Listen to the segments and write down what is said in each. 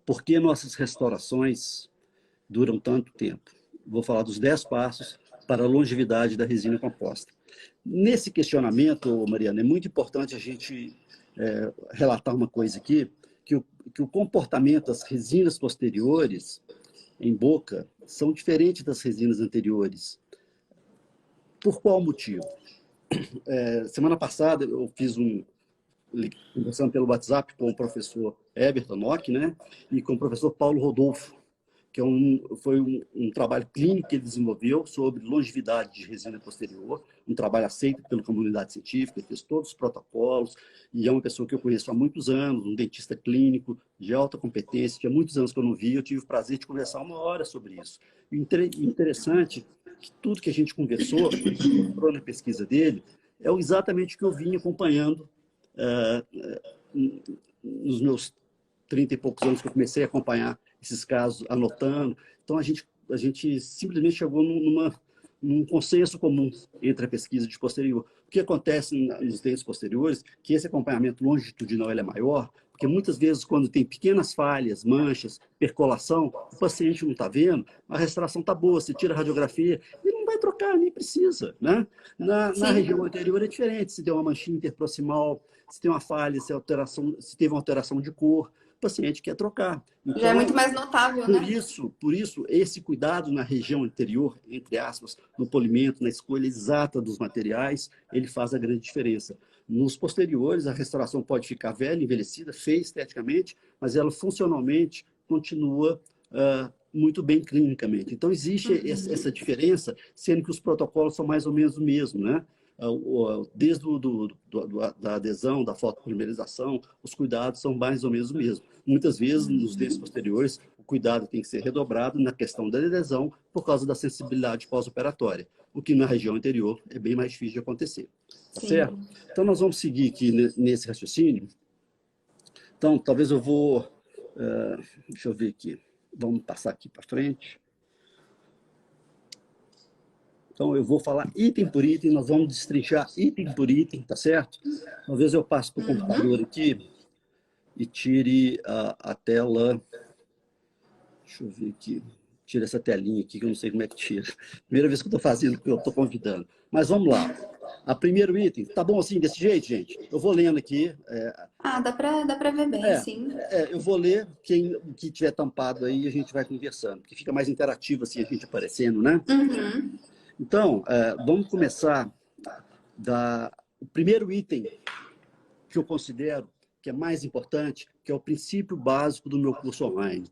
Por que nossas restaurações duram tanto tempo? Vou falar dos 10 passos para a longevidade da resina composta. Nesse questionamento, Mariana, é muito importante a gente relatar uma coisa aqui, que o comportamento das resinas posteriores em boca são diferentes das resinas anteriores. Por qual motivo? Semana passada eu fiz conversando pelo WhatsApp com o professor Everton Nock, né, e com o professor Paulo Rodolfo, que foi um trabalho clínico que ele desenvolveu sobre longevidade de resina posterior, um trabalho aceito pela comunidade científica, ele fez todos os protocolos, e é uma pessoa que eu conheço há muitos anos, um dentista clínico de alta competência, tinha muitos anos que eu não via, eu tive o prazer de conversar 1 hora sobre isso. E interessante que tudo que a gente conversou, mostrou na pesquisa dele, é exatamente o que eu vim acompanhando nos meus 30 e poucos anos que eu comecei a acompanhar esses casos, anotando. Então, a gente simplesmente chegou num consenso comum entre a pesquisa de posterior. O que acontece nos dentes posteriores, que esse acompanhamento longitudinal ele é maior, porque muitas vezes, quando tem pequenas falhas, manchas, percolação, o paciente não está vendo, a restauração está boa, você tira a radiografia, ele não vai trocar, nem precisa. Né? Na região anterior é diferente, se tem uma manchinha interproximal, se tem uma falha, se teve uma alteração de cor, o paciente quer trocar. Então, já é muito mais notável, né? Por isso, esse cuidado na região anterior, entre aspas, no polimento, na escolha exata dos materiais, ele faz a grande diferença. Nos posteriores, a restauração pode ficar velha, envelhecida, feia esteticamente, mas ela funcionalmente continua muito bem clinicamente. Então, existe essa diferença, sendo que os protocolos são mais ou menos o mesmo, né? Desde da adesão, da fotopolimerização, os cuidados são mais ou menos o mesmo. Muitas vezes, nos dentes posteriores, o cuidado tem que ser redobrado na questão da adesão por causa da sensibilidade pós-operatória, o que na região anterior é bem mais difícil de acontecer. Tá certo? Então, nós vamos seguir aqui nesse raciocínio. Então, talvez eu vou... deixa eu ver aqui. Vamos passar aqui para frente. Então, eu vou falar item por item, nós vamos destrinchar item por item, tá certo? Talvez eu passe para o computador aqui e tire a tela... Deixa eu ver aqui. Tira essa telinha aqui, que eu não sei como é que tira. Primeira vez que eu estou fazendo, que eu estou convidando. Mas vamos lá. A primeiro item, tá bom assim, desse jeito, gente? Eu vou lendo aqui. Dá para ver bem, sim. Eu vou ler, o que tiver tampado aí, a gente vai conversando, porque fica mais interativo assim, a gente aparecendo, né? Então, vamos começar o primeiro item que eu considero que é mais importante, que é o princípio básico do meu curso online.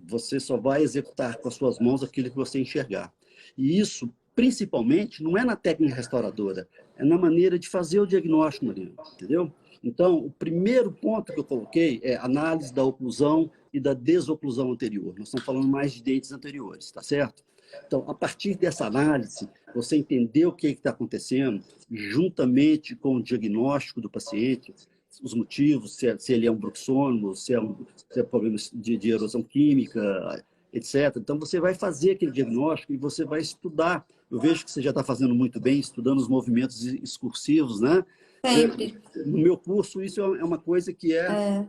Você só vai executar com as suas mãos aquilo que você enxergar. E isso, principalmente, não é na técnica restauradora, é na maneira de fazer o diagnóstico, Marina, entendeu? Então, o primeiro ponto que eu coloquei é análise da oclusão e da desoclusão anterior. Nós estamos falando mais de dentes anteriores, tá certo? Então, a partir dessa análise, você entender o que está acontecendo, juntamente com o diagnóstico do paciente, os motivos, se ele é um bruxônomo, se é problema de erosão química, etc. Então, você vai fazer aquele diagnóstico e você vai estudar. Eu vejo que você já está fazendo muito bem, estudando os movimentos excursivos, né? Sempre. No meu curso, isso é uma coisa que é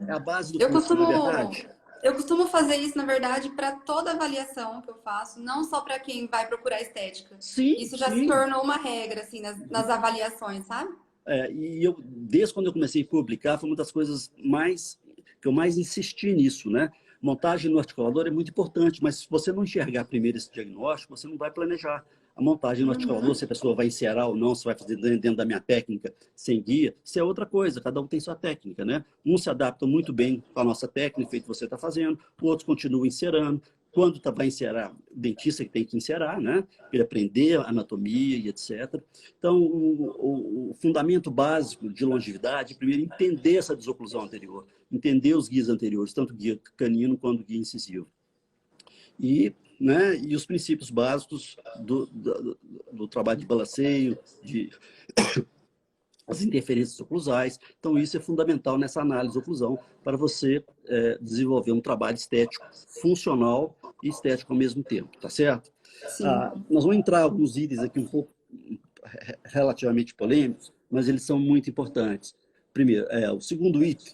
a base do curso, na verdade. Eu costumo fazer isso, na verdade, para toda avaliação que eu faço, não só para quem vai procurar estética. Sim, isso já se tornou uma regra, assim, nas avaliações, sabe? E desde quando eu comecei a publicar, foi uma das coisas que eu mais insisti nisso, né? Montagem no articulador é muito importante, mas se você não enxergar primeiro esse diagnóstico, você não vai planejar. A montagem no articulador, se a pessoa vai encerar ou não, se vai fazer dentro da minha técnica sem guia, isso é outra coisa, cada um tem sua técnica, né? Um se adapta muito bem com a nossa técnica, feito você está fazendo, o outro continua encerando. Quando vai encerar, o dentista que tem que encerar, né? Ele aprender a anatomia e etc. Então, o fundamento básico de longevidade, primeiro, entender essa desoclusão anterior, entender os guias anteriores, tanto guia canino quanto guia incisivo. E os princípios básicos do trabalho de balanceio, as interferências oclusais. Então, isso é fundamental nessa análise de oclusão para você desenvolver um trabalho estético funcional e estético ao mesmo tempo, tá certo? Nós vamos entrar em alguns itens aqui um pouco relativamente polêmicos, mas eles são muito importantes. Primeiro, o segundo item,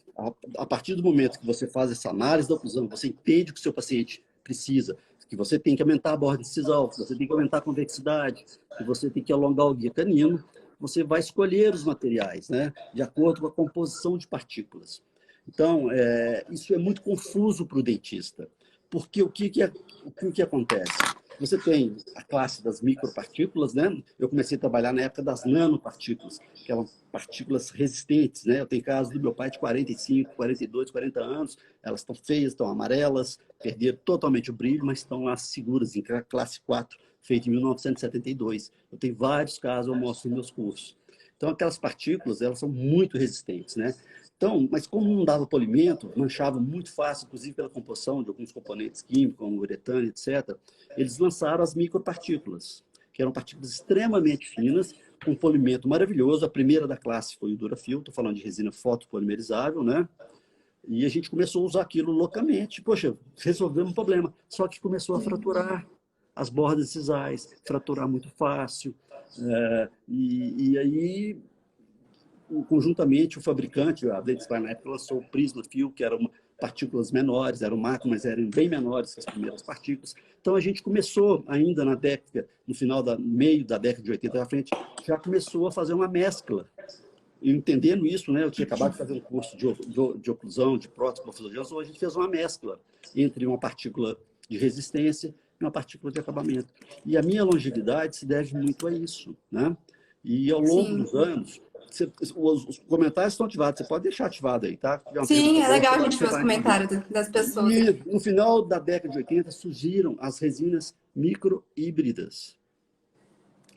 a partir do momento que você faz essa análise da oclusão, você entende o que o seu paciente precisa, que você tem que aumentar a borda incisal, que você tem que aumentar a convexidade, que você tem que alongar o guia canino, você vai escolher os materiais, né, de acordo com a composição de partículas. Então, isso é muito confuso para o dentista, porque o que acontece? Você tem a classe das micropartículas, né? Eu comecei a trabalhar na época das nanopartículas, que eram partículas resistentes, né? Eu tenho casos do meu pai de 45, 42, 40 anos, elas estão feias, estão amarelas, perderam totalmente o brilho, mas estão lá seguras, em classe 4, feita em 1972. Eu tenho vários casos, eu mostro nos meus cursos. Então, aquelas partículas, elas são muito resistentes, né? Então, mas como não dava polimento, manchava muito fácil, inclusive pela composição de alguns componentes químicos, como uretano, etc., eles lançaram as micropartículas, que eram partículas extremamente finas, com polimento maravilhoso. A primeira da classe foi o Durafil, estou falando de resina fotopolimerizável, né? E a gente começou a usar aquilo loucamente. Poxa, resolvemos um problema. Só que começou a fraturar as bordas incisais, fraturar muito fácil. E aí, conjuntamente, o fabricante, a Dentsply, na época, lançou o Prismafil, que eram partículas menores, eram macro, mas eram bem menores que as primeiras partículas. Então, a gente começou, ainda na década, no meio da década de 80 à frente, já começou a fazer uma mescla. E entendendo isso, né, eu tinha acabado de fazer um curso de oclusão, de prótese, morfologia, a gente fez uma mescla entre uma partícula de resistência e uma partícula de acabamento. E a minha longevidade se deve muito a isso, né? E ao longo dos anos, os comentários estão ativados, você pode deixar ativado aí, tá? Sim, é legal a gente ver os comentários das pessoas. E no final da década de 80 surgiram as resinas microhíbridas.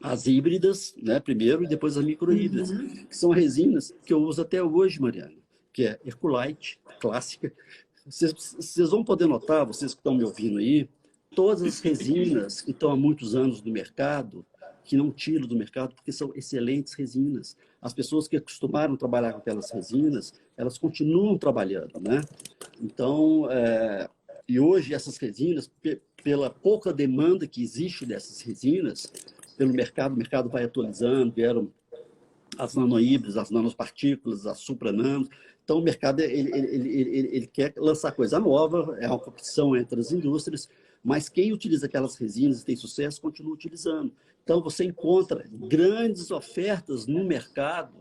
As híbridas, né, primeiro, e depois as microhíbridas, que são resinas que eu uso até hoje, Mariana, que é Herculite, clássica. Vocês vão poder notar, vocês que estão me ouvindo aí, todas as resinas que estão há muitos anos no mercado, que não tiro do mercado, porque são excelentes resinas. As pessoas que acostumaram a trabalhar com aquelas resinas, elas continuam trabalhando, né? Então, e hoje essas resinas, pela pouca demanda que existe dessas resinas, pelo mercado, o mercado vai atualizando, vieram as nanohíbridas, as nanopartículas, as suprananos. Então, o mercado ele quer lançar coisa nova, é uma competição entre as indústrias, mas quem utiliza aquelas resinas e tem sucesso, continua utilizando. Então, você encontra grandes ofertas no mercado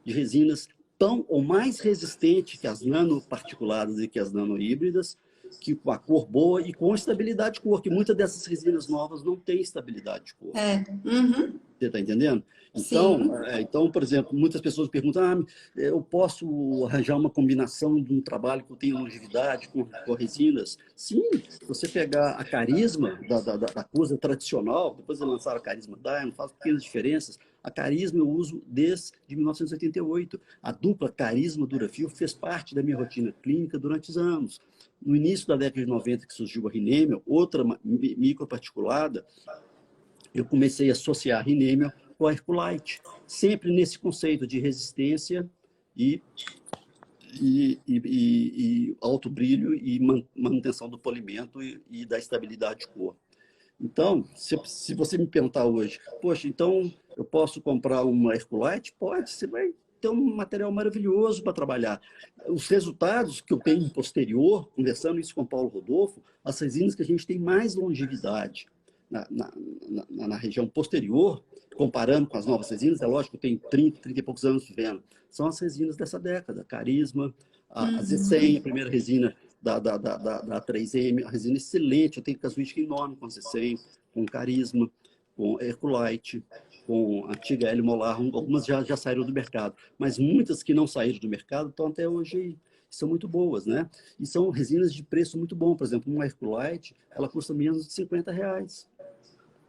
de resinas tão ou mais resistentes que as nanoparticuladas e que as nanohíbridas, que com a cor boa e com estabilidade de cor, que muitas dessas resinas novas não têm estabilidade de cor. Você está entendendo? Então, por exemplo, muitas pessoas perguntam, eu posso arranjar uma combinação de um trabalho que eu tenho longevidade com resinas? Sim, se você pegar a Carisma da coisa tradicional, depois de lançar a Carisma Diamond, faz pequenas diferenças. A Carisma eu uso desde 1988. A dupla Carisma-Durafil fez parte da minha rotina clínica durante anos. No início da década de 90, que surgiu a Rinemial, outra microparticulada, eu comecei a associar a Rinemial com a Herculite, sempre nesse conceito de resistência e alto brilho e manutenção do polimento e da estabilidade de cor. Então, se você me perguntar hoje, poxa, então eu posso comprar uma Herculite? Pode, você vai ter um material maravilhoso para trabalhar. Os resultados que eu tenho posterior, conversando isso com o Paulo Rodolfo, as resinas que a gente tem mais longevidade na região posterior, comparando com as novas resinas, é lógico que eu tenho 30 e poucos anos vivendo, são as resinas dessa década, Carisma, a Z100, a primeira resina da 3M, a resina excelente, eu tenho casuística enorme com a Z100, com Carisma, com Herculite, com a antiga Hélio Molar, algumas já saíram do mercado, mas muitas que não saíram do mercado estão até hoje aí. São muito boas, né? E são resinas de preço muito bom. Por exemplo, uma Herculite, ela custa menos de R$50.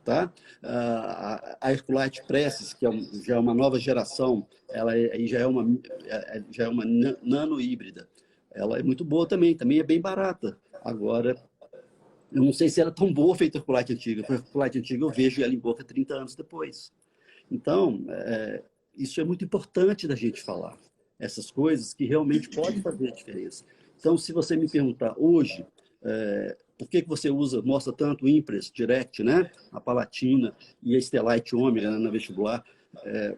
Tá? A Herculite Presses, que já é uma nova geração, ela já é uma nano híbrida. Ela é muito boa também é bem barata. Agora, eu não sei se ela é tão boa feita a Herculite antiga. A Herculite antiga eu vejo ela em boca 30 anos depois. Então, isso é muito importante da gente falar. Essas coisas que realmente podem fazer a diferença. Então, se você me perguntar hoje, por que você mostra tanto o Impress Direct, né? A Palatina e a Stellite Ômega na vestibular?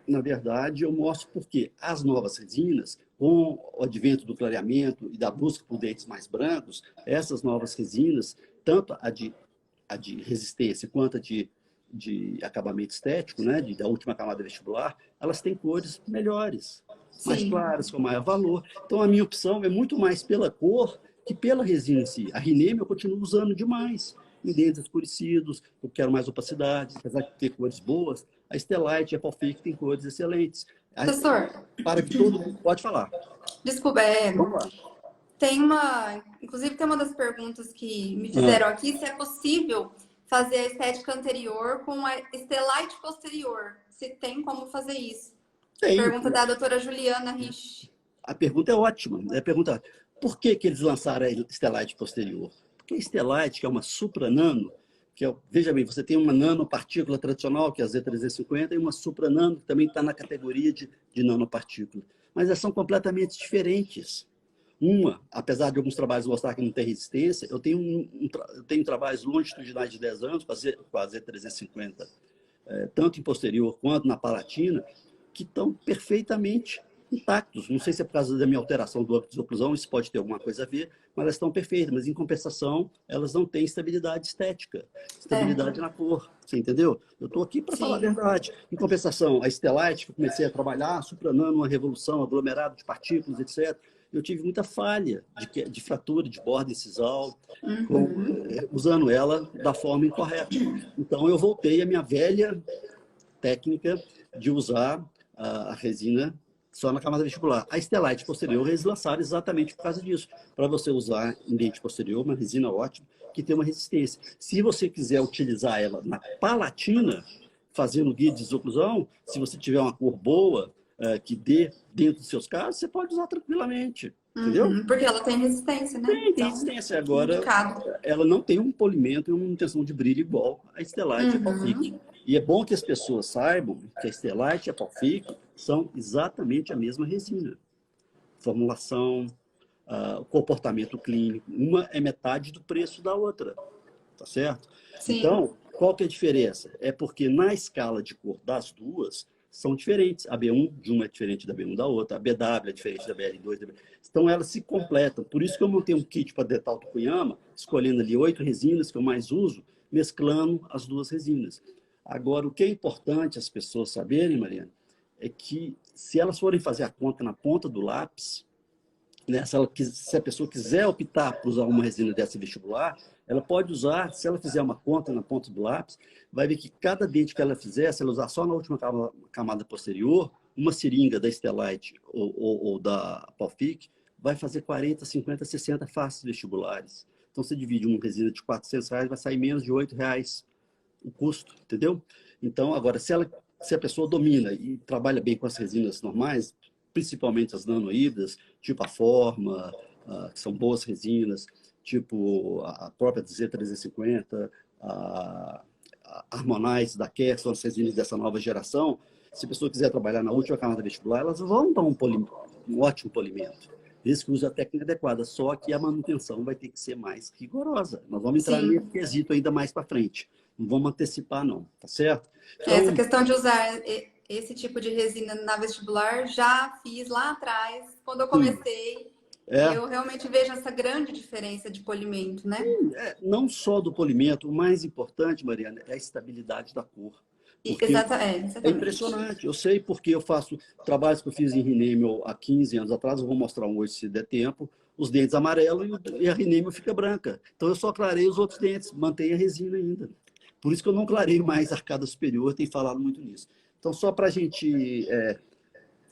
Na verdade, eu mostro porque as novas resinas, com o advento do clareamento e da busca por dentes mais brancos, essas novas resinas, tanto a de resistência quanto a de acabamento estético, né, da última camada vestibular, elas têm cores melhores, mais claras, com maior valor. Então, a minha opção é muito mais pela cor que pela resina em si. A Rineme eu continuo usando demais, em dentes escurecidos, eu quero mais opacidade, apesar de ter cores boas. A Estelite e a Palfic têm cores excelentes. Professor, Para que todo mundo pode falar. desculpa, Vamos lá. inclusive tem uma das perguntas que me fizeram aqui, se é possível fazer a estética anterior com a Estelite posterior. Se tem como fazer isso. Tem. Pergunta da doutora Juliana Rich. A pergunta é ótima. A pergunta, por que eles lançaram a Estelite posterior? Porque a Estelite, que é uma supranano, veja bem, você tem uma nanopartícula tradicional, que é a Z350, e uma supranano, que também está na categoria de nanopartícula. Mas elas são completamente diferentes. Uma, apesar de alguns trabalhos mostrar que não tem resistência, eu tenho trabalhos longitudinais de 10 anos com a Z350, tanto em posterior quanto na palatina, que estão perfeitamente intactos. Não sei se é por causa da minha alteração do âmbito de oclusão, isso pode ter alguma coisa a ver, mas elas estão perfeitas. Mas, em compensação, elas não têm estabilidade estética, estabilidade na cor. Você entendeu? Eu estou aqui para falar a verdade. Em compensação, a Estelite, que eu comecei a trabalhar, supranando uma revolução, aglomerado de partículas, etc., eu tive muita falha de fratura de borda incisal, usando ela da forma incorreta. Então, eu voltei à minha velha técnica de usar a resina só na camada vestibular. A Estelite posterior eles lançaram exatamente por causa disso, para você usar em dente posterior, uma resina ótima, que tem uma resistência. Se você quiser utilizar ela na palatina, fazendo guia de desoclusão, se você tiver uma cor boa, que dê dentro dos seus casos, você pode usar tranquilamente. Entendeu? Porque ela tem resistência, né? Tem resistência. Agora, ela não tem um polimento e uma intenção de brilho igual a Estelite e a Palfic. E é bom que as pessoas saibam que a Estelite e a Palfic são exatamente a mesma resina. Formulação, comportamento clínico. Uma é metade do preço da outra. Tá certo? Sim. Então, qual que é a diferença? É porque na escala de cor das duas, são diferentes. A B1 de uma é diferente da B1 da outra, a BW é diferente da BL2. Então, elas se completam. Por isso que eu montei um kit para Dental Tokuyama, escolhendo ali 8 resinas que eu mais uso, mesclando as duas resinas. Agora, o que é importante as pessoas saberem, Mariana, é que se elas forem fazer a conta na ponta do lápis, né, se a pessoa quiser optar por usar uma resina dessa vestibular, ela pode usar, se ela fizer uma conta na ponta do lápis, vai ver que cada dente que ela fizer, se ela usar só na última camada posterior, uma seringa da Estelite ou da Palfic, vai fazer 40, 50, 60 faces vestibulares. Então, você divide uma resina de R$400, vai sair menos de R$8 o custo, entendeu? Então, agora, se a pessoa domina e trabalha bem com as resinas normais, principalmente as nanohíbridas, tipo a Forma, que são boas resinas, tipo a própria Z350, a Harmonize da Kerr, são as resinas dessa nova geração. Se a pessoa quiser trabalhar na última camada vestibular, elas vão dar um ótimo polimento, desde que use a técnica adequada, só que a manutenção vai ter que ser mais rigorosa. Nós vamos entrar nesse quesito ainda mais para frente. Não vamos antecipar, não, tá certo? Então, essa questão de usar esse tipo de resina na vestibular, já fiz lá atrás, quando eu comecei. Eu realmente vejo essa grande diferença de polimento, né? Não só do polimento, o mais importante, Mariana, é a estabilidade da cor. Exatamente. É impressionante. Eu sei porque eu faço trabalhos que eu fiz em Rineme há 15 anos atrás, eu vou mostrar um hoje se der tempo, os dentes amarelos e a Rineme fica branca. Então eu só clarei os outros dentes, mantenho a resina ainda. Por isso que eu não clareio mais a arcada superior, tenho falado muito nisso. Então, só para a gente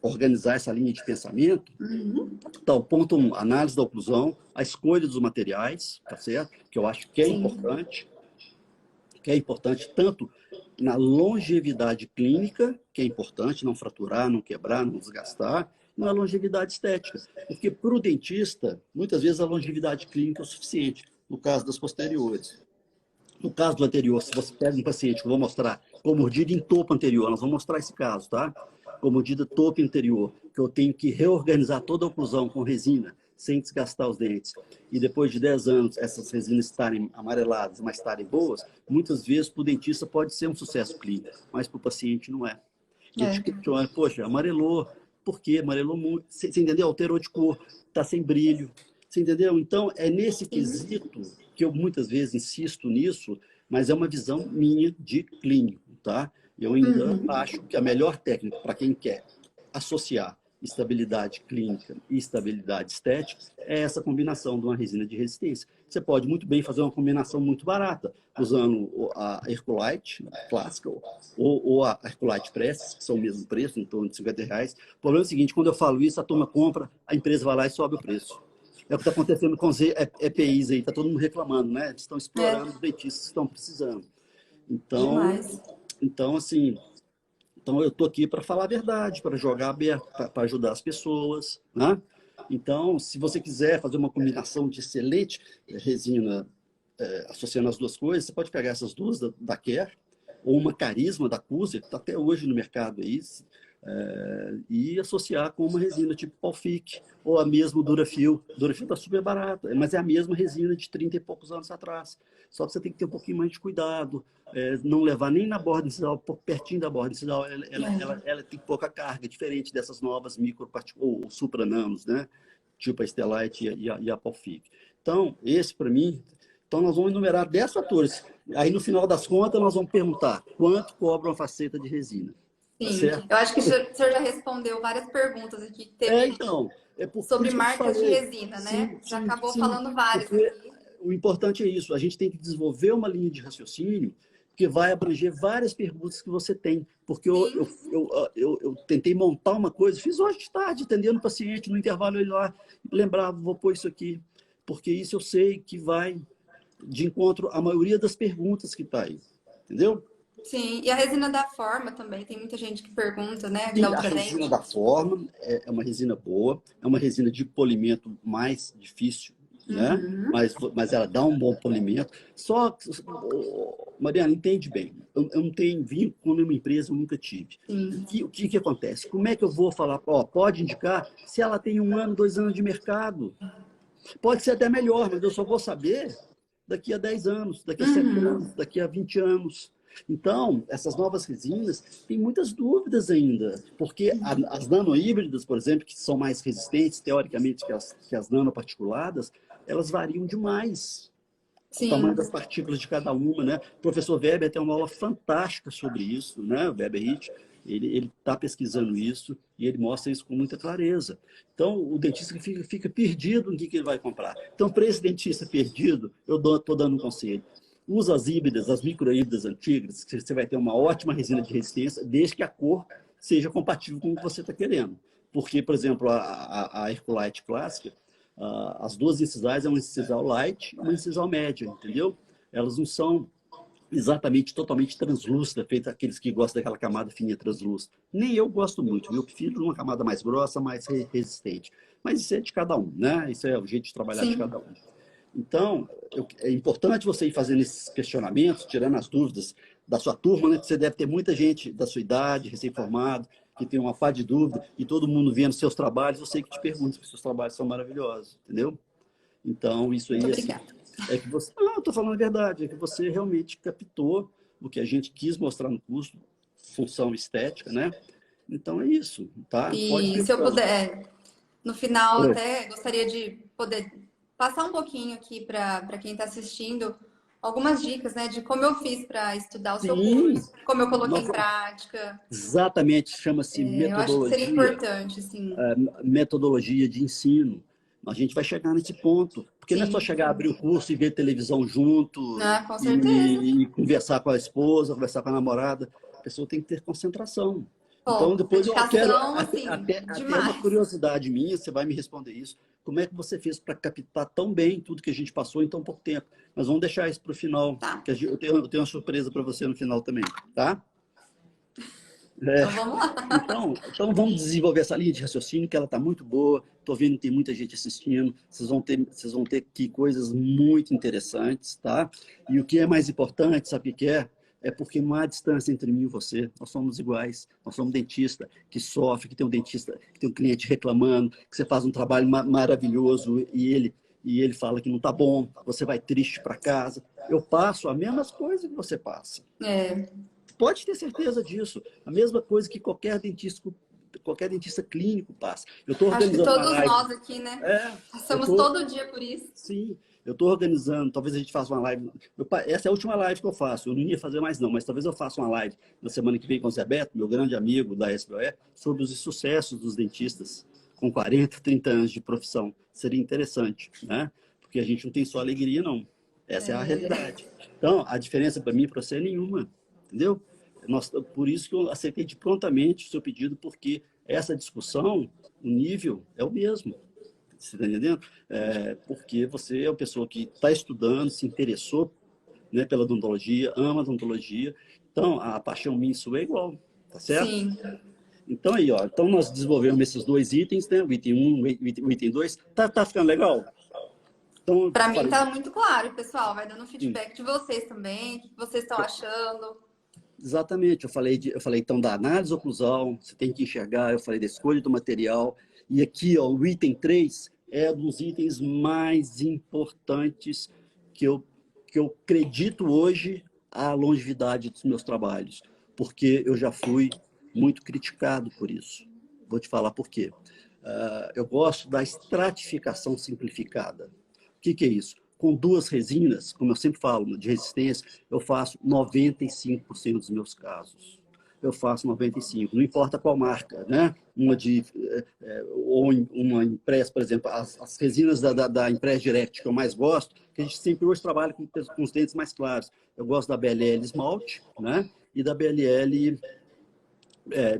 organizar essa linha de pensamento, então, ponto 1, análise da oclusão, a escolha dos materiais, tá certo? Que eu acho que é importante tanto na longevidade clínica, que é importante não fraturar, não quebrar, não desgastar, e na longevidade estética. Porque para o dentista, muitas vezes a longevidade clínica é o suficiente, no caso das posteriores. No caso do anterior, se você pega um paciente que eu vou mostrar com mordida em topo anterior, nós vamos mostrar esse caso, tá? Com mordida topo anterior, que eu tenho que reorganizar toda a oclusão com resina, sem desgastar os dentes. E depois de 10 anos, essas resinas estarem amareladas, mas estarem boas, muitas vezes para o dentista pode ser um sucesso clínico, mas para o paciente não é. Ele te questiona, poxa, amarelou, por quê? Amarelou muito. Você entendeu? Alterou de cor, está sem brilho. Você entendeu? Então, é nesse quesito que eu muitas vezes insisto nisso, mas é uma visão minha de clínico, tá? Eu ainda acho que a melhor técnica para quem quer associar estabilidade clínica e estabilidade estética é essa combinação de uma resina de resistência. Você pode muito bem fazer uma combinação muito barata, usando a Herculite clássica ou a Herculite Press, que são o mesmo preço, em torno de R$50. O problema é o seguinte, quando eu falo isso, a turma compra, a empresa vai lá e sobe o preço. É o que está acontecendo com os EPIs aí, está todo mundo reclamando, né? Eles estão explorando os dentistas que estão precisando. Então, assim, então eu estou aqui para falar a verdade, para jogar aberto, para ajudar as pessoas, né? Então, se você quiser fazer uma combinação de excelente resina associando as duas coisas, você pode pegar essas duas da Care, ou uma Carisma da Cusa, que está até hoje no mercado aí, e associar com uma resina tipo Palfic, ou a mesma Durafil. Durafil está super barata, mas é a mesma resina de 30 e poucos anos atrás. Só que você tem que ter um pouquinho mais de cuidado, não levar nem na borda incisional, pertinho da borda incisional, ela tem pouca carga, diferente dessas novas micropartículas, ou suprananos, né? Tipo a Stellite e a Palfic. Então, esse para mim, então nós vamos enumerar 10 fatores. Aí no final das contas nós vamos perguntar quanto cobra uma faceta de resina. Sim, certo? Eu acho que o senhor já respondeu várias perguntas aqui que teve sobre marcas de resina, né? Já acabou falando várias aqui. O importante é isso, a gente tem que desenvolver uma linha de raciocínio que vai abranger várias perguntas que você tem. Porque eu tentei montar uma coisa, fiz hoje de tarde, atendendo o paciente, no intervalo eu ia lá, lembrava, vou pôr isso aqui. Porque isso eu sei que vai de encontro à maioria das perguntas que está aí. Entendeu? Sim, e a resina da Forma também, tem muita gente que pergunta, né? Sim, a resina da Forma é uma resina boa, é uma resina de polimento mais difícil, né? Mas ela dá um bom polimento. Só, Mariana, entende bem, eu não tenho vínculo com nenhuma empresa, eu nunca tive. O que acontece? Como é que eu vou falar, pode indicar se ela tem 1 ano, 2 anos de mercado? Pode ser até melhor, mas eu só vou saber daqui a 10 anos, daqui a 7 anos, daqui a 20 anos. Então, essas novas resinas têm muitas dúvidas ainda, porque as nanohíbridas, por exemplo, que são mais resistentes, teoricamente, que as nanoparticuladas, elas variam demais. O tamanho das partículas de cada uma, né? O professor Weber tem uma aula fantástica sobre isso, né? O Weber Hitch, ele está pesquisando isso e ele mostra isso com muita clareza. Então, o dentista fica perdido no que ele vai comprar. Então, para esse dentista perdido, eu estou dando um conselho. Usa as híbridas, as microhíbridas antigas, que você vai ter uma ótima resina de resistência, desde que a cor seja compatível com o que você está querendo. Porque, por exemplo, a Herculite clássica, as duas incisais é uma incisal light e uma incisal média, entendeu? Elas não são exatamente totalmente translúcida, feita aqueles que gostam daquela camada fininha translúcida. Nem eu gosto muito, eu prefiro uma camada mais grossa, mais resistente. Mas isso é de cada um, né? Isso é o jeito de trabalhar de cada um. Então, é importante você ir fazendo esses questionamentos, tirando as dúvidas da sua turma, né? Você deve ter muita gente da sua idade, recém-formado, que tem uma pá de dúvida, e todo mundo vendo seus trabalhos, eu sei que te pergunta, porque seus trabalhos são maravilhosos, entendeu? Então, isso aí assim, é que você... Não, eu estou falando a verdade, é que você realmente captou o que a gente quis mostrar no curso, função estética, né? Então, é isso, tá? E se eu puder, no final, até gostaria de poder passar um pouquinho aqui para quem está assistindo algumas dicas, né, de como eu fiz para estudar o seu curso, como eu coloquei em prática. Exatamente, chama-se metodologia. Eu acho que seria importante, sim. Metodologia de ensino. A gente vai chegar nesse ponto, porque não é só chegar a abrir o curso e ver televisão junto, com certeza. E conversar com a esposa, conversar com a namorada. A pessoa tem que ter concentração. Então, depois eu quero até uma curiosidade minha, você vai me responder isso. Como é que você fez para captar tão bem tudo que a gente passou em tão pouco tempo? Mas vamos deixar isso para o final, que eu tenho uma surpresa para você no final também, tá? Então vamos lá. Então vamos desenvolver essa linha de raciocínio, que ela está muito boa. Estou vendo que tem muita gente assistindo. Vocês vão ter aqui coisas muito interessantes, tá? E o que é mais importante, sabe o que é? É porque não há distância entre mim e você. Nós somos iguais. Nós somos dentista que sofre, que tem um dentista, que tem um cliente reclamando, que você faz um trabalho maravilhoso e ele fala que não está bom, você vai triste para casa. Eu passo a mesma coisa que você passa. Pode ter certeza disso. A mesma coisa que qualquer dentista qualquer dentista clínico passa. Eu estou Acho que organizando uma todos live. nós aqui, né? Passamos todo dia por isso. Sim, eu estou organizando, talvez a gente faça uma live. Essa é a última live que eu faço, eu não ia fazer mais não, mas talvez eu faça uma live na semana que vem com o Zé Beto, meu grande amigo da SBOE, sobre os sucessos dos dentistas com 40, 30 anos de profissão. Seria interessante, né? Porque a gente não tem só alegria, não. Essa é a realidade. Então, a diferença para mim e para você é nenhuma, entendeu? Por isso que eu aceitei prontamente o seu pedido, porque essa discussão, o nível é o mesmo. Você está entendendo? Porque você é uma pessoa que está estudando, se interessou, né, pela odontologia, ama a odontologia. Então, a paixão minha e sua é igual, tá certo? Sim. Então, aí, ó, então nós desenvolvemos esses dois itens, né? O item 1, o item 2. Tá ficando legal? Então, Para mim tá muito claro, pessoal. Vai dando feedback de vocês também, o que vocês estão achando. Exatamente, eu falei então da análise oclusal, você tem que enxergar, eu falei da escolha do material, e aqui, ó, o item 3 é um dos itens mais importantes que eu acredito hoje a longevidade dos meus trabalhos, porque eu já fui muito criticado por isso. Vou te falar por quê. Eu gosto da estratificação simplificada. O que é isso? Com duas resinas, como eu sempre falo, de resistência, eu faço 95% dos meus casos. Eu faço 95%, não importa qual marca, né? Ou uma Impress, por exemplo, as resinas da Impress Direct que eu mais gosto, que a gente sempre hoje trabalha com os dentes mais claros. Eu gosto da BLL Esmalte, né? E da BLL...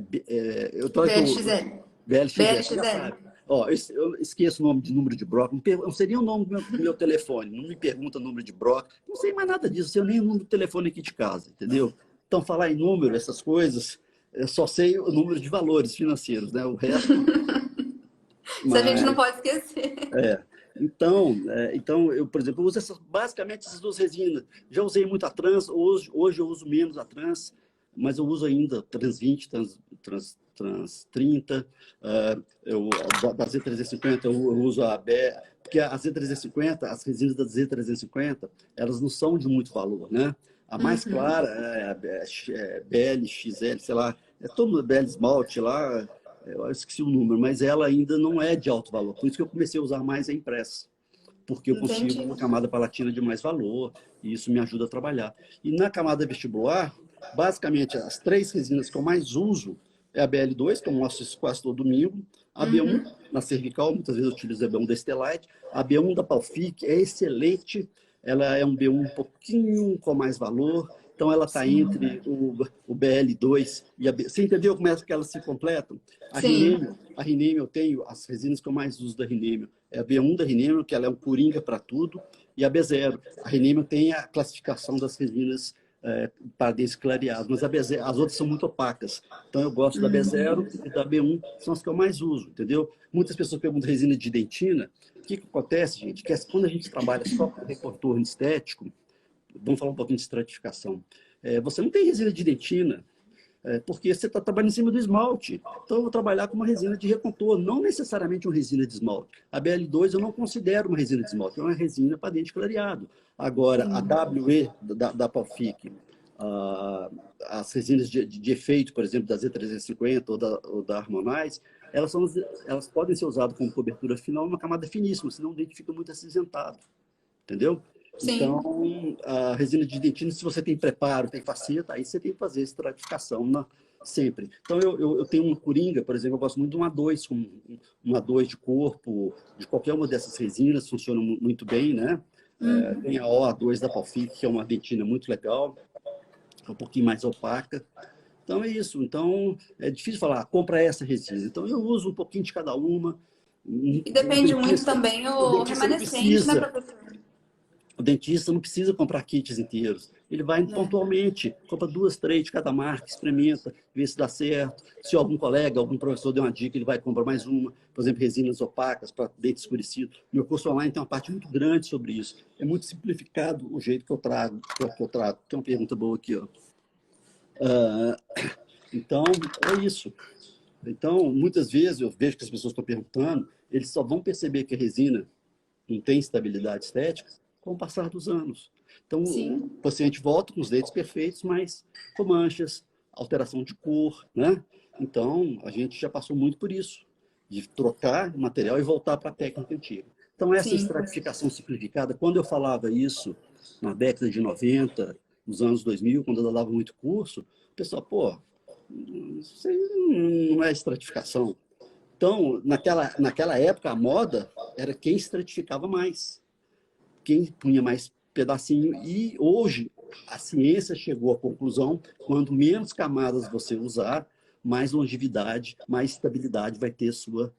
BLXL. BLXL, já sabe. Ó, eu esqueço o nome de número de broca, não sei nem o nome do meu telefone, não me pergunta o número de broca, não sei mais nada disso, eu nem o número do telefone aqui de casa, entendeu? Então, falar em número, essas coisas, eu só sei o número de valores financeiros, né? O resto... Isso a gente não pode esquecer. Então, eu, por exemplo, uso basicamente essas duas resinas. Já usei muito a trans, hoje eu uso menos a trans, mas eu uso ainda trans 20, trans 30. Da Z350 eu uso a B, porque a Z350, as resinas da Z350, elas não são de muito valor, né? A mais clara é a BL, XL, sei lá, é todo BL Esmalte lá, eu esqueci o número, mas ela ainda não é de alto valor. Por isso que eu comecei a usar mais a impressa, porque eu consigo uma camada palatina de mais valor, e isso me ajuda a trabalhar. E na camada vestibular, basicamente, as três resinas que eu mais uso é a BL2, que eu mostro isso quase todo domingo, a B1 na cervical, muitas vezes eu utilizo a B1 da Estelite, a B1 da Palfic é excelente, ela é um B1 um pouquinho com mais valor, então ela está entre o BL2 e a B. Você entendeu como é que elas se completam? A Rineme, eu tenho as resinas que eu mais uso da Rineme. É a B1 da Rineme, que ela é um coringa para tudo, e a B0. A Rineme tem a classificação das resinas para dentes clareados, mas as outras são muito opacas. Então eu gosto da B0 e da B1, são as que eu mais uso, entendeu? Muitas pessoas perguntam resina de dentina. O que acontece, gente? Que quando a gente trabalha só com recontorno estético, vamos falar um pouquinho de estratificação. Você não tem resina de dentina, porque você está trabalhando em cima do esmalte. Então, eu vou trabalhar com uma resina de recontorno, não necessariamente uma resina de esmalte. A BL2 eu não considero uma resina de esmalte, é uma resina para dente clareado. Agora, a WE da Palfic, as resinas de efeito, por exemplo, da Z350 ou da Harmonize, elas podem ser usadas como cobertura final numa camada finíssima, senão o dente fica muito acinzentado. Entendeu? Então, a resina de dentina, se você tem preparo, tem faceta, aí você tem que fazer estratificação sempre. Então, eu tenho uma coringa, por exemplo, eu gosto muito de um A2, um A2 de corpo, de qualquer uma dessas resinas, funciona muito bem, né? Tem a OA2 da Palfic, que é uma dentina muito legal, um pouquinho mais opaca. Então, é isso. Então, é difícil falar, compra essa resina. Então, eu uso um pouquinho de cada uma. E depende muito também o remanescente, né, professor? O dentista não precisa comprar kits inteiros. Ele vai pontualmente, compra 2, 3 de cada marca, experimenta, vê se dá certo. Se algum colega, algum professor deu uma dica, ele vai comprar mais uma. Por exemplo, resinas opacas para dente escurecido. Meu curso online tem uma parte muito grande sobre isso. É muito simplificado o jeito que eu trago. Tem uma pergunta boa aqui, ó. Então, é isso. Então, muitas vezes eu vejo que as pessoas estão perguntando, eles só vão perceber que a resina não tem estabilidade estética com o passar dos anos. Então, o paciente volta com os dentes perfeitos, mas com manchas, alteração de cor, né? Então, a gente já passou muito por isso, de trocar material e voltar para a técnica antiga. Então, essa estratificação simplificada, quando eu falava isso na década de 90, nos anos 2000, quando eu dava muito curso, o pessoal, pô, isso aí não é estratificação. Então, naquela época, a moda era quem estratificava mais, quem punha mais pedacinho. E hoje, a ciência chegou à conclusão, quanto menos camadas você usar, mais longevidade, mais estabilidade vai ter sua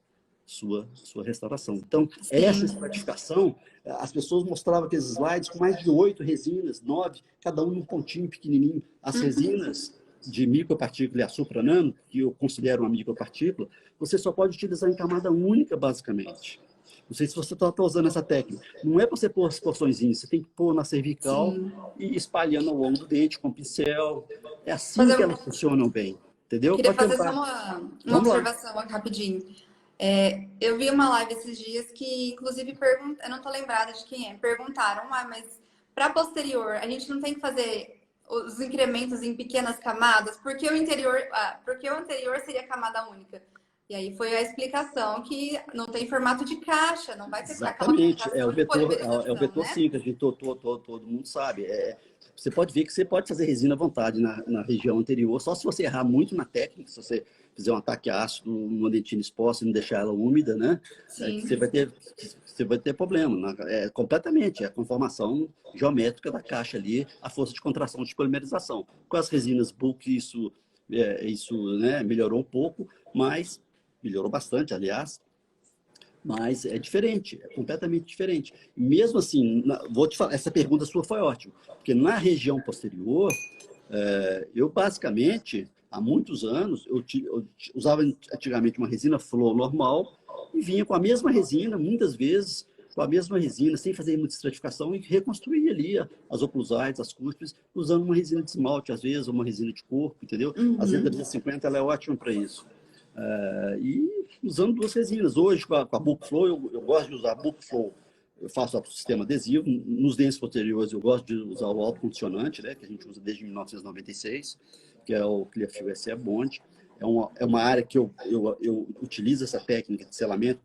restauração. Então, essa estratificação, as pessoas mostravam aqueles slides com mais de 8 resinas, 9, cada um num pontinho pequenininho. As resinas de micropartícula e a supranano, que eu considero uma micropartícula, você só pode utilizar em camada única, basicamente. Não sei se você está usando essa técnica. Não é para você pôr as porçõezinhas, você tem que pôr na cervical e ir espalhando ao longo do dente com pincel. É assim que elas funcionam bem, entendeu? Queria fazer só uma observação aqui, rapidinho. Eu vi uma live esses dias que, inclusive, eu não estou lembrada de quem é, perguntaram, mas para posterior, a gente não tem que fazer os incrementos em pequenas camadas, porque o anterior seria camada única. E aí foi a explicação que não tem formato de caixa, não vai ter exatamente, é o vetor 5, né? Todo mundo sabe. Você pode ver que você pode fazer resina à vontade na região anterior, só se você errar muito na técnica, se você fizer um ataque ácido numa dentina exposta e não deixar ela úmida, né? Você vai ter problema. Completamente, é a conformação geométrica da caixa ali, a força de contração de polimerização. Com as resinas bulk, isso né, melhorou um pouco, mas melhorou bastante, aliás, mas é diferente, é completamente diferente. Mesmo assim, vou te falar, essa pergunta sua foi ótima, porque na região posterior, eu basicamente, há muitos anos, eu usava antigamente uma resina flow normal e vinha com a mesma resina, muitas vezes, com a mesma resina, sem fazer muita estratificação, e reconstruía ali as oclusais, as cúspides, usando uma resina de esmalte, às vezes, ou uma resina de corpo, entendeu? A Z350 ela é ótima para isso. E usando duas resinas. Hoje, com a Book Flow, eu gosto de usar a Book Flow. Eu faço o sistema adesivo. Nos dentes posteriores, eu gosto de usar o autocondicionante, né, que a gente usa desde 1996, que é o Clearfield SE Bond. É uma área que eu utilizo essa técnica de selamento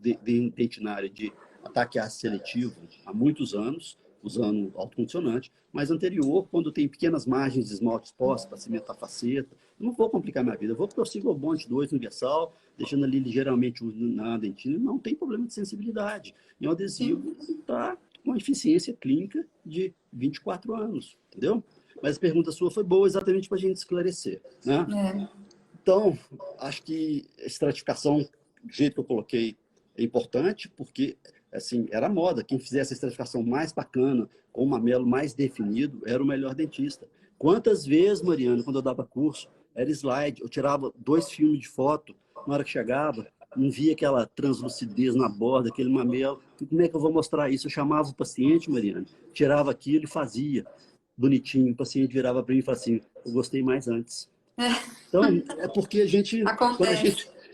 dentinário de ataque ácido seletivo há muitos anos, usando autocondicionante, mas anterior, quando tem pequenas margens de esmalte expostas para cimentar a faceta, eu não vou complicar minha vida, eu vou para o Siglobond 2 universal, deixando ali ligeiramente na dentina, não tem problema de sensibilidade. E o adesivo está com uma eficiência clínica de 24 anos, entendeu? Mas a pergunta sua foi boa exatamente para a gente esclarecer, né? Então, acho que a estratificação, do jeito que eu coloquei, é importante, porque assim, era moda. Quem fizesse a estratificação mais bacana, com o mamelo mais definido, era o melhor dentista. Quantas vezes, Mariana, quando eu dava curso, era slide, eu tirava 2 filmes de foto, na hora que chegava, não via aquela translucidez na borda, aquele mamelo. Como é que eu vou mostrar isso? Eu chamava o paciente, Mariana, tirava aquilo e fazia bonitinho. O paciente virava para mim e falava assim, eu gostei mais antes. Então, é porque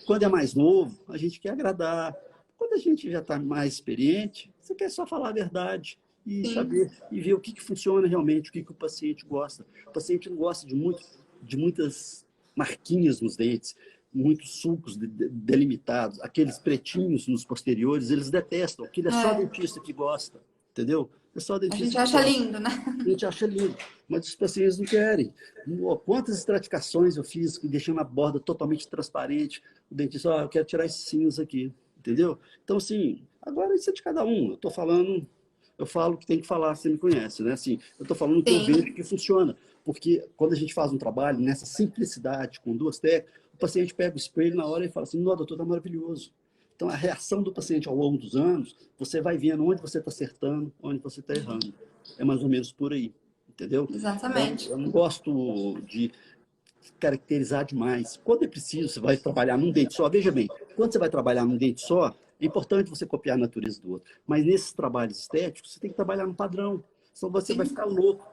quando é mais novo, a gente quer agradar. Quando a gente já está mais experiente, você quer só falar a verdade e saber e ver o que funciona realmente, o que o paciente gosta. O paciente não gosta de muitas marquinhas nos dentes, muitos sulcos delimitados, aqueles pretinhos nos posteriores, eles detestam. Aquilo é só dentista que gosta, entendeu? É só dentista. A gente acha lindo, né? A gente acha lindo, mas os pacientes não querem. Quantas estratificações eu fiz, deixando a borda totalmente transparente, o dentista, eu quero tirar esses cílios aqui, entendeu? Então, assim, agora isso é de cada um. Eu falo o que tem que falar, você me conhece, né? Assim, eu estou falando o que eu vejo que funciona. Porque quando a gente faz um trabalho nessa simplicidade, com 2 técnicas, o paciente pega o espelho na hora e fala assim, não, doutor, está maravilhoso. Então, a reação do paciente ao longo dos anos, você vai vendo onde você está acertando, onde você está errando. É mais ou menos por aí, entendeu? Exatamente. Eu não gosto de caracterizar demais. Quando é preciso, você vai trabalhar num dente só. Veja bem, quando você vai trabalhar num dente só, é importante você copiar a natureza do outro. Mas nesses trabalhos estéticos, você tem que trabalhar no padrão. Senão você vai ficar louco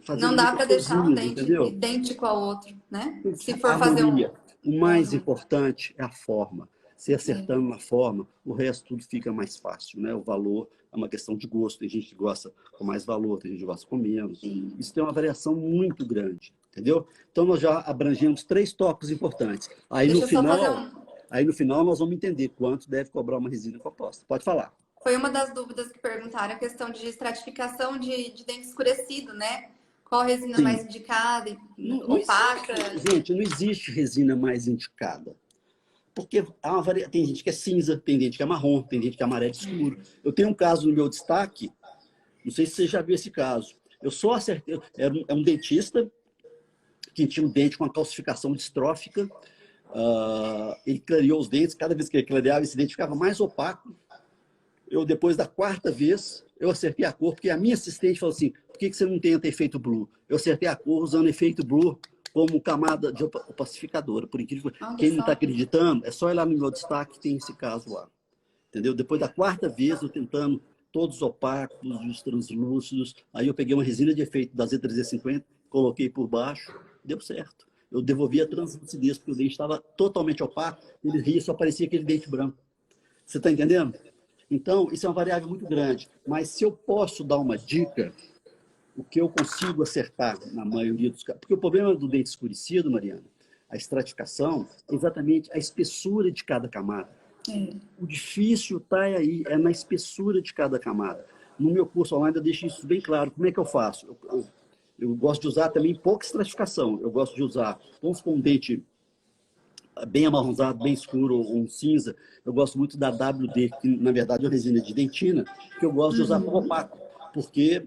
fazendo. Não dá para deixar um dente entendeu? idêntico ao outro, né? Se for Harmonia. fazer O mais importante é a forma. Se acertando na forma, o resto tudo fica mais fácil, né? O valor é uma questão de gosto. Tem gente que gosta com mais valor, tem gente que gosta com menos. Isso tem uma variação muito grande. entendeu? Então, nós já abrangemos 3 tópicos importantes. Aí, Deixa no eu só fazer final, aí, no final, nós vamos entender quanto deve cobrar uma resina composta. Pode falar. Foi uma das dúvidas que perguntaram, a questão de estratificação de dente escurecido, né? Qual resina Sim. mais indicada, Não opaca? Gente, não existe resina mais indicada. Porque tem gente que é cinza, tem gente que é marrom, tem gente que é amarelo escuro. Eu tenho um caso no meu destaque, não sei se você já viu esse caso. Eu só acertei, é um dentista que tinha um dente com uma calcificação distrófica. Ele clareou os dentes, cada vez que ele clareava, esse dente ficava mais opaco. Depois da 4ª vez, eu acertei a cor, porque a minha assistente falou assim, por que você não tenta efeito blue? Eu acertei a cor usando efeito blue como camada de opacificadora, por incrível que quem não está acreditando, é só ir lá no meu destaque, tem esse caso lá. Entendeu? Depois da 4ª vez, eu tentando todos os opacos, os translúcidos, aí eu peguei uma resina de efeito da Z350, coloquei por baixo, deu certo. Eu devolvi a translucidez, porque o dente estava totalmente opaco, ele ria, só parecia aquele dente branco. Você está entendendo? Então, isso é uma variável muito grande. Mas se eu posso dar uma dica, o que eu consigo acertar na maioria dos casos... Porque o problema do dente escurecido, Mariana, a estratificação, é exatamente a espessura de cada camada. O difícil está aí, é na espessura de cada camada. No meu curso online eu deixo isso bem claro. Como é que eu faço? Eu gosto de usar também pouca estratificação. Eu gosto de usar, vamos supor, um dente bem amarronzado, bem escuro, ou um cinza. Eu gosto muito da WD, que na verdade é uma resina de dentina, que eu gosto de usar como opaco, porque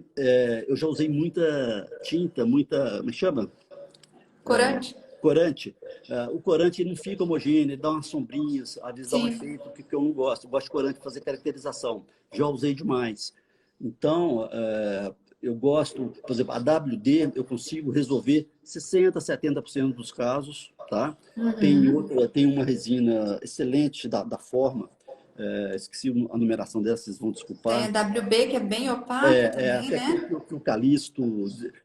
eu já usei muita tinta, como chama? Corante? Corante. O corante não fica homogêneo, ele dá umas sombrinhas, às vezes dá um efeito que eu não gosto. Eu gosto de corante para fazer caracterização. Já usei demais. Então, eu gosto, por exemplo, a WD eu consigo resolver 60%, 70% dos casos, tá? Tem uma resina excelente da Forma, esqueci a numeração dela, vocês vão desculpar. Tem a WB, que é bem opaca também, Acho né? que o Calisto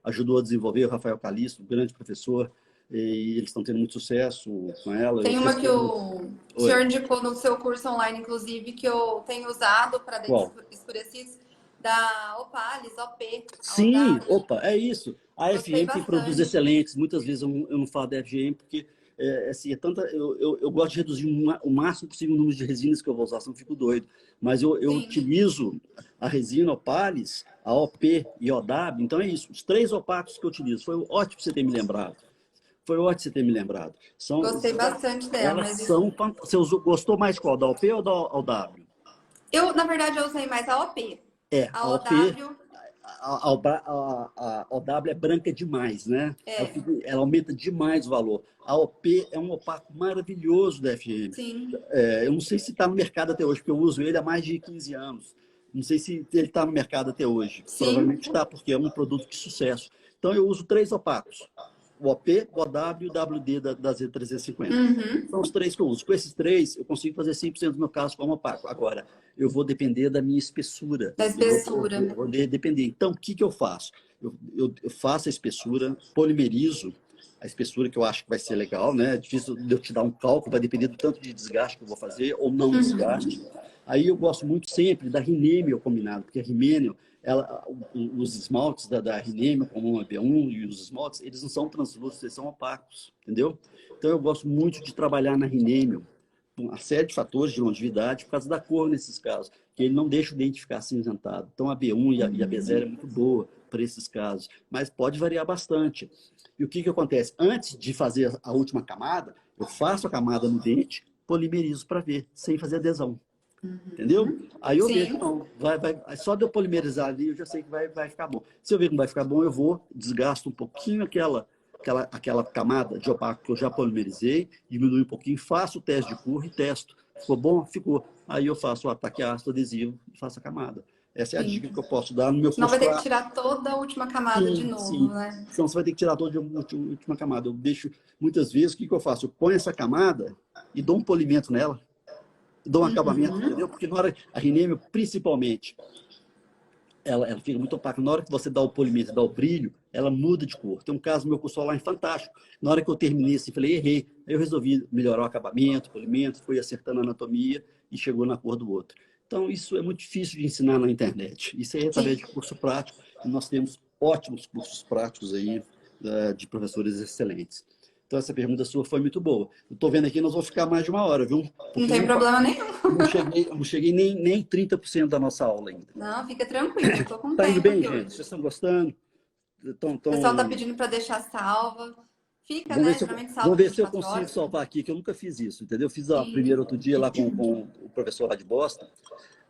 ajudou a desenvolver, o Rafael Calisto, grande professor, e eles estão tendo muito sucesso com ela. Tem uma que o senhor indicou no seu curso online, inclusive, que eu tenho usado para dentes escurecidos, da Opalis, OP. Sim, opa, é isso. A Gostei FGM tem produtos bastante. excelentes. Muitas vezes eu não falo da FGM porque assim, eu gosto de reduzir o máximo possível o número de resinas que eu vou usar, senão eu fico doido. Mas eu utilizo a resina Opalis, a OP e a OW. Então é isso. Os 3 opacos que eu utilizo. Foi ótimo você ter me lembrado. Foi ótimo você ter me lembrado. Gostei bastante dela. Elas são... Você gostou mais qual? Da OP ou da OW? Na verdade, eu usei mais a OP. A OP... A OW é branca demais, né? Ela aumenta demais o valor. A OP é um opaco maravilhoso da FGM. Sim. Eu não sei se está no mercado até hoje, porque eu uso ele há mais de 15 anos. Não sei se ele está no mercado até hoje. Sim. Provavelmente está, porque é um produto de sucesso. Então, eu uso 3 opacos. O OP, o OW e o WD da Z350. São os 3 que eu uso. Com esses 3, eu consigo fazer 100% do meu caso como opaco. Agora, eu vou depender da minha espessura. Da espessura. Eu vou depender. Então, o que eu faço? Eu faço a espessura, polimerizo a espessura, que eu acho que vai ser legal, né? É difícil de eu te dar um cálculo, vai depender do tanto de desgaste que eu vou fazer, ou não desgaste. Aí eu gosto muito sempre da Rinêmio combinado, porque a Rinêmio, os esmaltes da Rinêmio, como a B1 e os esmaltes, eles não são translúcidos, eles são opacos, entendeu? Então eu gosto muito de trabalhar na Rinêmio, uma série de fatores de longevidade, por causa da cor nesses casos, que ele não deixa o dente ficar acinzentado. Então a B1 e a B0 é muito boa para esses casos, mas pode variar bastante. E o que acontece? Antes de fazer a última camada, eu faço a camada no dente, polimerizo para ver, sem fazer adesão. Entendeu? Aí eu vejo, não, só de eu polimerizar ali, eu já sei que vai ficar bom. Se eu ver que não vai ficar bom, eu vou, desgasto um pouquinho aquela camada de opaco que eu já polimerizei, diminuo um pouquinho, faço o teste de curva e testo. Ficou bom? Ficou. Aí eu faço o ataque ácido adesivo e faço a camada. Essa é a dica que eu posso dar no meu curso. Não vai ter que tirar toda a última camada de novo, né? Então você vai ter que tirar toda a última camada. Eu deixo, muitas vezes, o que eu faço? Eu ponho essa camada e dou um polimento nela, dou um acabamento, entendeu? Porque na hora, a Rinêmio, principalmente, ela fica muito opaca. Na hora que você dá o polimento, dá o brilho, ela muda de cor. Tem um caso no meu curso online fantástico. Na hora que eu terminei assim, falei, errei. Aí eu resolvi melhorar o acabamento, o polimento, fui acertando a anatomia e chegou na cor do outro. Então, isso é muito difícil de ensinar na internet. Isso aí é através de curso prático. E nós temos ótimos cursos práticos aí. de professores excelentes. Então, essa pergunta sua foi muito boa. Eu estou vendo aqui, nós vamos ficar mais de uma hora, viu? Porque não tem problema nenhum. Não cheguei nem 30% da nossa aula ainda. Não, fica tranquilo, eu estou com Tá indo tempo bem, aqui gente? hoje. Vocês estão gostando? O pessoal está pedindo para deixar salva. Fica, né? Geralmente salva Vamos ver se eu 24 consigo horas. salvar aqui, que eu nunca fiz isso, entendeu? Eu fiz a Sim. primeira outro dia lá com o professor lá de Boston.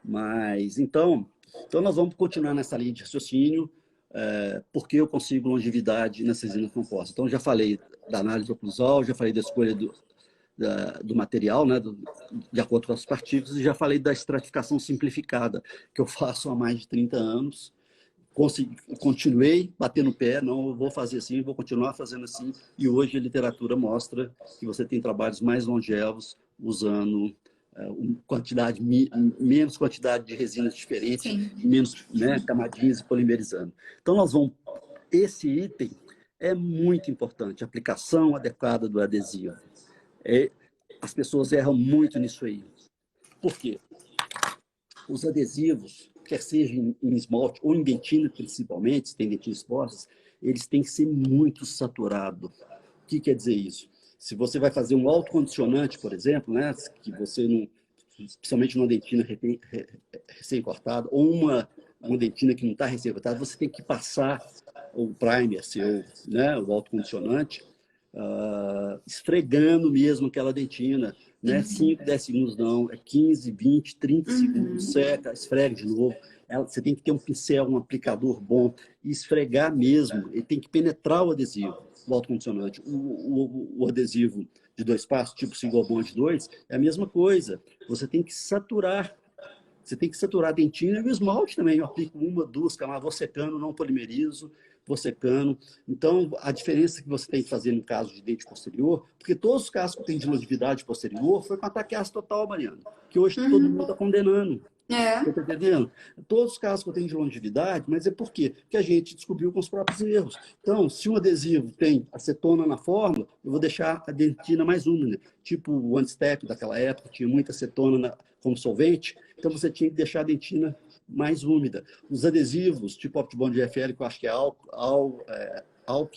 Mas, então nós vamos continuar nessa linha de raciocínio, porque eu consigo longevidade nessas resinas compostas. Então, já falei da análise oclusal, já falei da escolha do material, né, de acordo com as partículas, e já falei da estratificação simplificada, que eu faço há mais de 30 anos. Continuei batendo o pé, não vou fazer assim, vou continuar fazendo assim, e hoje a literatura mostra que você tem trabalhos mais longevos usando menos quantidade de resinas diferentes, Sim. menos, né, camadinhas e polimerizando. Então, esse item é muito importante, a aplicação adequada do adesivo. As pessoas erram muito nisso aí. Por quê? Os adesivos, quer seja em esmalte ou em dentina, principalmente, se tem dentinas expostas, eles têm que ser muito saturados. O que quer dizer isso? Se você vai fazer um autocondicionante, por exemplo, né, que você não, principalmente numa dentina recém-cortada, ou uma dentina que não está recém-cortada, você tem que passar o primer seu, né, o autocondicionante, esfregando mesmo aquela dentina. Não é 5, 10 segundos, não. É 15, 20, 30 segundos. Seca, esfrega de novo. Você tem que ter um pincel, um aplicador bom. E esfregar mesmo. Ele tem que penetrar o adesivo, o autocondicionante. O adesivo de 2 passos, tipo Single Bond 2, é a mesma coisa. Você tem que saturar. Você tem que saturar a dentina e o esmalte também. Eu aplico 1, 2 camadas, vou secando, não polimerizo, vou secando. Então, a diferença que você tem que fazer no caso de dente posterior, porque todos os casos que eu tenho de longevidade posterior foi com ataque ácido total, Mariana, que hoje todo mundo está condenando. Você está entendendo? Todos os casos que eu tenho de longevidade, mas é por quê? Porque a gente descobriu com os próprios erros. Então, se um adesivo tem acetona na fórmula, eu vou deixar a dentina mais úmida. Tipo o One-Step daquela época, tinha muita acetona como solvente, então você tinha que deixar a dentina mais úmida. Os adesivos, tipo Optibond GFL, que eu acho que é álcool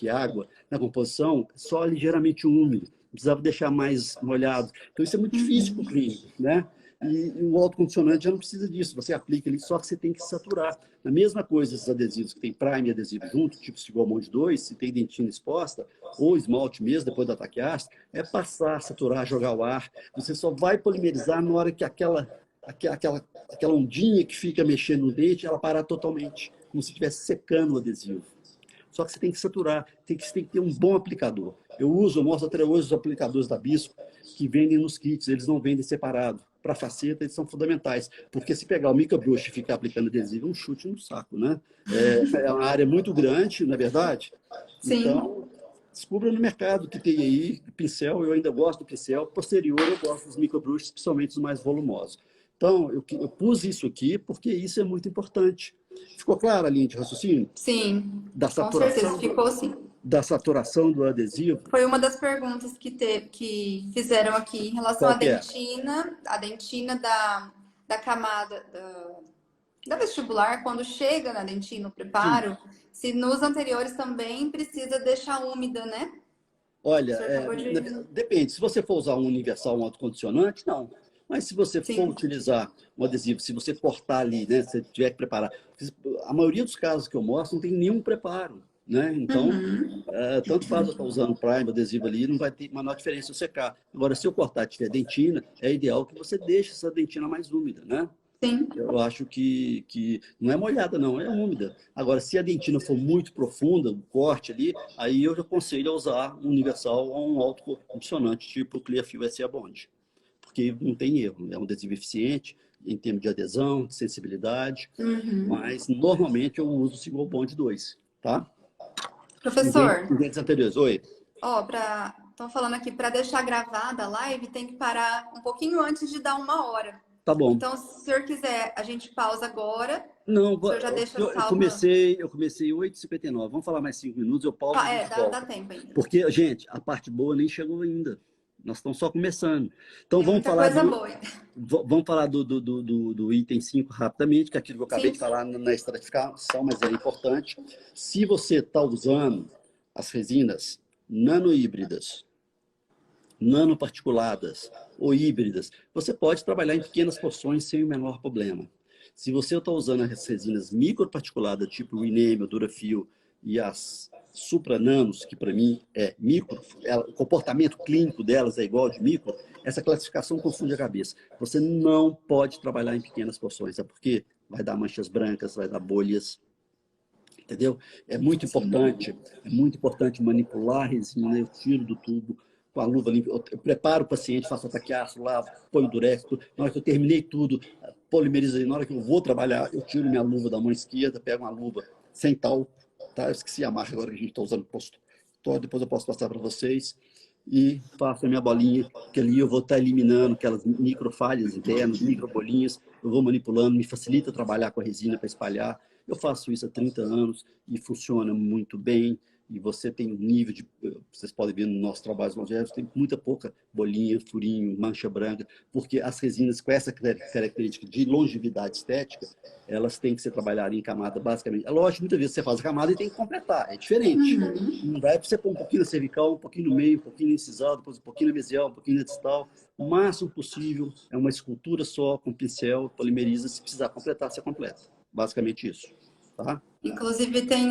e água na composição, só ligeiramente úmido. Precisava deixar mais molhado. Então, isso é muito difícil para o clínico, né? E o autocondicionante já não precisa disso. Você aplica ali, só que você tem que saturar. A mesma coisa, esses adesivos que tem prime e adesivo junto, tipo Sigomond 2, se tem dentina exposta, ou esmalte mesmo, depois do ataque ácido, é passar, saturar, jogar o ar. Você só vai polimerizar na hora que aquela ondinha que fica mexendo no dente, ela parar totalmente, como se estivesse secando o adesivo. Só que você tem que saturar, você tem que ter um bom aplicador. Eu mostro até hoje os aplicadores da Bispo, que vendem nos kits, eles não vendem separado. Para faceta, eles são fundamentais. Porque se pegar o microbrush e ficar aplicando adesivo, é um chute no saco, né? É uma área muito grande, não é verdade? Sim. Então, descubra no mercado que tem aí pincel, eu ainda gosto do pincel. Posterior, eu gosto dos microbrushes, principalmente os mais volumosos. Então, eu pus isso aqui porque isso é muito importante. Ficou clara a linha de raciocínio? Sim, Da com certeza, saturação, ficou sim. da saturação do adesivo. Foi uma das perguntas que fizeram aqui em relação Qual à que é? dentina, a dentina da camada da vestibular, quando chega na dentina, o preparo, se nos anteriores também precisa deixar úmida, né? Olha, de... depende. Se você for usar um universal, um autocondicionante, não. Mas se você for utilizar um adesivo, se você cortar ali, né, se tiver que preparar, a maioria dos casos que eu mostro não tem nenhum preparo, né? Então, tanto faz eu estar usando prime, adesivo ali, não vai ter menor diferença se eu secar. Agora, se eu cortar e tiver dentina, é ideal que você deixe essa dentina mais úmida, né? Sim. Eu acho que não é molhada, não, é úmida. Agora, se a dentina for muito profunda, o corte ali, aí eu aconselho a usar um universal ou um autocondicionante, tipo o Clearfield SA Bond. Porque não tem erro, é um adesivo eficiente em termos de adesão, de sensibilidade, mas normalmente eu uso o Single Bond 2, tá? Professor, em dentes anteriores. Oi. Estão falando aqui, para deixar gravada a live, tem que parar um pouquinho antes de dar 1 hora. Tá bom. Então, se o senhor quiser, a gente pausa agora. Não, o senhor já deixa eu comecei 8h59. Vamos falar mais 5 minutos, eu pauso e a gente volta. Dá tempo ainda. Porque, gente, a parte boa nem chegou ainda. Nós estamos só começando. Então, vamos falar do item 5 rapidamente, que é aquilo que eu acabei de falar na estratificação, mas é importante. Se você está usando as resinas nanohíbridas, nanoparticuladas ou híbridas, você pode trabalhar em pequenas porções sem o menor problema. Se você está usando as resinas microparticuladas, tipo o Rename, o Durafil e as suprananos, que para mim é micro, o comportamento clínico delas é igual de micro, essa classificação confunde a cabeça. Você não pode trabalhar em pequenas porções, sabe por quê? Vai dar manchas brancas, vai dar bolhas, entendeu? É muito importante manipular a resina, eu tiro do tubo com a luva limpa, eu preparo o paciente, faço ataque-aço lá, ponho o durex, na hora que eu terminei tudo, polimerizo aí, na hora que eu vou trabalhar, eu tiro minha luva da mão esquerda, pego uma luva sem talco, tá? Eu esqueci a marca agora que a gente está usando posto. Depois eu posso passar para vocês. E faço a minha bolinha, que ali eu vou estar eliminando aquelas microfalhas internas, microbolinhas, eu vou manipulando, me facilita trabalhar com a resina para espalhar. Eu faço isso há 30 anos e funciona muito bem. E você tem um nível de... Vocês podem ver no nosso trabalho longevos, tem muita pouca bolinha, furinho, mancha branca, porque as resinas com essa característica de longevidade estética, elas têm que ser trabalhadas em camada, basicamente. É lógico, muitas vezes você faz a camada e tem que completar, é diferente. Não vai para você pôr um pouquinho na cervical, um pouquinho no meio, um pouquinho no incisal, depois um pouquinho na mesial, um pouquinho na distal. O máximo possível é uma escultura só, com pincel, polimeriza. Se precisar completar, você completa. Basicamente isso. Tá? Inclusive tem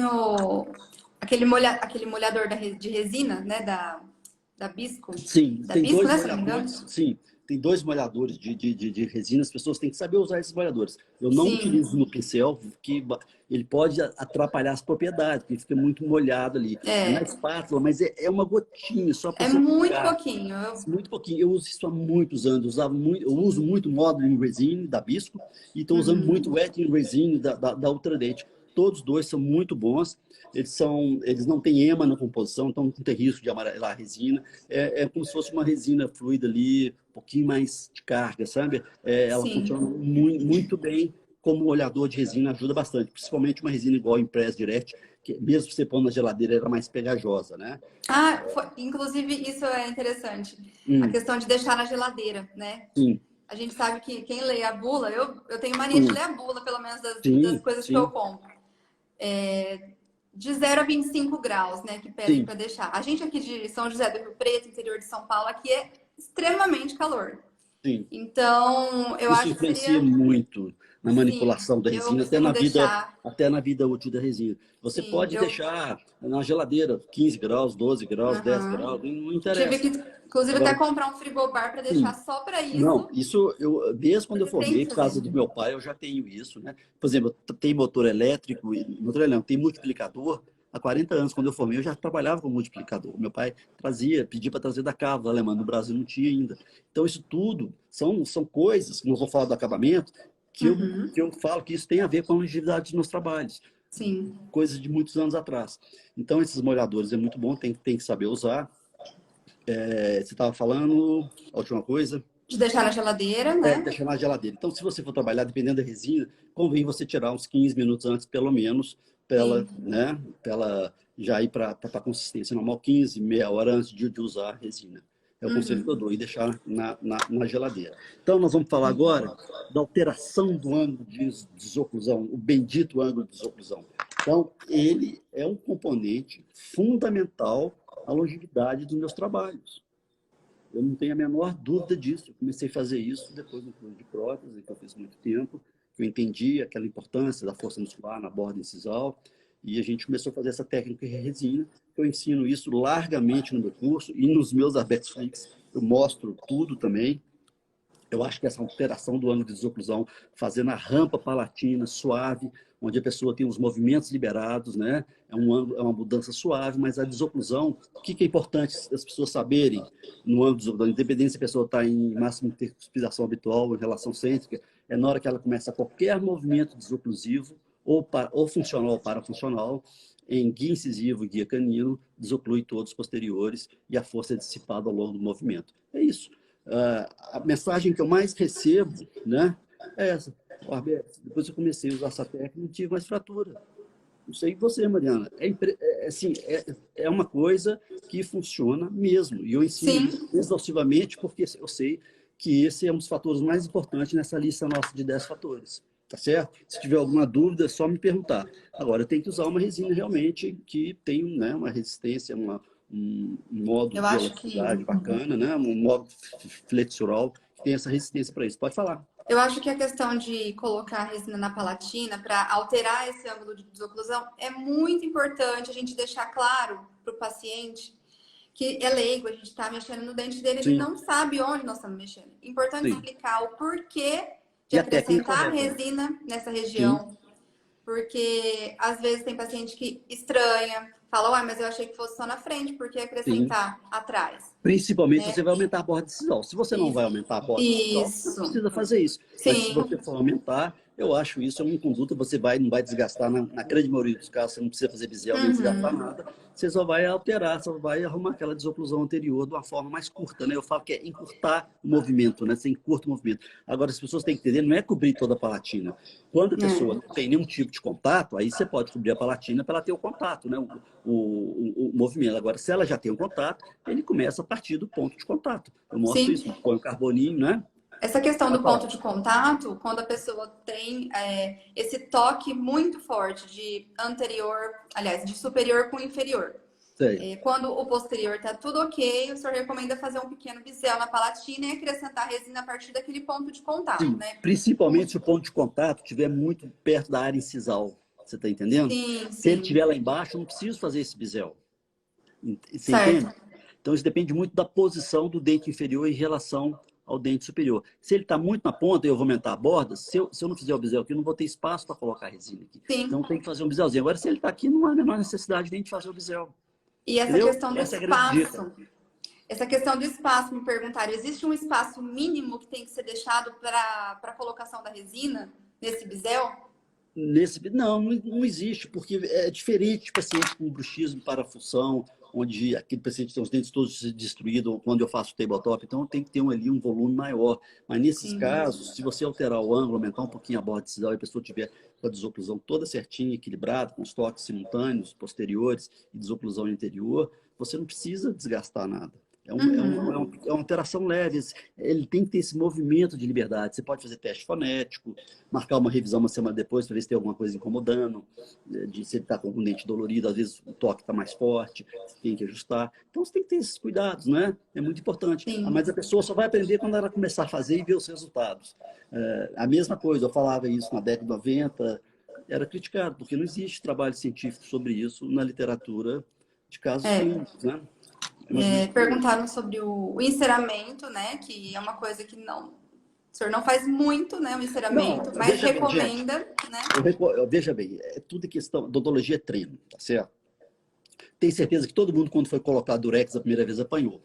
aquele molhador de resina, né, da Bisco. Sim, da tem Bisco, dois né, se não me engano? molhadores. Sim, tem dois molhadores de resina. As pessoas têm que saber usar esses molhadores. Eu não Sim. utilizo no pincel, porque ele pode atrapalhar as propriedades, porque fica muito molhado ali. É na espátula, mas é uma gotinha só para você muito aplicar. pouquinho. Muito pouquinho. Eu uso isso há muitos anos. Eu uso muito Modeling Resin da Bisco e estou usando muito Wetting Resin da Ultradate. Todos dois são muito bons. Eles não têm ema na composição, então não tem risco de amarelar a resina. É como se fosse uma resina fluida ali, um pouquinho mais de carga, sabe? Ela funciona muito bem como olhador de resina, ajuda bastante. Principalmente uma resina igual a Impress Direct, que mesmo você pôr na geladeira, era mais pegajosa, né? Inclusive, isso é interessante. A questão de deixar na geladeira, né? Sim. A gente sabe que quem lê a bula, eu tenho mania de ler a bula, pelo menos das coisas que eu compro. De 0 a 25 graus, né, que pedem para deixar. A gente aqui de São José do Rio Preto, interior de São Paulo, aqui é extremamente calor. Sim. Então, eu Isso acho que influencia muito na manipulação da resina, até na vida útil da resina. Você pode deixar na geladeira 15 graus, 12 graus, 10 graus, não interessa. Tive que, inclusive, até comprar um frigobar para deixar só para isso. Não, isso desde quando eu formei, por causa do meu pai, eu já tenho isso, né? Por exemplo, tem motor elétrico, tem multiplicador. Há 40 anos, quando eu formei, eu já trabalhava com multiplicador. Meu pai pedia para trazer da Cava alemã, no Brasil não tinha ainda. Então, isso tudo são coisas, não vou falar do acabamento, que eu falo que isso tem a ver com a longevidade dos meus trabalhos. Sim. Coisas de muitos anos atrás. Então, esses molhadores é muito bom, tem que saber usar. Você estava falando a última coisa? De deixar na geladeira, né? Deixar na geladeira. Então, se você for trabalhar, dependendo da resina, convém você tirar uns 15 minutos antes, pelo menos, para ela já ir para a consistência normal, 15, meia hora antes de usar a resina. É o conselho que eu dou, e deixar na geladeira. Então, nós vamos falar agora da alteração do ângulo de desoclusão, o bendito ângulo de desoclusão. Então, ele é um componente fundamental à longevidade dos meus trabalhos. Eu não tenho a menor dúvida disso. Eu comecei a fazer isso depois do curso de prótese, que eu fiz muito tempo. Eu entendi aquela importância da força muscular na borda incisal, e a gente começou a fazer essa técnica de resina. Eu ensino isso largamente no meu curso, e nos meus Arbex Flix eu mostro tudo também. Eu acho que essa alteração do ângulo de desoclusão, fazendo a rampa palatina suave, onde a pessoa tem os movimentos liberados, né? É uma mudança suave, mas a desoclusão, o que é importante as pessoas saberem no ângulo de desoclusão, independente se a pessoa está em máxima respiração habitual ou em relação cêntrica, é na hora que ela começa qualquer movimento desoclusivo, ou funcional ou parafuncional, em guia incisivo e guia canino, desoclui todos os posteriores e a força é dissipada ao longo do movimento. É isso. A mensagem que eu mais recebo, né, é essa. Depois eu comecei a usar essa técnica, não tive mais fratura. Não sei você, Mariana. É uma coisa que funciona mesmo. E eu ensino exaustivamente, porque eu sei que esse é um dos fatores mais importantes nessa lista nossa de 10 fatores. tá certo? Se tiver alguma dúvida, é só me perguntar. Agora, eu tenho que usar uma resina realmente que tem, né, uma resistência, um modo Eu de acho que elasticidade bacana, né? Um modo flexural que tem essa resistência para isso. Pode falar. Eu acho que a questão de colocar a resina na palatina para alterar esse ângulo de desoclusão é muito importante a gente deixar claro para o paciente que é leigo, a gente está mexendo no dente dele, ele Sim, não sabe onde nós estamos mexendo. Importante sim. explicar o porquê de E a técnica acrescentar correta, né? resina nessa Sim. região, porque às vezes tem paciente que estranha, fala, uai, mas eu achei que fosse só na frente, por que Sim. acrescentar atrás? Principalmente se Né? você vai aumentar a borda decisal. Se você não Isso. vai aumentar a borda decisal, você não Isso. precisa fazer isso. Mas se Sim. você for aumentar, eu acho isso é uma conduta, você não vai desgastar, na grande maioria dos casos, você não precisa fazer bisel nem desgastar Uhum. nada, você só vai alterar, só vai arrumar aquela desoclusão anterior de uma forma mais curta, né? Eu falo que é encurtar o movimento, né? Você encurta o movimento. Agora, as pessoas têm que entender, não é cobrir toda a palatina. Quando a pessoa É. não tem nenhum tipo de contato, aí você pode cobrir a palatina para ela ter o contato, né? O movimento. Agora, se ela já tem o contato, ele começa a partir do ponto de contato. Eu mostro Sim. isso, põe o carboninho, né? Essa questão Pode do falar. ponto de contato, quando a pessoa tem esse toque muito forte de anterior, aliás, de superior com inferior. Sei. Quando o posterior está tudo ok, o senhor recomenda fazer um pequeno bisel na palatina e acrescentar resina a partir daquele ponto de contato, Sim, né? principalmente se o ponto de contato estiver muito perto da área incisal. Você está entendendo? Sim, Se ele sim. estiver lá embaixo, eu não preciso fazer esse bisel. Você entende? Certo. Então, isso depende muito da posição do dente inferior em relação ao dente superior. Se ele está muito na ponta e eu vou aumentar a borda, se eu não fizer o bisel aqui, eu não vou ter espaço para colocar a resina aqui. Sim. Então, tem que fazer um biselzinho. Agora, se ele está aqui, não há a menor necessidade de a gente fazer o bisel. E essa Entendeu? questão do Essa é a grande dica. espaço. Essa questão do espaço, me perguntaram, existe um espaço mínimo que tem que ser deixado para a colocação da resina nesse bisel? Não existe, porque é diferente de paciente com bruxismo, parafunção, onde aquele paciente tem os dentes todos destruídos quando eu faço tabletop, então tem que ter ali um volume maior. Mas nesses Sim. casos, se você alterar o ângulo, aumentar um pouquinho a borda decisal e a pessoa tiver com a desoclusão toda certinha, equilibrada, com os toques simultâneos, posteriores e desoclusão interior, você não precisa desgastar nada. Uhum. É uma alteração leve. Ele tem que ter esse movimento de liberdade. Você pode fazer teste fonético, marcar uma revisão uma semana depois para ver se tem alguma coisa incomodando, se ele está com o dente dolorido, às vezes o toque está mais forte, você tem que ajustar. Então você tem que ter esses cuidados, né? É muito importante. Sim. Mas a pessoa só vai aprender quando ela começar a fazer e ver os resultados. A mesma coisa, eu falava isso na década de 90, era criticado, porque não existe trabalho científico sobre isso na literatura de casos É. clínicos, né? É mais ou menos por aí. Perguntaram sobre o enceramento, né? Que é uma coisa que não, o senhor não faz muito, né? O Não, enceramento, mas veja bem, gente. recomenda, né? Veja bem, é tudo questão. Odontologia é treino, tá certo? Tenho certeza que todo mundo, quando foi colocar durex a primeira vez, apanhou.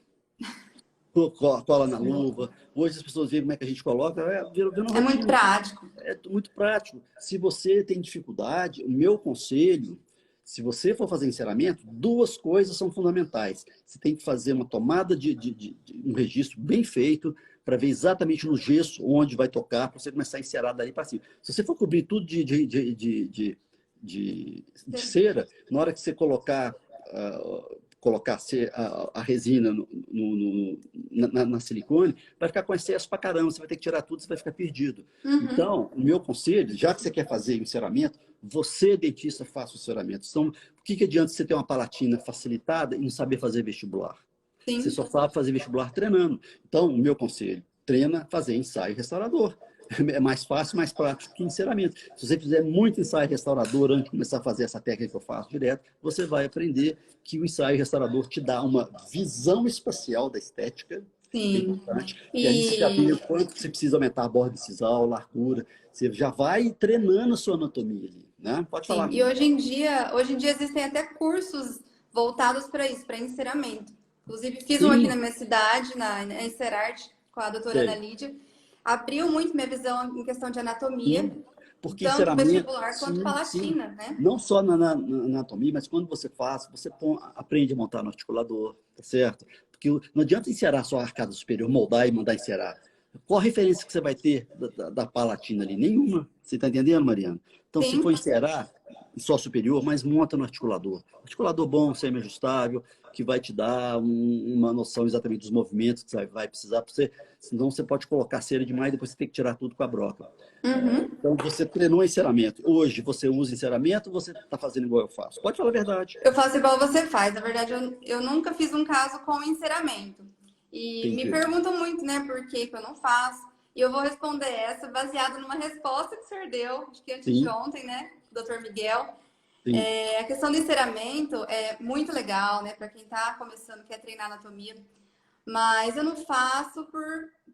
Cola na luva. Hoje as pessoas veem como é que a gente coloca, virou É muito rotina. prático. É muito prático. Se você tem dificuldade, o meu conselho, se você for fazer enceramento, duas coisas são fundamentais. Você tem que fazer uma tomada de um registro bem feito, para ver exatamente no gesso onde vai tocar, para você começar a encerar dali para cima. Se você for cobrir tudo de cera, na hora que você colocar a resina na silicone, vai ficar com excesso para caramba, você vai ter que tirar tudo, você vai ficar perdido. Uhum. Então, o meu conselho, já que você quer fazer enceramento, você, dentista, faça o enceramento. Então, o que adianta você ter uma palatina facilitada e não saber fazer vestibular? Você Sim. só sabe fazer vestibular treinando. Então, o meu conselho, treina fazer ensaio restaurador. É mais fácil, mais prático que enceramento. Se você fizer muito ensaio restaurador antes de começar a fazer essa técnica que eu faço direto, você vai aprender que o ensaio restaurador te dá uma visão espacial da estética, que é Sim. importante, e aí você já vê o E, quanto você precisa aumentar a borda incisal, largura, você já vai treinando a sua anatomia ali, né? Pode sim. falar. E hoje em dia existem até cursos voltados para isso, para enceramento. Inclusive, fiz um aqui na Sim, minha cidade, na Encerarte, com a doutora Ana sei. Lídia. Abriu muito minha visão em questão de anatomia, Sim, porque tanto enceramento, vestibular quanto sim. palatina, né? Não só na anatomia, mas quando você faz, você aprende a montar no articulador, tá certo? Porque não adianta encerar só a arcada superior, moldar e mandar encerar. Qual a referência que você vai ter da palatina ali? Nenhuma. Você está entendendo, Mariana? Então, Sim. se for encerar em só superior, mas monta no articulador. Articulador bom, semi-ajustável, que vai te dar uma noção exatamente dos movimentos que você vai precisar para você. Senão você pode colocar cera demais e depois você tem que tirar tudo com a broca. Então, você treinou enceramento. Hoje, você usa enceramento ou você está fazendo igual eu faço? Pode falar a verdade. Eu faço igual você faz. Na verdade, eu nunca fiz um caso com enceramento. E Entendi. me perguntam muito, né, por que eu não faço. E eu vou responder essa baseada numa resposta que o senhor deu, acho que antes de ontem, né, Dr. Miguel. A questão do enceramento é muito legal, né, para quem está começando, quer treinar anatomia. Mas eu não faço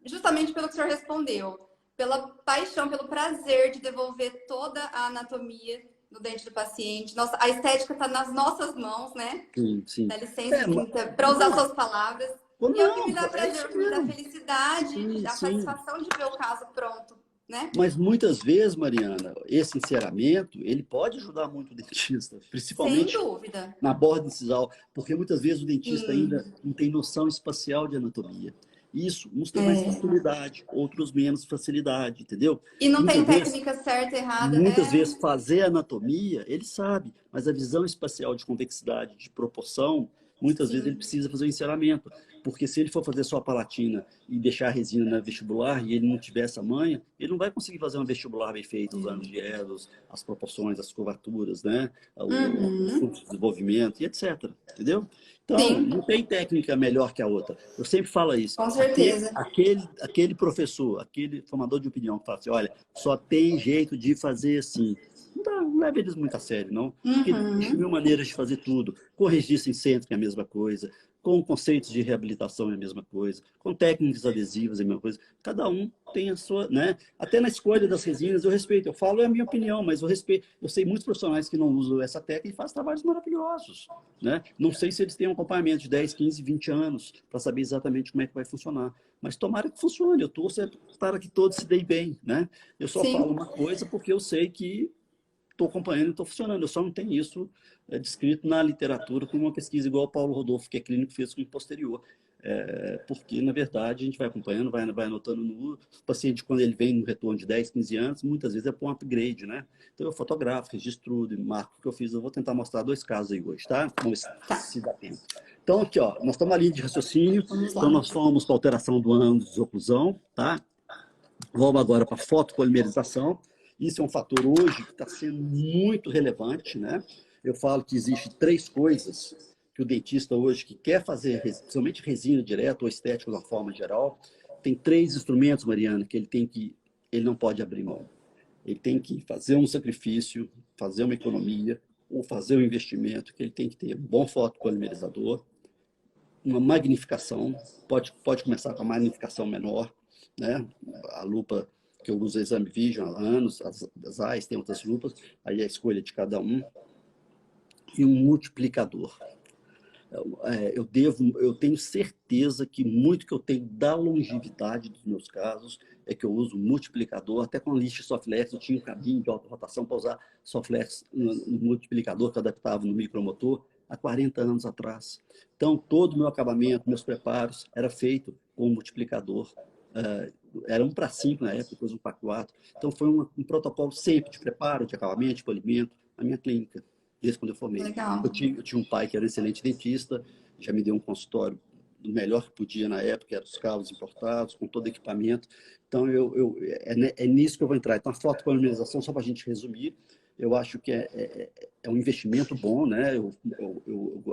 justamente pelo que o senhor respondeu. Pela paixão, pelo prazer de devolver toda a anatomia no dente do paciente. Nossa, a estética está nas nossas mãos, né? Sim. Dá licença para usar suas palavras. E é o que me dá prazer, o que me dá felicidade, a satisfação de ver o caso pronto, né? Mas muitas vezes, Mariana, esse enceramento, ele pode ajudar muito o dentista, principalmente sem dúvida, na borda incisal, porque muitas vezes o dentista ainda não tem noção espacial de anatomia. Isso, uns têm mais facilidade, outros menos facilidade, entendeu? E não muitas tem vezes, técnica certa, errada. Muitas vezes fazer anatomia, ele sabe, mas a visão espacial de convexidade, de proporção, muitas vezes ele precisa fazer o enceramento. Porque se ele for fazer só a palatina e deixar a resina na vestibular e ele não tiver essa manha, ele não vai conseguir fazer um vestibular bem feito, os anos de Ehlers, as proporções, as curvaturas, né? O desenvolvimento e etc. Entendeu? Então, não tem técnica melhor que a outra. Eu sempre falo isso. Com certeza. Aquele professor, aquele formador de opinião que fala assim, olha, só tem jeito de fazer assim. Não leva eles muito a sério, não. Porque tem mil maneiras de fazer tudo. Com registro em centro é a mesma coisa. Com conceitos de reabilitação é a mesma coisa. Com técnicas adesivas é a mesma coisa. Cada um tem a sua, né? Até na escolha das resinas eu respeito. Eu falo é a minha opinião, mas eu respeito. Eu sei muitos profissionais que não usam essa técnica e fazem trabalhos maravilhosos, né? Não sei se eles têm um acompanhamento de 10, 15, 20 anos para saber exatamente como é que vai funcionar. Mas tomara que funcione. Eu torço para que todos se deem bem, né? Eu só falo uma coisa porque eu sei que estou acompanhando e estou funcionando. Eu só não tenho isso descrito na literatura como uma pesquisa igual o Paulo Rodolfo, que é clínico, fez com posterior. Porque, na verdade, a gente vai acompanhando, vai anotando no paciente, quando ele vem no retorno de 10, 15 anos, muitas vezes é para um upgrade, né? Então, eu fotografo, registro tudo, marco o que eu fiz. Eu vou tentar mostrar 2 casos aí hoje, tá? Vamos ver se dá tempo. Então, aqui, ó, nós estamos na linha de raciocínio. Então, nós fomos para a alteração do ângulo de desoclusão, tá? Vamos agora para a fotopolimerização. Isso é um fator hoje que está sendo muito relevante, né? Eu falo que existe 3 coisas que o dentista hoje que quer fazer, principalmente resina direta ou estética de uma forma geral, tem 3 instrumentos, Mariana, que ele não pode abrir mão. Ele tem que fazer um sacrifício, fazer uma economia ou fazer um investimento, que ele tem que ter um bom fotopolimerizador, uma magnificação, pode começar com a magnificação menor, né? A lupa que eu uso, a Exame Vision há anos, as AIS, tem outras lupas, aí é a escolha de cada um, e um multiplicador. Eu tenho certeza que muito que eu tenho da longevidade dos meus casos é que eu uso um multiplicador, até com a lista Soflex, eu tinha um cabinho de alta rotação para usar Soflex no multiplicador que eu adaptava no micromotor há 40 anos atrás. Então, todo o meu acabamento, meus preparos, era feito com um multiplicador. Era 1:5 na época, depois 1:4. Então, foi um protocolo sempre de preparo, de acabamento, de polimento, na minha clínica, desde quando eu formei. Eu tinha um pai que era um excelente dentista, já me deu um consultório do melhor que podia na época, eram os carros importados, com todo equipamento. Então, é nisso que eu vou entrar. Então, a fotopolimerização, só para a gente resumir, eu acho que é um investimento bom, né? Eu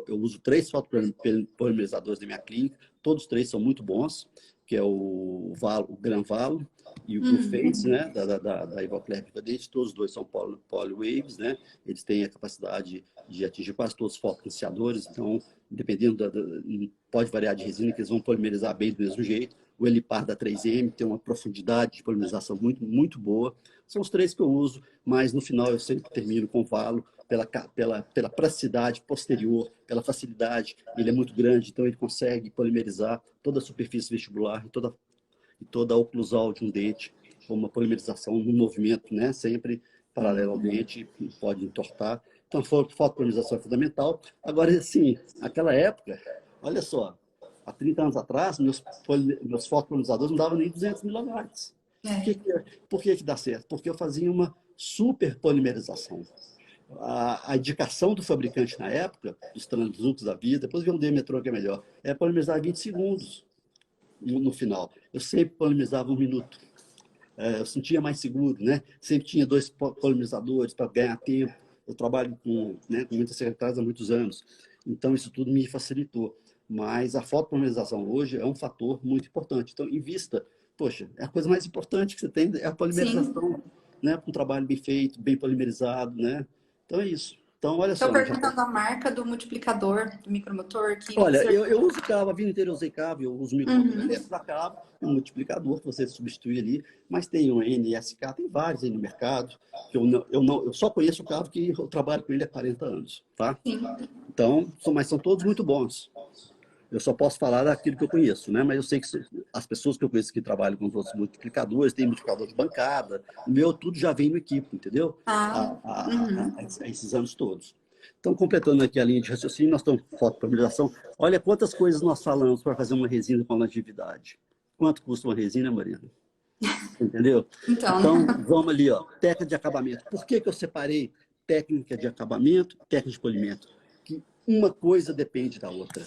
uso 3 fotopolimerizadores na minha clínica, todos 3 são muito bons, que é o Gran Valo e o Blueface, né? Da Ivoclar Vivadente, todos os 2 são polywaves, né? Eles têm a capacidade de atingir quase todos os fotoiniciadores, então, dependendo pode variar de resina, que eles vão polimerizar bem do mesmo jeito. O Elipar da 3M tem uma profundidade de polimerização muito, muito boa. São os 3 que eu uso, mas no final eu sempre termino com o Valo, pela praticidade posterior, pela facilidade. Ele é muito grande, então ele consegue polimerizar toda a superfície vestibular e toda a oclusal de um dente, com uma polimerização no movimento, né? Sempre paralelo ao dente, pode entortar. Então, a fotopolimerização é fundamental. Agora, assim, naquela época, olha só, Há 30 anos atrás, meus fotopolinizadores não davam nem 200 milawatts. Por que dá certo? Porque eu fazia uma super polimerização. A indicação do fabricante na época, dos Translux da vida, depois veio um Demetron que é melhor, é polimerizar 20 segundos no final. Eu sempre polimerizava 1 minuto. Eu sentia mais seguro, né? Sempre tinha 2 polimerizadores para ganhar tempo. Eu trabalho com muitas secretárias há muitos anos, então isso tudo me facilitou. Mas a fotopolimerização hoje é um fator muito importante. Então, invista. Poxa, é a coisa mais importante que você tem, é a polimerização, né? Com um trabalho bem feito, bem polimerizado, né? Então é isso. Então, olha só. Estou perguntando a marca do multiplicador, do micromotor. Olha, eu uso cabo, a vida inteira eu usei cabo, eu uso micromotor elétrico a cabo, um multiplicador que você substitui ali, mas tem o NSK, tem vários aí no mercado, que eu só conheço o cabo que eu trabalho com ele há 40 anos, tá? Sim. Então, mas são todos muito bons. Eu só posso falar daquilo que eu conheço, né? Mas eu sei que as pessoas que eu conheço que trabalham com os outros multiplicadores, tem multiplicador de bancada, o meu tudo já vem no equipe, entendeu? Há esses anos todos. Então, completando aqui a linha de raciocínio, nós estamos com fotopolimerização. Olha quantas coisas nós falamos para fazer uma resina com longevidade. Quanto custa uma resina, Marina? Entendeu? Então, vamos ali, ó, técnica de acabamento. Por que eu separei técnica de acabamento e técnica de polimento? Que uma coisa depende da outra.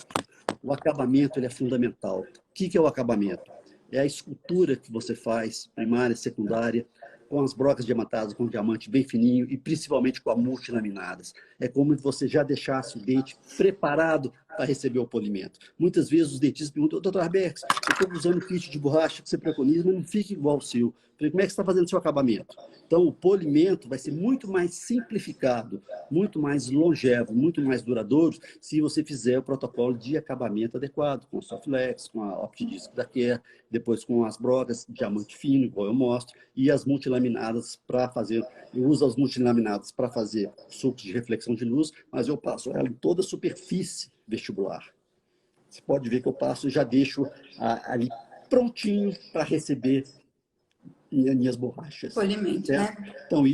O acabamento ele é fundamental. O que é o acabamento? É a escultura que você faz, primária, secundária, com as brocas diamantadas, com diamante bem fininho e principalmente com a multilaminadas. É como se você já deixasse o dente preparado para receber o polimento. Muitas vezes os dentistas perguntam, doutor Arbex, eu estou usando kit de borracha que você preconiza, mas não fica igual o seu. Falei, como é que você está fazendo o seu acabamento? Então, o polimento vai ser muito mais simplificado, muito mais longevo, muito mais duradouro, se você fizer o protocolo de acabamento adequado, com o Softlex, com a OptiDisc da Care, depois com as brocas, diamante fino, igual eu mostro, e as multilaminadas para fazer. Eu uso as multilaminadas para fazer sucos de reflexão de luz, mas eu passo ela em toda a superfície vestibular. Você pode ver que eu passo e já deixo ali prontinho para receber minhas borrachas. Polimento, certo? né? Então,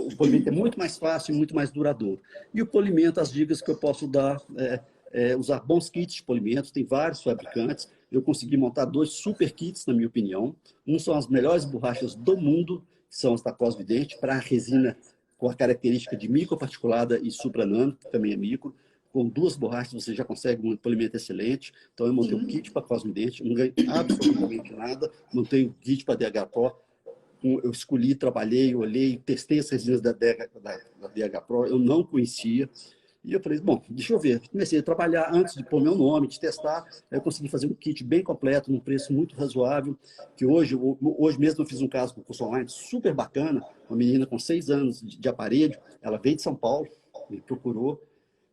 o polimento é muito mais fácil e muito mais duradouro. E o polimento, as dicas que eu posso dar usar bons kits de polimento, tem vários fabricantes. Eu consegui montar 2 super kits, na minha opinião. Um são as melhores borrachas do mundo, que são as da Cosvidente, para resina com a característica de microparticulada e supranano, que também é micro. Com 2 borrachas você já consegue um polimento excelente. Então, eu montei um kit para Cosvidente, não ganhei absolutamente nada, montei um kit para DH Pro. Eu escolhi, trabalhei, olhei, testei as resinas da DH Pro, eu não conhecia. E eu falei, bom, deixa eu ver. Comecei a trabalhar antes de pôr meu nome, de testar. Aí eu consegui fazer um kit bem completo, num preço muito razoável, que hoje mesmo eu fiz um caso com o curso online super bacana, uma menina com 6 anos de aparelho, ela veio de São Paulo, me procurou,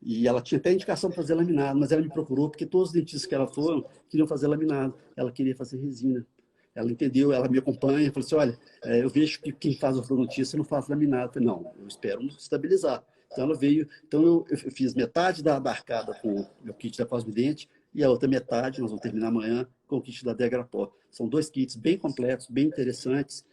e ela tinha até indicação para fazer laminado, mas ela me procurou porque todos os dentistas que ela foram queriam fazer laminado, ela queria fazer resina. Ela entendeu, ela me acompanha, falou assim, olha, eu vejo que quem faz ortodontia não faz laminado. Eu falei, não, eu espero estabilizar. Então ela veio, então eu fiz metade da arcada com o meu kit da Cosmidente e a outra metade, nós vamos terminar amanhã, com o kit da Degrapó. São 2 kits bem completos, bem interessantes,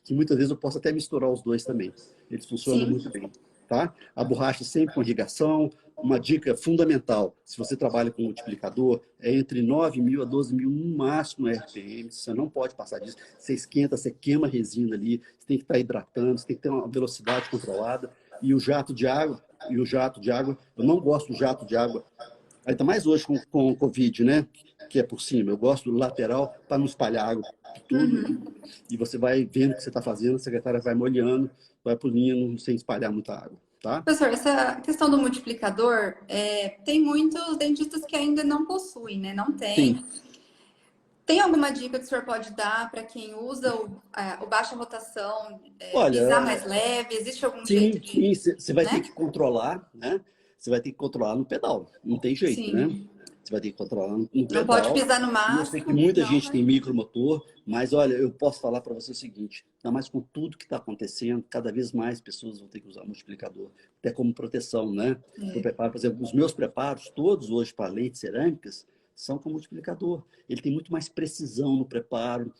que muitas vezes eu posso até misturar os 2 também. Eles funcionam muito bem. Tá? A borracha sempre com irrigação. Uma dica fundamental, se você trabalha com multiplicador, é entre 9.000 a 12.000 no máximo RPM, você não pode passar disso. Você esquenta, você queima a resina ali, você tem que estar hidratando, você tem que ter uma velocidade controlada. E o jato de água, eu não gosto do jato de água, ainda mais hoje com o Covid, né? Que é por cima. Eu gosto do lateral para não espalhar água tudo. E você vai vendo o que você está fazendo, a secretária vai molhando, vai pulindo, sem espalhar muita água. Tá? Professor, essa questão do multiplicador, tem muitos dentistas que ainda não possuem, né? Não tem. Sim. Tem alguma dica que o senhor pode dar para quem usa o baixa rotação, Olha, pisar mais leve? Existe algum sim, jeito de... sim, você vai né? ter que controlar, né? Você vai ter que controlar no pedal, não tem jeito, Sim. né? Você vai ter que controlar no pedal. Não pode pisar no E eu sei máximo. que muita não, gente tem micromotor, mas olha, eu posso falar para você o seguinte, ainda mais com tudo que está acontecendo, cada vez mais pessoas vão ter que usar multiplicador, até como proteção, né? Eu preparo, por exemplo, os meus preparos, todos hoje para lentes cerâmicas, são com multiplicador. Ele tem muito mais precisão no preparo,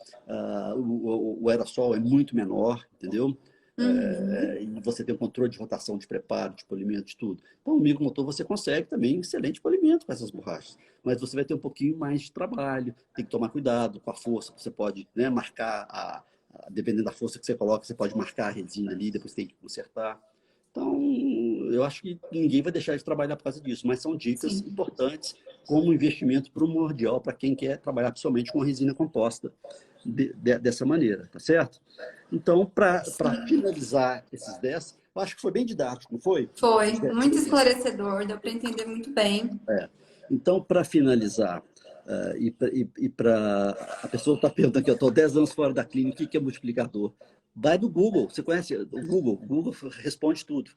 o aerossol é muito menor, entendeu? E você tem um controle de rotação, de preparo, de polimento, de tudo. Então, o micromotor você consegue também excelente polimento com essas borrachas. Mas você vai ter um pouquinho mais de trabalho, tem que tomar cuidado com a força, você pode, né, marcar, dependendo da força que você coloca, você pode marcar a resina ali, depois tem que consertar. Então, eu acho que ninguém vai deixar de trabalhar por causa disso, mas são dicas importantes como investimento primordial para quem quer trabalhar principalmente com resina composta dessa maneira, tá certo? Então, para finalizar esses 10, eu acho que foi bem didático, não foi? Foi, muito esclarecedor, deu para entender muito bem. Então, para finalizar, e para a pessoa que está perguntando aqui, eu estou 10 anos fora da clínica, o que é multiplicador? Vai do Google, você conhece o Google responde tudo.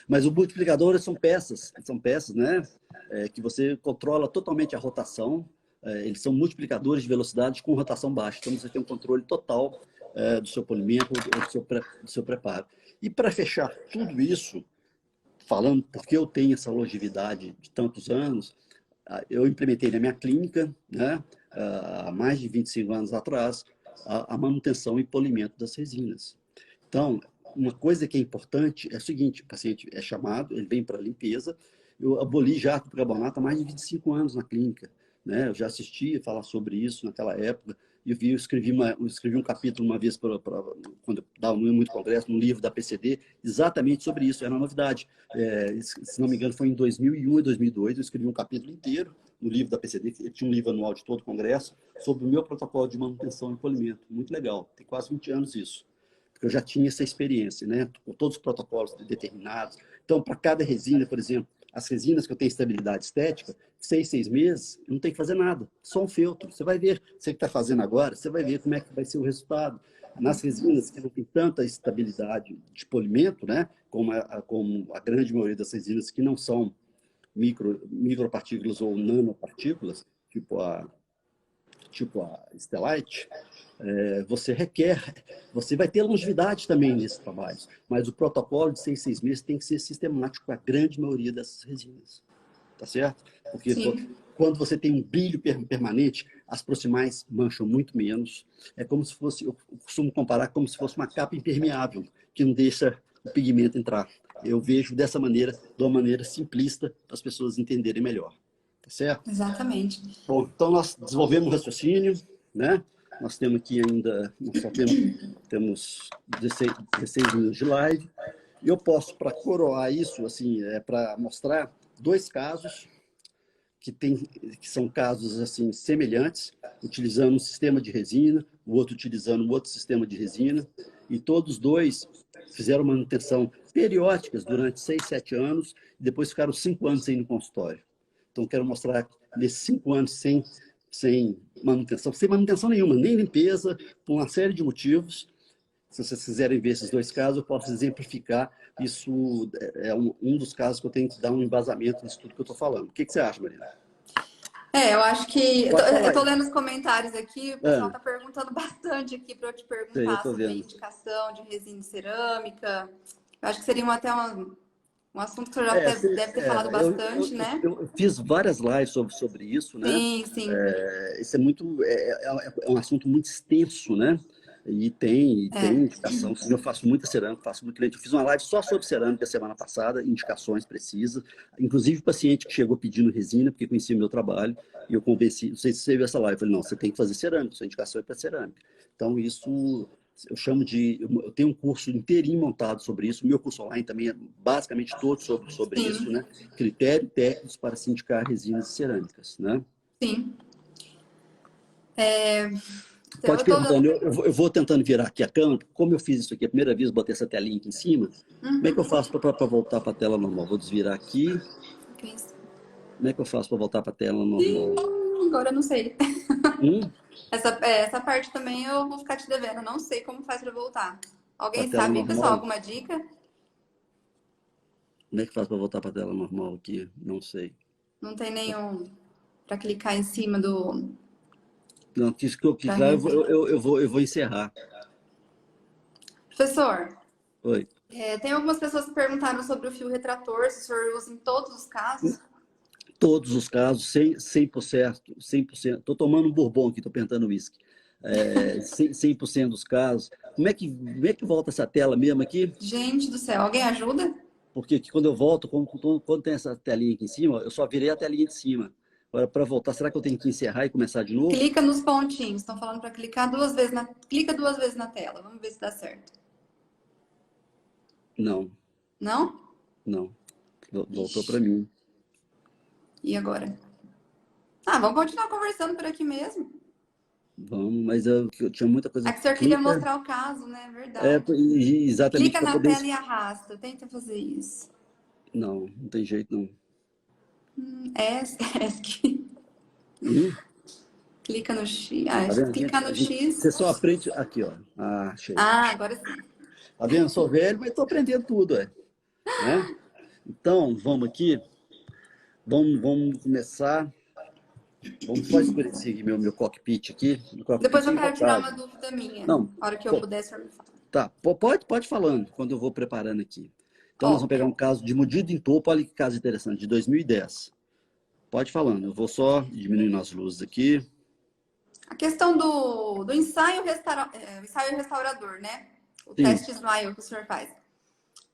Mas o multiplicador são peças, né? Que você controla totalmente a rotação, eles são multiplicadores de velocidade com rotação baixa, então você tem um controle total do seu polimento, do seu preparo. E para fechar tudo isso, falando porque eu tenho essa longevidade de tantos anos, eu implementei na minha clínica, né, há mais de 25 anos atrás, a manutenção e polimento das resinas. Então, uma coisa que é importante é o seguinte, o paciente é chamado, ele vem para a limpeza, eu aboli jato de carbonato há mais de 25 anos na clínica, né, eu já assisti a falar sobre isso naquela época, e eu escrevi um capítulo uma vez, quando eu dava muito congresso, no livro da PCD, exatamente sobre isso, era uma novidade. Se não me engano, foi em 2001 e 2002, eu escrevi um capítulo inteiro no livro da PCD, que tinha um livro anual de todo o congresso, sobre o meu protocolo de manutenção e polimento. Muito legal, tem quase 20 anos isso. Porque eu já tinha essa experiência, né? Com todos os protocolos determinados. Então, para cada resina, por exemplo, as resinas que eu tenho estabilidade estética, 6 meses, não tem que fazer nada, só um feltro. Você vai ver, você que está fazendo agora, você vai ver como é que vai ser o resultado. Nas resinas que não tem tanta estabilidade de polimento, né, como a grande maioria das resinas que não são micropartículas ou nanopartículas, tipo a Stellite, você vai ter longevidade também nesses trabalhos, mas o protocolo de 6 meses tem que ser sistemático com a grande maioria dessas resinas, tá certo? Porque quando você tem um brilho permanente, as proximais mancham muito menos. É como se fosse, eu costumo comparar como se fosse uma capa impermeável, que não deixa o pigmento entrar. Eu vejo dessa maneira, de uma maneira simplista, para as pessoas entenderem melhor. Tá certo? Exatamente. Bom, então nós desenvolvemos um raciocínio, né? Nós temos aqui ainda, nós só temos 16 minutos de live. E eu posso, para coroar isso, assim, para mostrar 2 casos que são casos assim semelhantes, utilizando um sistema de resina, o outro utilizando um outro sistema de resina, e todos 2 fizeram manutenção periódicas durante 6, 7 anos, e depois ficaram 5 anos aí no consultório. Então, quero mostrar nesses 5 anos sem manutenção nenhuma, nem limpeza, por uma série de motivos. Se vocês quiserem ver esses 2 casos, eu posso exemplificar. Isso é um dos casos que eu tenho que dar um embasamento nisso tudo que eu estou falando. O que você acha, Marina? Eu acho que... Eu estou lendo os comentários aqui, o pessoal está perguntando bastante aqui para eu te perguntar sobre a indicação de resina de cerâmica. Eu acho que seria até um assunto que você já deve ter falado bastante, né? Eu fiz várias lives sobre isso, né? Sim. Isso é um assunto muito extenso, né? E tem indicação. Eu faço muita cerâmica, faço muito cliente. Eu fiz uma live só sobre cerâmica semana passada, indicações precisas. Inclusive, paciente que chegou pedindo resina, porque conhecia o meu trabalho, e eu convenci, não sei se você viu essa live, eu falei, não, você tem que fazer cerâmica, sua indicação é para cerâmica. Então, isso eu chamo de... Eu tenho um curso inteirinho montado sobre isso, o meu curso online também é basicamente todo sobre isso, né? Critérios técnicos para se indicar resinas cerâmicas, né? Sim. Pode ir perguntando, eu vou tentando virar aqui a câmera, como eu fiz isso aqui a primeira vez, botei essa telinha aqui em cima, como é que eu faço para voltar para a tela normal? Vou desvirar aqui. Como é que eu faço para voltar para a tela normal? Agora eu não sei. Essa parte também eu vou ficar te devendo, não sei como faz para voltar. Alguém sabe, normal? Pessoal, alguma dica? Como é que faz para voltar para a tela normal aqui? Não sei. Não tem nenhum para clicar em cima do... Não, que eu clicar, eu vou encerrar. Professor, oi. Tem algumas pessoas que perguntaram sobre o fio retrator, se o senhor usa em todos os casos? Todos os casos, 100%. Estou tomando um bourbon aqui, estou perguntando uísque. 100% dos casos, como é que volta essa tela mesmo aqui? Gente do céu, alguém ajuda? Porque quando eu volto, quando tem essa telinha aqui em cima, eu só virei a telinha de cima. Agora, para voltar, será que eu tenho que encerrar e começar de novo? Clica nos pontinhos. Estão falando para clicar 2 vezes na... Clica 2 vezes na tela. Vamos ver se dá certo. Não. Não? Não. Voltou para mim. E agora? Ah, vamos continuar conversando por aqui mesmo. Vamos, mas eu tinha muita coisa. É que o senhor queria mostrar o caso, né? Verdade. Exatamente. Clica na tela e arrasta. Tenta fazer isso. Não tem jeito, não. ESC. Clica no X. Tá clica no X. Você só aprende aqui, ó. Achei. Agora sim. Tá vendo? Sou velho, mas tô aprendendo tudo, né? Então, vamos aqui. Vamos começar. Vamos só escurecer aqui meu cockpit aqui. Depois eu quero tirar uma dúvida minha. Não. Na hora que eu puder, o senhor me fala. Tá, pode falando, quando eu vou preparando aqui. Então, nós vamos pegar um caso de Mudida em Topo. Olha que caso interessante, de 2010. Pode falando, eu vou só diminuindo as luzes aqui. A questão do ensaio restaurador, né? O teste Smile que o senhor faz.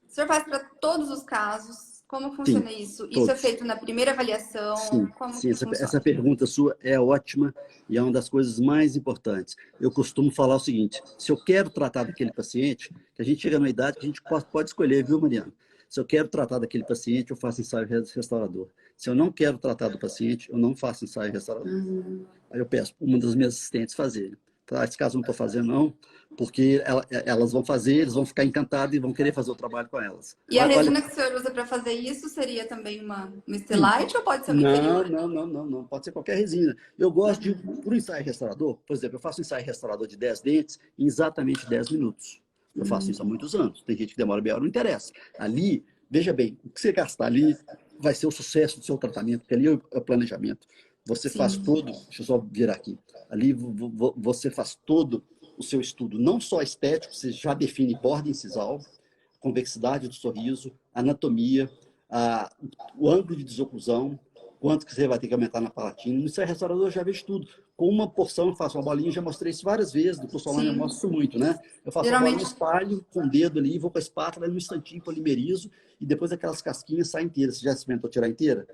O senhor faz para todos os casos? Como funciona isso? Isso é feito na primeira avaliação? Sim, essa pergunta sua é ótima e é uma das coisas mais importantes. Eu costumo falar o seguinte, se eu quero tratar daquele paciente, que a gente chega numa idade que a gente pode escolher, viu, Mariana? Se eu quero tratar daquele paciente, eu faço ensaio restaurador. Se eu não quero tratar do paciente, eu não faço ensaio restaurador. Aí eu peço para uma das minhas assistentes fazer. Tá? Esse caso eu não estou fazendo, não, porque elas vão fazer, eles vão ficar encantados e vão querer fazer o trabalho com elas. E a resina que o senhor usa para fazer isso seria também uma Estelite ou pode ser uma inferior? Não. Pode ser qualquer resina. Eu gosto de, por ensaio restaurador, por exemplo, eu faço um ensaio restaurador de 10 dentes em exatamente 10 minutos. Eu faço isso há muitos anos. Tem gente que demora meia hora, não interessa. Ali, veja bem, o que você gastar ali vai ser o sucesso do seu tratamento, porque ali é o planejamento. Você faz todo, deixa eu só virar aqui, ali você faz todo o seu estudo, não só estético, você já define borda incisal, convexidade do sorriso, anatomia, o ângulo de desoclusão, quanto que você vai ter que aumentar na palatina. No ensaio restaurador eu já vejo tudo. Com uma porção eu faço uma bolinha, já mostrei isso várias vezes, do curso online eu mostro muito, né? Eu faço uma bolinha, espalho com o dedo ali, vou com a espátula, no instantinho polimerizo, e depois aquelas casquinhas saem inteiras. Você já experimentou tirar inteira?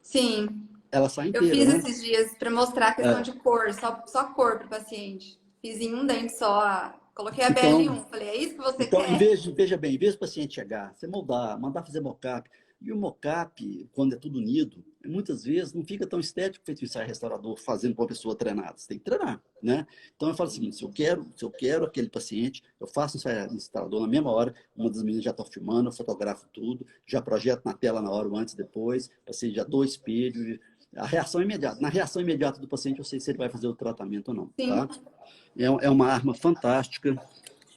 Sim. Ela sai inteira, eu fiz esses dias para mostrar a questão de cor, só cor para o paciente. Fiz em um dente só, coloquei a BL1, falei, é isso que você quer? Veja bem, em vez do paciente chegar, você moldar, mandar fazer mocap, e o mocap, quando é tudo unido, muitas vezes não fica tão estético feito o ensaio restaurador, fazendo com a pessoa treinada. Você tem que treinar, né? Então eu falo o seguinte, se eu quero aquele paciente, eu faço o ensaio restaurador na mesma hora, uma das meninas já está filmando, eu fotografo tudo, já projeto na tela na hora, o antes e depois, o paciente já dou espelho, a reação imediata. Na reação imediata do paciente, eu sei se ele vai fazer o tratamento ou não, tá? É uma arma fantástica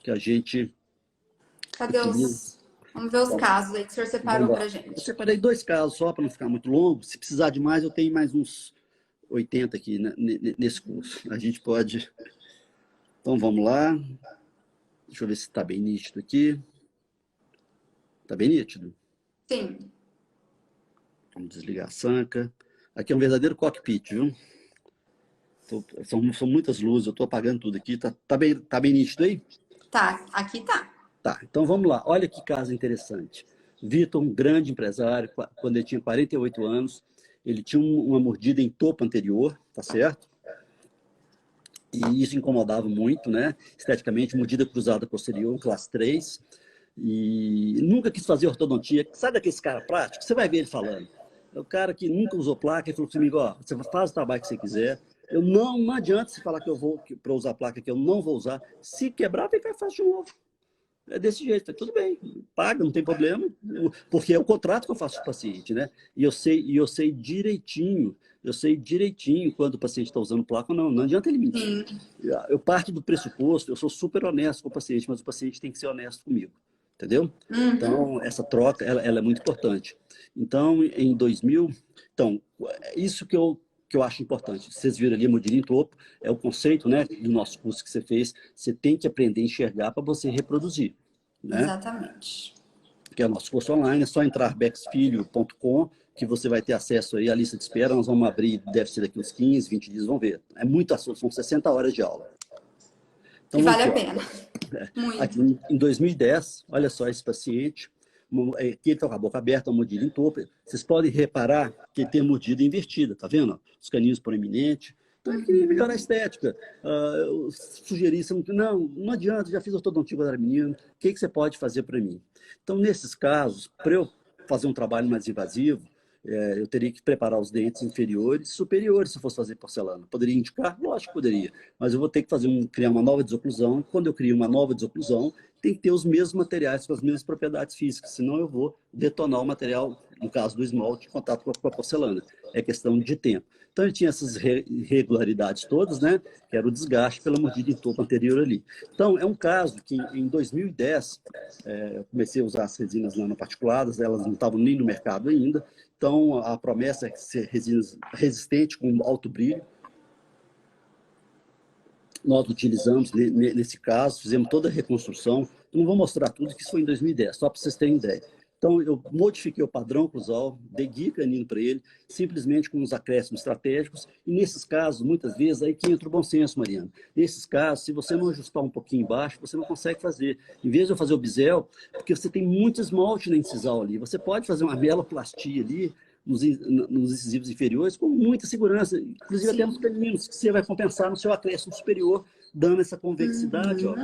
que a gente... Cadê os... Vamos ver os casos aí que o senhor separou pra gente. Eu separei 2 casos só para não ficar muito longo. Se precisar de mais, eu tenho mais uns 80 aqui, né, nesse curso. A gente pode... Então, vamos lá. Deixa eu ver se está bem nítido aqui. Está bem nítido? Sim. Vamos desligar a sanca. Aqui é um verdadeiro cockpit, viu? São muitas luzes, eu estou apagando tudo aqui. Tá bem nítido aí? Tá, aqui tá. Tá, então vamos lá. Olha que caso interessante. Vitor, um grande empresário, quando ele tinha 48 anos, ele tinha uma mordida em topo anterior, tá certo? E isso incomodava muito, né? Esteticamente, mordida cruzada posterior, classe 3. E nunca quis fazer ortodontia. Sabe aquele cara prático? Você vai ver ele falando. É o cara que nunca usou placa e falou comigo, ó, você faz o trabalho que você quiser. Não adianta você falar que eu vou, para usar a placa que eu não vou usar. Se quebrar, vem cá e faz de novo. É desse jeito, tudo bem, paga, não tem problema, porque é o contrato que eu faço com o paciente, né? E eu sei direitinho quando o paciente está usando placa ou não, não adianta ele mentir. Eu parto do pressuposto, eu sou super honesto com o paciente, mas o paciente tem que ser honesto comigo, entendeu? Então, essa troca, ela é muito importante. Então, em 2000, isso que eu acho importante. Vocês viram ali, mordida em topo, é o conceito, né, do nosso curso que você fez. Você tem que aprender a enxergar para você reproduzir. Né? Exatamente. Que é o nosso curso online, é só entrar bexfilho.com que você vai ter acesso aí à lista de espera. Nós vamos abrir, deve ser daqui uns 15, 20 dias, vão ver. É muito assunto, são 60 horas de aula. Então, e vale a pena. Aqui em 2010, olha só esse paciente, que ele está com a boca aberta, uma mordida em topo. Vocês podem reparar que ele tem a mordida invertida, tá vendo? Os caninhos proeminentes. Então, ele queria melhorar a estética. Eu sugeri, não adianta, já fiz ortodontia quando era menino, o que você pode fazer para mim? Então, nesses casos, para eu fazer um trabalho mais invasivo, eu teria que preparar os dentes inferiores e superiores se eu fosse fazer porcelana. Poderia indicar? Lógico que poderia, mas eu vou ter que criar uma nova desoclusão. Quando eu crio uma nova desoclusão, tem que ter os mesmos materiais com as mesmas propriedades físicas, senão eu vou detonar o material, no caso do esmalte, em contato com a porcelana. É questão de tempo. Então, ele tinha essas irregularidades todas, né? Que era o desgaste pela mordida em topo anterior ali. Então, é um caso que, em 2010, eu comecei a usar as resinas nanoparticuladas, elas não estavam nem no mercado ainda. Então, a promessa é ser resinas resistente, com alto brilho. Nós utilizamos, nesse caso, fizemos toda a reconstrução. Eu não vou mostrar tudo, que isso foi em 2010, só para vocês terem ideia. Então, eu modifiquei o padrão oclusal, dei guia canino para ele, simplesmente com os acréscimos estratégicos. E nesses casos, muitas vezes, aí que entra o bom senso, Mariana. Nesses casos, se você não ajustar um pouquinho embaixo, você não consegue fazer. Em vez de eu fazer o bisel, porque você tem muito esmalte na incisal ali, você pode fazer uma meloplastia ali, nos incisivos inferiores, com muita segurança, inclusive até nos caninos, que você vai compensar no seu acréscimo superior, dando essa convexidade, ó.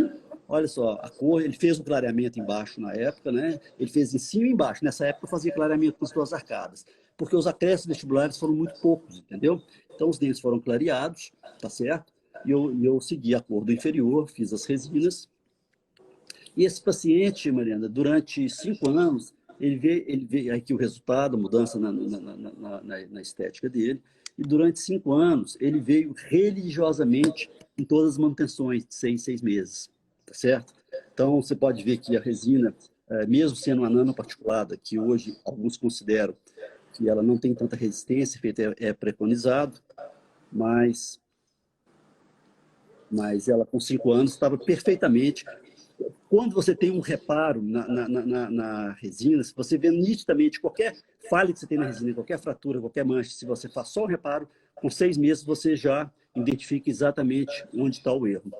Olha só, a cor, ele fez um clareamento embaixo na época, né? Ele fez em cima e embaixo. Nessa época eu fazia clareamento com as duas arcadas, porque os acréscimos vestibulares foram muito poucos, entendeu? Então os dentes foram clareados, tá certo? E eu segui a cor do inferior, fiz as resinas. E esse paciente, Mariana, durante 5 anos, ele vê aqui o resultado, a mudança na estética dele, e durante 5 anos, ele veio religiosamente em todas as manutenções, de 6 meses, tá certo? Então, você pode ver que a resina, mesmo sendo uma nanoparticulada, que hoje alguns consideram que ela não tem tanta resistência, feito é preconizado, mas ela com 5 anos estava perfeitamente. Quando você tem um reparo na resina, se você vê nitidamente qualquer falha que você tem na resina, qualquer fratura, qualquer mancha, se você faz só o reparo, com 6 meses você já identifica exatamente onde está o erro.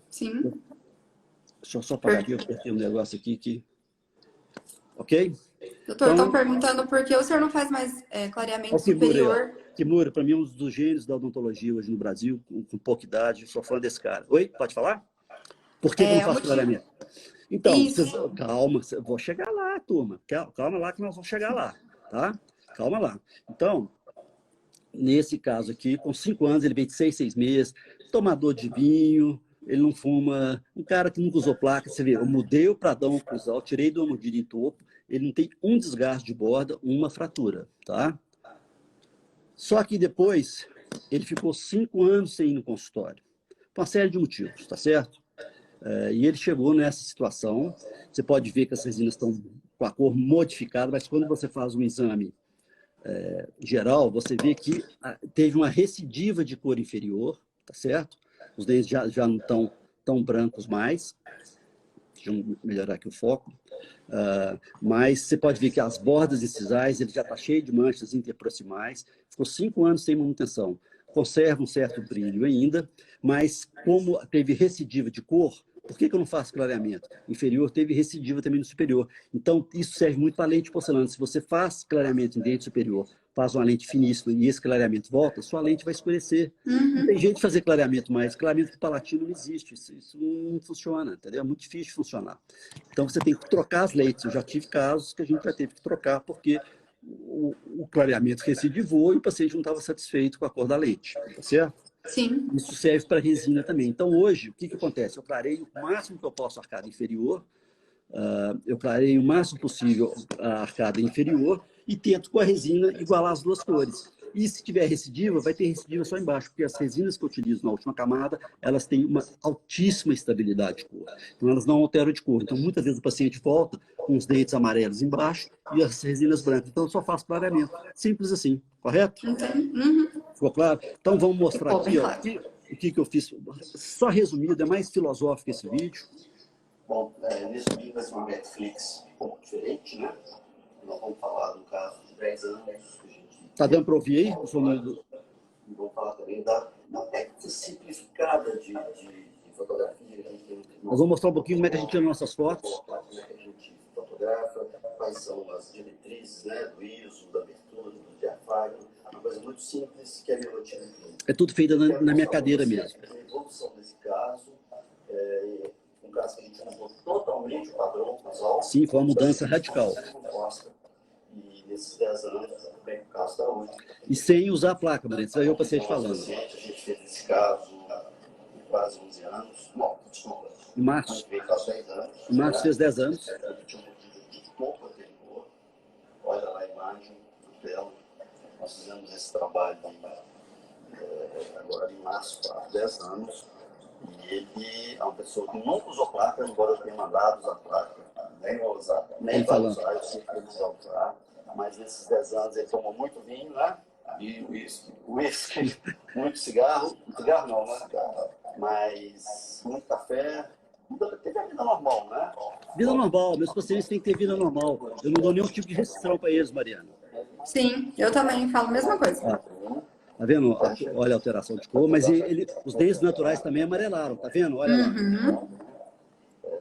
Sim. Deixa eu só parar aqui, eu apertei um negócio aqui que... Ok? Doutor, estão perguntando por que o senhor não faz mais clareamento superior? Kimura, para mim, é um dos gênios da odontologia hoje no Brasil, com pouca idade, sou fã desse cara. Oi, pode falar? Por que eu não faço clareamento? Então, calma, vou chegar lá, turma. Calma lá que nós vamos chegar lá, tá? Calma lá. Então, nesse caso aqui, com 5 anos, ele veio de 6 meses, tomador de vinho, ele não fuma, um cara que nunca usou placa, você vê, eu mudei o pradão oclusal, tirei do mordida em topo, ele não tem um desgaste de borda, uma fratura, tá? Só que depois, ele ficou 5 anos sem ir no consultório, por uma série de motivos, tá certo? E ele chegou nessa situação. Você pode ver que as resinas estão com a cor modificada, mas quando você faz um exame geral, você vê que teve uma recidiva de cor inferior, tá certo? Os dentes já não estão tão brancos mais. Deixa eu melhorar aqui o foco. Mas você pode ver que as bordas incisais, ele já está cheio de manchas interproximais. Ficou 5 anos sem manutenção. Conserva um certo brilho ainda, mas como teve recidiva de cor, por que eu não faço clareamento? Inferior teve recidiva também no superior. Então, isso serve muito para a lente de porcelana. Se você faz clareamento em dente superior, faz uma lente finíssima e esse clareamento volta, sua lente vai escurecer. Não tem jeito de fazer clareamento mais. Clareamento palatino não existe. Isso não funciona, entendeu? É muito difícil de funcionar. Então, você tem que trocar as lentes. Eu já tive casos que a gente já teve que trocar porque o clareamento recidivou e o paciente não estava satisfeito com a cor da lente, tá certo? Sim. Isso serve para resina também. Então, hoje, o que acontece? Eu clareio o máximo que eu posso a arcada inferior, eu clareio o máximo possível a arcada inferior e tento com a resina igualar as duas cores. E se tiver recidiva, vai ter recidiva só embaixo, porque as resinas que eu utilizo na última camada, elas têm uma altíssima estabilidade de cor. Então, elas não alteram de cor. Então, muitas vezes o paciente volta com os dentes amarelos embaixo e as resinas brancas. Então, eu só faço clareamento. Simples assim, correto? Ficou claro? Então, vamos mostrar aqui ó, o que eu fiz. Só resumido, é mais filosófico esse vídeo. Bom, nesse vídeo vai ser uma Netflix um pouco diferente, né? Nós vamos falar do caso de 10 anos que a gente... Tá dando para ouvir aí? E vamos falar também da técnica simplificada de Nós vamos mostrar um pouquinho como é que a gente tira nossas fotos. Quais são as diretrizes, né, do ISO, da abertura, do diafragma. Uma coisa muito simples que é melodia. É tudo feito na minha cadeira mesmo. A evolução desse caso, um caso que a gente mudou totalmente o padrão visual. Sim, foi uma mudança radical. E nesses 10 anos, bem, o caso está hoje. E sem usar a placa, Maria. Isso aí é o paciente falando. A gente fez esse caso há quase 11 anos. Não, desculpa. Em março. Faz 10 anos. Em março fez 10 anos. De pouco anterior. Olha lá a imagem do tela. Nós fizemos esse trabalho agora em março, há 10 anos. E ele é uma pessoa que nunca usou placa, embora eu tenha mandado usar placa. Nem vai usar, eu sei que ele vai usar. Mas nesses 10 anos ele tomou muito vinho, né? E uísque, muito cigarro. Cigarro não, né? Mas muito café. Teve a vida normal, né? Vida normal, meus pacientes têm que ter vida normal. Eu não dou nenhum tipo de restrição para eles, Mariana. Sim, eu também falo a mesma coisa. Tá vendo? Olha a alteração de cor, mas os dentes naturais também amarelaram, tá vendo? Olha lá.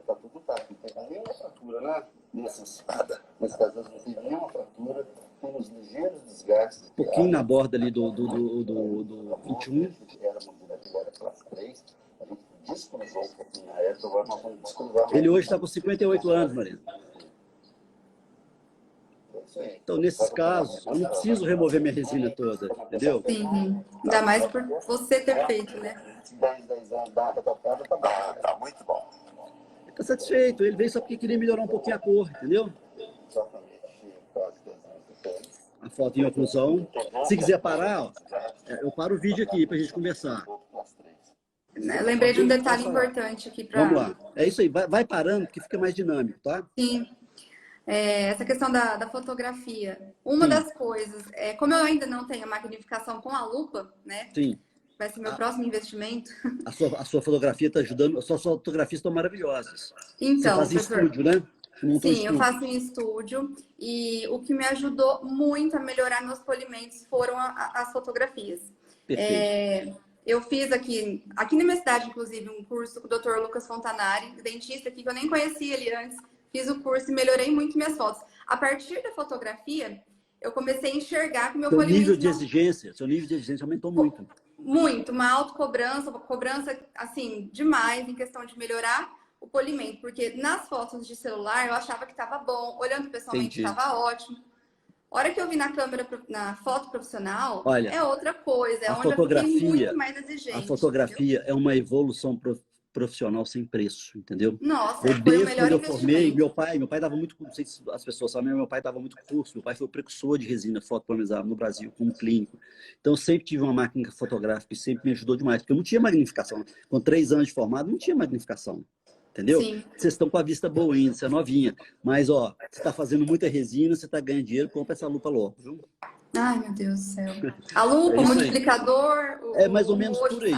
Tá tudo tá. Não tem nenhuma fratura, né? Nesse caso, não tem nenhuma fratura. Tem uns ligeiros desgastes. Um pouquinho na borda ali do 21. Era classe 3. A gente descruzou um pouquinho na época, agora nós vamos descruzar. Ele hoje está com 58 anos, Mariana. Então, nesses casos, eu não preciso remover minha resina toda, entendeu? Sim, ainda mais por você ter feito, né? 10 anos da tocada, tá muito bom. Ele está satisfeito, ele veio só porque queria melhorar um pouquinho a cor, entendeu? A foto em oclusão. Se quiser parar, ó, eu paro o vídeo aqui para a gente conversar. Eu lembrei de um detalhe importante aqui para... Vamos lá. É isso aí, vai parando, porque fica mais dinâmico, tá? Sim. Essa questão da fotografia. Uma das coisas, como eu ainda não tenho a magnificação com a lupa, né? Sim. Vai ser meu próximo investimento. A sua fotografia está ajudando, as suas fotografias estão maravilhosas. Então, você faz em estúdio, né? Sim, eu faço em estúdio e o que me ajudou muito a melhorar meus polimentos foram as fotografias. Perfeito. Eu fiz aqui na minha cidade, inclusive, um curso com o Dr. Lucas Fontanari, dentista aqui, que eu nem conhecia ele antes. Fiz o curso e melhorei muito minhas fotos. A partir da fotografia, eu comecei a enxergar que meu polimento... Seu nível de exigência aumentou muito. Muito, uma autocobrança, assim, demais em questão de melhorar o polimento. Porque nas fotos de celular eu achava que estava bom, olhando pessoalmente estava ótimo. A hora que eu vi na câmera, na foto profissional, olha, é outra coisa. É onde eu fiquei muito mais exigente. A fotografia é uma evolução profissional sem preço, entendeu? Nossa, foi o melhor investimento. Eu formei, meu pai dava muito, não sei se as pessoas sabem, meu pai dava muito curso, meu pai foi o precursor de resina fotopolimerizada no Brasil, como clínico. Então, eu sempre tive uma máquina fotográfica e sempre me ajudou demais, porque eu não tinha magnificação. Com 3 anos de formado, não tinha magnificação, entendeu? Sim. Vocês estão com a vista boa ainda, você é novinha, mas, ó, você está fazendo muita resina, você está ganhando dinheiro, compra essa lupa logo, viu? Ai, meu Deus do céu. A lupa, o multiplicador, é mais ou menos por aí.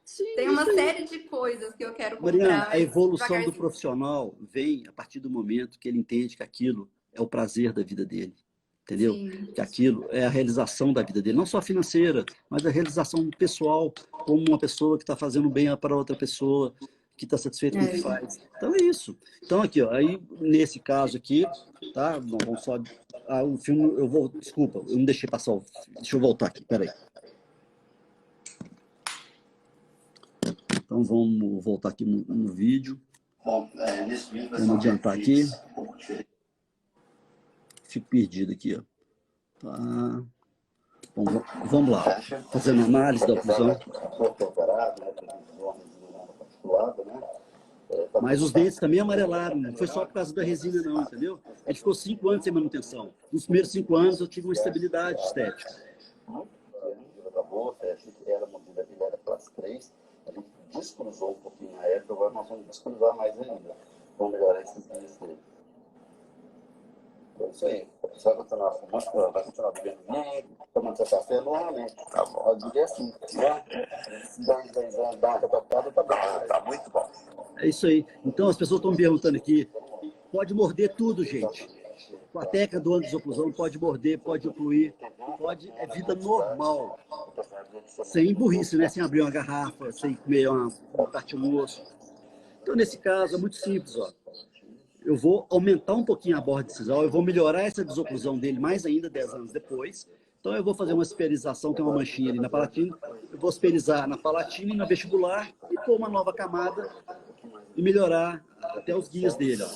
Sim, tem uma série de coisas que eu quero comprar. Mariana, a evolução do profissional vem a partir do momento que ele entende que aquilo é o prazer da vida dele, entendeu? Sim. Que aquilo é a realização da vida dele, não só financeira, mas a realização pessoal, como uma pessoa que está fazendo bem para outra pessoa, que está satisfeito com o que faz. Então é isso. Então aqui, ó, aí nesse caso aqui, tá? Não, vamos só... o filme, desculpa, eu não deixei passar o... Deixa eu voltar aqui, peraí. Então vamos voltar aqui no vídeo. Bom, nesse vídeo vamos adiantar aqui. Fico perdido aqui, ó. Tá. Bom, vamos lá. Fazendo análise da oclusão. Mas os dentes também amarelaram. Não foi só por causa da resina, não, entendeu? Ele ficou 5 anos sem manutenção. Nos primeiros 5 anos eu tive uma estabilidade estética. Ele era classe 3. A gente descruzou um pouquinho na época, agora nós vamos descruzar mais ainda. Vamos melhorar esses dias dele. Então, isso aí. Você vai continuar fumando, vai continuar bebendo vinho, tomando seu café normalmente. Tá bom. Eu diria assim, né? 10 anos, dá uma tocada, tá bom. Tá muito bom. É isso aí. Então, as pessoas estão me perguntando aqui, pode morder tudo, gente. Com a técnica do ângulo de oclusão, pode morder, pode ocluir, pode, é vida normal. sem burrice, né? Sem abrir uma garrafa, sem comer uma parte do osso. Então, nesse caso, é muito simples, ó. Eu vou aumentar um pouquinho a borda de sisal, eu vou melhorar essa desoclusão dele mais ainda 10 anos depois. Então, eu vou fazer uma asperização, tem uma manchinha ali na palatina, eu vou asperizar na palatina e na vestibular e pôr uma nova camada e melhorar até os guias dele, ó.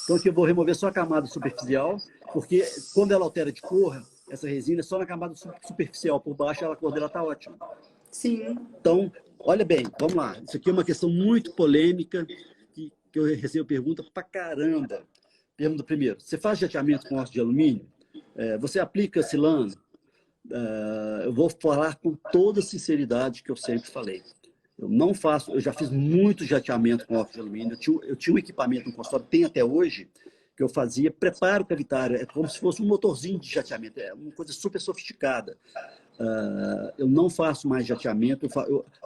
Então, aqui eu vou remover só a camada superficial, porque quando ela altera de cor, essa resina é só na camada superficial, por baixo a cor dela está ótima. Sim. Então, olha bem, vamos lá. Isso aqui é uma questão muito polêmica, que eu recebo pergunta pra caramba. Pergunta primeiro, você faz jateamento com óxido de alumínio? Você aplica silano? Eu vou falar com toda a sinceridade que eu sempre falei. Eu não faço, eu já fiz muito jateamento com óxido de alumínio. Eu tinha um equipamento no consultório, tem até hoje, que eu fazia preparo cavitário. É como se fosse um motorzinho de jateamento. É uma coisa super sofisticada. Eu não faço mais jateamento.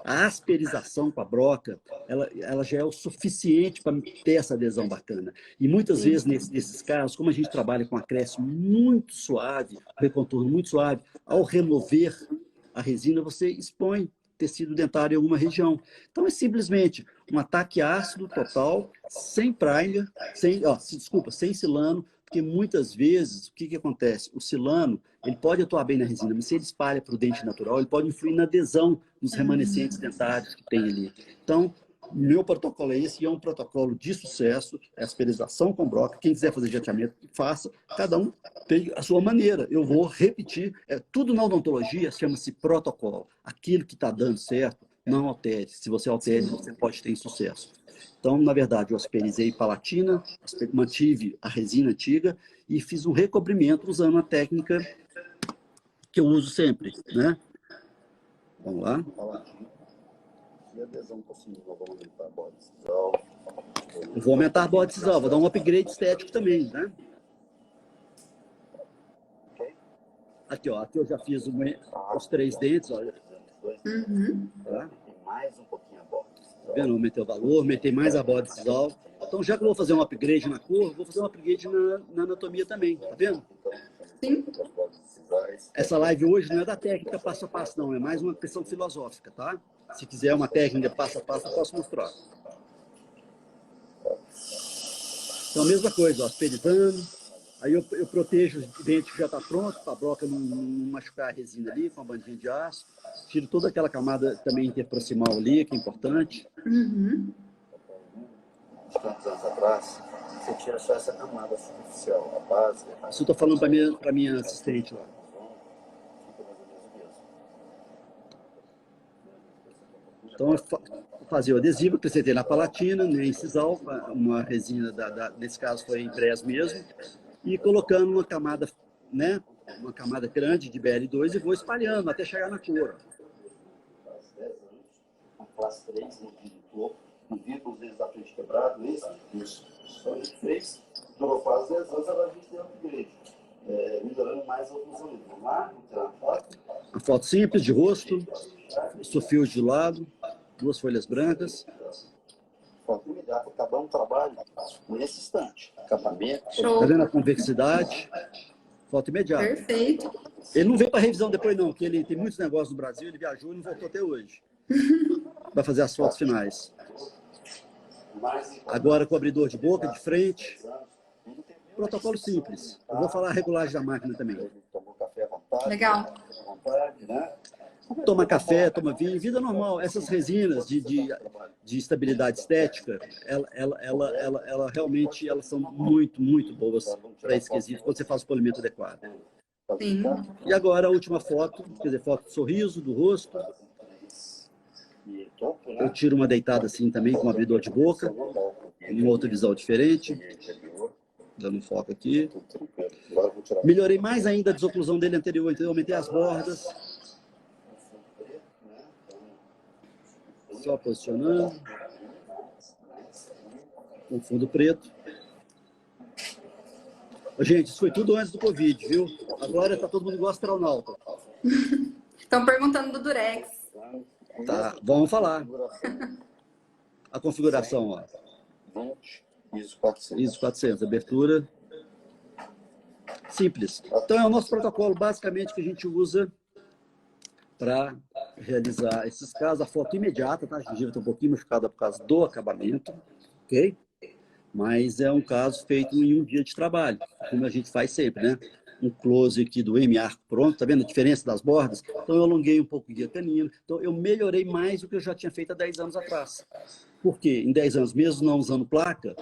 A asperização com a broca, ela já é o suficiente para ter essa adesão bacana. E muitas vezes, nesses casos, como a gente trabalha com acréscimo muito suave, recontorno muito suave, ao remover a resina, você expõe tecido dentário em alguma região. Então, é simplesmente um ataque ácido total, sem primer, sem silano, porque muitas vezes, o que acontece? O silano, ele pode atuar bem na resina, mas se ele espalha para o dente natural, ele pode influir na adesão dos remanescentes dentários que tem ali. Então, meu protocolo é esse, e é um protocolo de sucesso, é asperização com broca. Quem quiser fazer jateamento, faça. Cada um tem a sua maneira. Eu vou repetir. Tudo na odontologia chama-se protocolo. Aquilo que está dando certo, não altere. Se você altere, você pode ter insucesso. Então, na verdade, eu asperizei palatina, mantive a resina antiga e fiz um recobrimento usando a técnica que eu uso sempre, né? Vamos lá. E adesão possível, vamos aumentar a borda de sisal. Eu vou aumentar a borda de sisal, vou dar um upgrade estético também, né? Aqui, ó, aqui eu já fiz os 3 dentes, olha. Tá? Tem mais um pouquinho a borda. Tá vendo? Aumentei o valor, aumentei mais a borda de sisal. Então, já que eu vou fazer um upgrade na cor, vou fazer um upgrade na anatomia também, tá vendo? Sim. Essa live hoje não é da técnica passo a passo, não. É mais uma questão filosófica, tá? Se quiser uma técnica passo a passo, eu posso mostrar. Então, a mesma coisa, ó, asperizando. Aí eu protejo o dente que já está pronto, para a broca não machucar a resina ali, com a bandinha de aço. Tiro toda aquela camada também interproximal ali, que é importante. Tantos anos atrás, você tira só essa camada superficial, a base. Isso eu estou falando para minha assistente lá. Então, eu fazia o adesivo, acrescentei na palatina, né, em sisal, uma resina, nesse caso foi impress mesmo, e colocando uma camada, né, uma camada grande de BL2 e vou espalhando até chegar na cor. A classe 3, no vidro, um vidro deles da frente quebrado, isso. Então a gente fez, durou quase 10 anos, agora a gente tem um upgrade. Melhorando mais a oclusão. Vamos lá? A foto simples, de rosto, sulfios de lado, 2 folhas brancas. Foto imediata, acabamos o trabalho nesse instante. Acabamento. Tá vendo a convexidade? Foto imediata. Perfeito. Ele não veio para revisão depois não, porque ele tem muitos negócios no Brasil, ele viajou e não voltou até hoje. Vai fazer as fotos finais. Agora com o abridor de boca, de frente. Protocolo simples. Eu vou falar a regulagem da máquina também. Legal. Toma café, toma vinho, vida normal. Essas resinas de estabilidade estética, ela realmente elas são muito, muito boas para esse quesito, quando você faz o polimento adequado. Sim. E agora a última foto, quer dizer, foto do sorriso, do rosto. Eu tiro uma deitada assim também, com um abridor de boca. Uma outra visão diferente. Dando um foco aqui. Melhorei mais ainda a desoclusão dele anterior, então eu aumentei as bordas. Só posicionando. Com fundo preto. Gente, isso foi tudo antes do Covid, viu? Agora tá todo mundo igual astronauta. Estão perguntando do Durex. Tá, vamos falar. A configuração, ó. ISO 400. ISO 400, abertura. Simples. Então, é o nosso protocolo, basicamente, que a gente usa para realizar esses casos. A foto imediata, tá? A gengiva está um pouquinho machucada por causa do acabamento, ok? Mas é um caso feito em um dia de trabalho, como a gente faz sempre, né? Um close aqui do M-arco pronto, tá vendo a diferença das bordas? Então, eu alonguei um pouco o guia canino. Então, eu melhorei mais do que eu já tinha feito há 10 anos atrás. Por quê? Em 10 anos, mesmo não usando placa,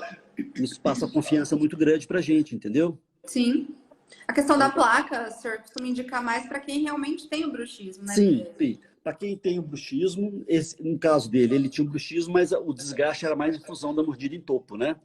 isso passa confiança muito grande para a gente, entendeu? Sim. A questão da placa, o senhor costuma indicar mais para quem realmente tem o bruxismo, né? Sim, sim. Para quem tem o bruxismo, no caso dele, ele tinha o bruxismo, mas o desgaste era mais em função da mordida em topo, né?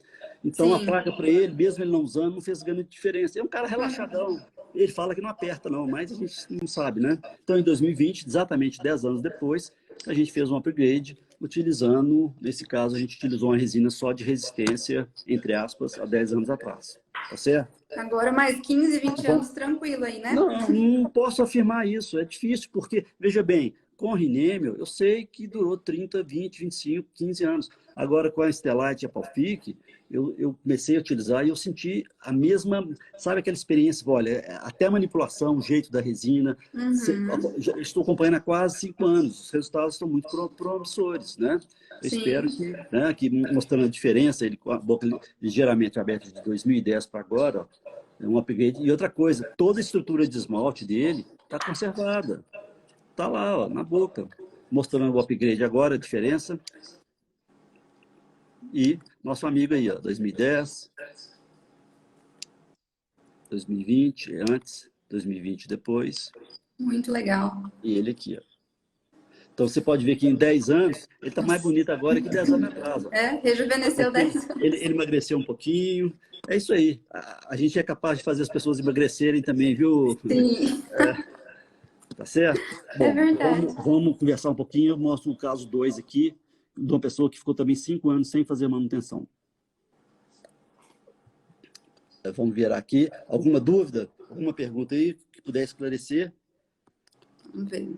Então, a placa para ele, mesmo ele não usando, não fez grande diferença. É um cara relaxadão. Ele fala que não aperta, não, mas a gente não sabe, né? Então, em 2020, exatamente 10 anos depois, a gente fez um upgrade, utilizando, nesse caso, a gente utilizou uma resina só de resistência, entre aspas, há 10 anos atrás. Tá certo? Agora mais 15, 20 anos tranquilo aí, né? Não posso afirmar isso, é difícil, porque, veja bem, com o Rinêmio, eu sei que durou 30, 20, 25, 15 anos. Agora, com a Estelite e a Palfic, eu comecei a utilizar e eu senti a mesma, sabe aquela experiência, olha, até a manipulação, o jeito da resina, já estou acompanhando há quase 5 anos, os resultados estão muito promissores, né? Eu espero que, né, que mostrando a diferença, ele com a boca ligeiramente aberta de 2010 para agora, ó, é um upgrade. E outra coisa, toda a estrutura de esmalte dele está conservada. Está lá, ó, na boca. Mostrando o upgrade agora, a diferença. E nosso amigo aí, ó, 2010, 2020 antes, 2020 depois. Muito legal. E ele aqui, ó. Então você pode ver que em 10 anos, ele está mais bonito agora que 10 anos atrás. Ó. Rejuvenesceu 10 anos. Ele emagreceu um pouquinho. É isso aí. A gente é capaz de fazer as pessoas emagrecerem também, viu? Sim. Tá certo? Bom, verdade. Vamos conversar um pouquinho. Eu mostro o caso 2 aqui, de uma pessoa que ficou também 5 anos sem fazer manutenção. Vamos virar aqui. Alguma dúvida? Alguma pergunta aí que puder esclarecer? Vamos ver.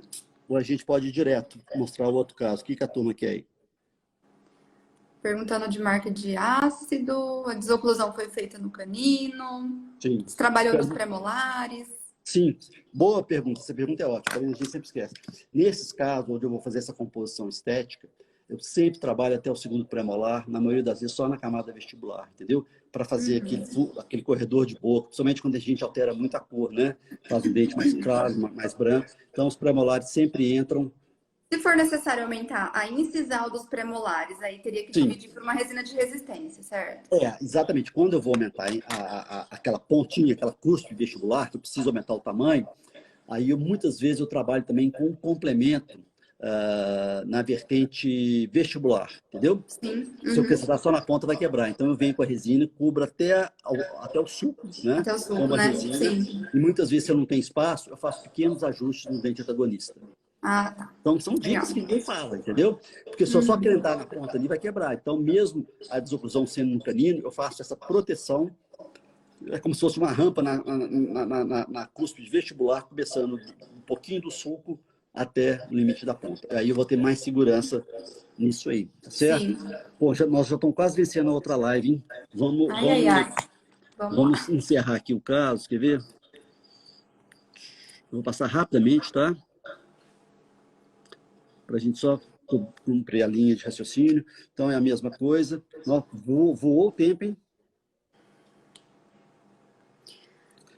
Ou a gente pode ir direto, mostrar o outro caso. O que a turma quer aí? Perguntando de marca de ácido, a desoclusão foi feita no canino, Sim. você trabalhou nos premolares. Sim, boa pergunta. Essa pergunta é ótima, a gente sempre esquece. Nesses casos, onde eu vou fazer essa composição estética, eu sempre trabalho até o segundo premolar, na maioria das vezes só na camada vestibular, entendeu? Para fazer aquele corredor de boca, principalmente quando a gente altera muito a cor, né? Faz um dente mais claro, mais branco. Então, os premolares sempre entram. Se for necessário aumentar a incisal dos premolares, aí teria que dividir por uma resina de resistência, certo? Exatamente. Quando eu vou aumentar aquela pontinha, aquela cuspe vestibular, que eu preciso aumentar o tamanho, aí muitas vezes eu trabalho também com um complemento na vertente vestibular, entendeu? Sim. Se eu precisar só na ponta, vai quebrar. Então eu venho com a resina, cubro até o sulco, né? Até o sulco, com a né? resina. Sim. E muitas vezes, se eu não tenho espaço, eu faço pequenos ajustes no dente antagonista. Ah, tá. Então, são dicas que ninguém fala, entendeu? Porque se eu só acrescentar na ponta ali, vai quebrar. Então, mesmo a desoclusão sendo no canino, eu faço essa proteção. É como se fosse uma rampa na cúspide vestibular, começando um pouquinho do sulco até o limite da ponta. Aí eu vou ter mais segurança nisso aí, tá certo? Sim. Pô, nós já estamos quase vencendo a outra live, hein? Vamos encerrar aqui o caso, quer ver? Vou passar rapidamente, tá? Para a gente só cumprir a linha de raciocínio. Então, é a mesma coisa. Voou o tempo, hein?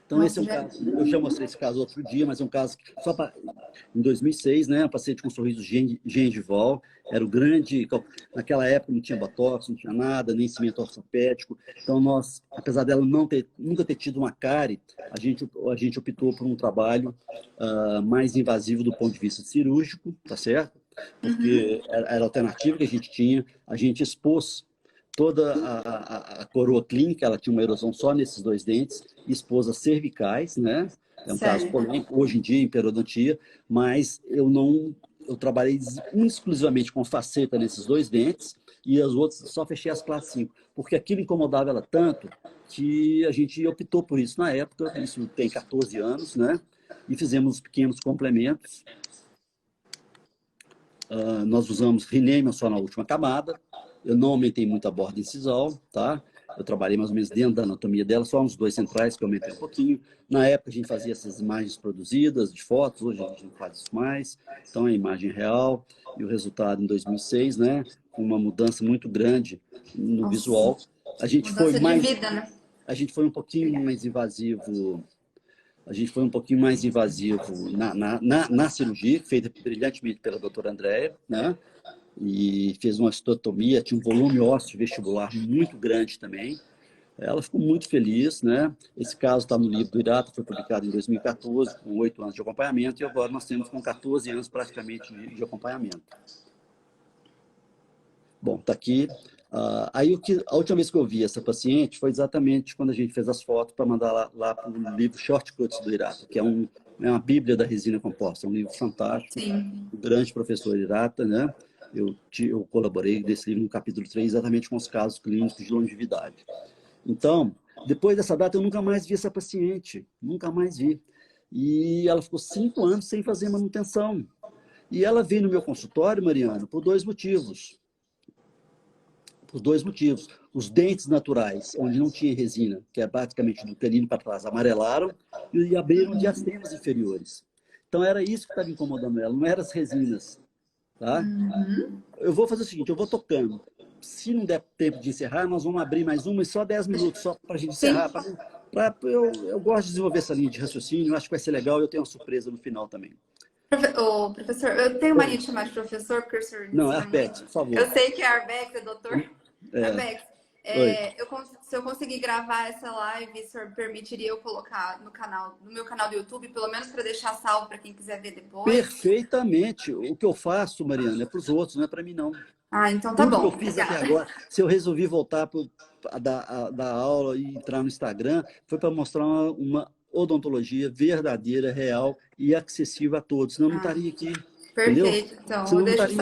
Então, esse é um caso, eu já mostrei esse caso outro dia, mas é um caso que só em 2006, né, um paciente com sorriso gengival, era o grande, naquela época não tinha botox, não tinha nada, nem cimento ortopédico, então nós, apesar dela nunca ter tido uma cárie, a gente optou por um trabalho mais invasivo do ponto de vista cirúrgico, tá certo? Porque era a alternativa que a gente tinha, a gente expôs toda a coroa clínica, ela tinha uma erosão só nesses 2 dentes, expôs as cervicais, né? É um caso polêmico, hoje em dia, em periodontia, mas eu trabalhei exclusivamente com faceta nesses 2 dentes e as outras só fechei as classes 5, porque aquilo incomodava ela tanto que a gente optou por isso na época, isso tem 14 anos, né? E fizemos pequenos complementos. Nós usamos Rinêmio só na última camada, eu não aumentei muito a borda incisal, tá? eu trabalhei mais ou menos dentro da anatomia dela, só uns 2 centrais que eu aumentei um pouquinho. Na época a gente fazia essas imagens produzidas de fotos, hoje a gente não faz isso mais. Então é imagem real e o resultado em 2006, né? Com uma mudança muito grande no visual. A gente foi mais... de vida, né? A gente foi um pouquinho mais invasivo... na cirurgia, feita brilhantemente pela doutora Andréia, né? E fez uma osteotomia, tinha um volume ósseo vestibular muito grande também. Ela ficou muito feliz, né? Esse caso está no livro do Hirata, foi publicado em 2014, com 8 anos de acompanhamento, e agora nós temos com 14 anos praticamente de acompanhamento. Bom, está aqui. Aí a última vez que eu vi essa paciente foi exatamente quando a gente fez as fotos para mandar lá para o livro Shortcuts do Hirata, que é uma bíblia da resina composta, um livro fantástico. Sim. O grande professor Hirata, né? Eu colaborei desse livro no capítulo 3, exatamente com os casos clínicos de longevidade. Então, depois dessa data, eu nunca mais vi essa paciente, nunca mais vi. E ela ficou 5 anos sem fazer manutenção. E ela veio no meu consultório, Mariana, por 2 motivos. Por 2 motivos. Os dentes naturais, onde não tinha resina, que é praticamente do canino para trás, amarelaram e abriram diastemas inferiores. Então, era isso que estava incomodando ela, não eram as resinas. Tá? Eu vou fazer o seguinte, eu vou tocando. Se não der tempo de encerrar, nós vamos abrir mais uma e só 10 minutos, só para a gente encerrar. Eu gosto de desenvolver essa linha de raciocínio, eu acho que vai ser legal e eu tenho uma surpresa no final também. Professor, eu tenho mania de chamar de professor, porque o senhor... Não, é Arbex, por favor. Eu sei que é Arbex, é doutor. Arbex, se eu conseguir gravar essa live, o senhor permitiria eu colocar no meu canal do YouTube, pelo menos para deixar salvo para quem quiser ver depois? Perfeitamente. O que eu faço, Mariana, é para os outros, não é para mim, não. Então tá bom. O que eu fiz até agora, se eu resolvi voltar a dar aula e entrar no Instagram, foi para mostrar uma odontologia verdadeira, real e acessível a todos. Senão eu não estaria aqui. Perfeito. Entendeu? Então,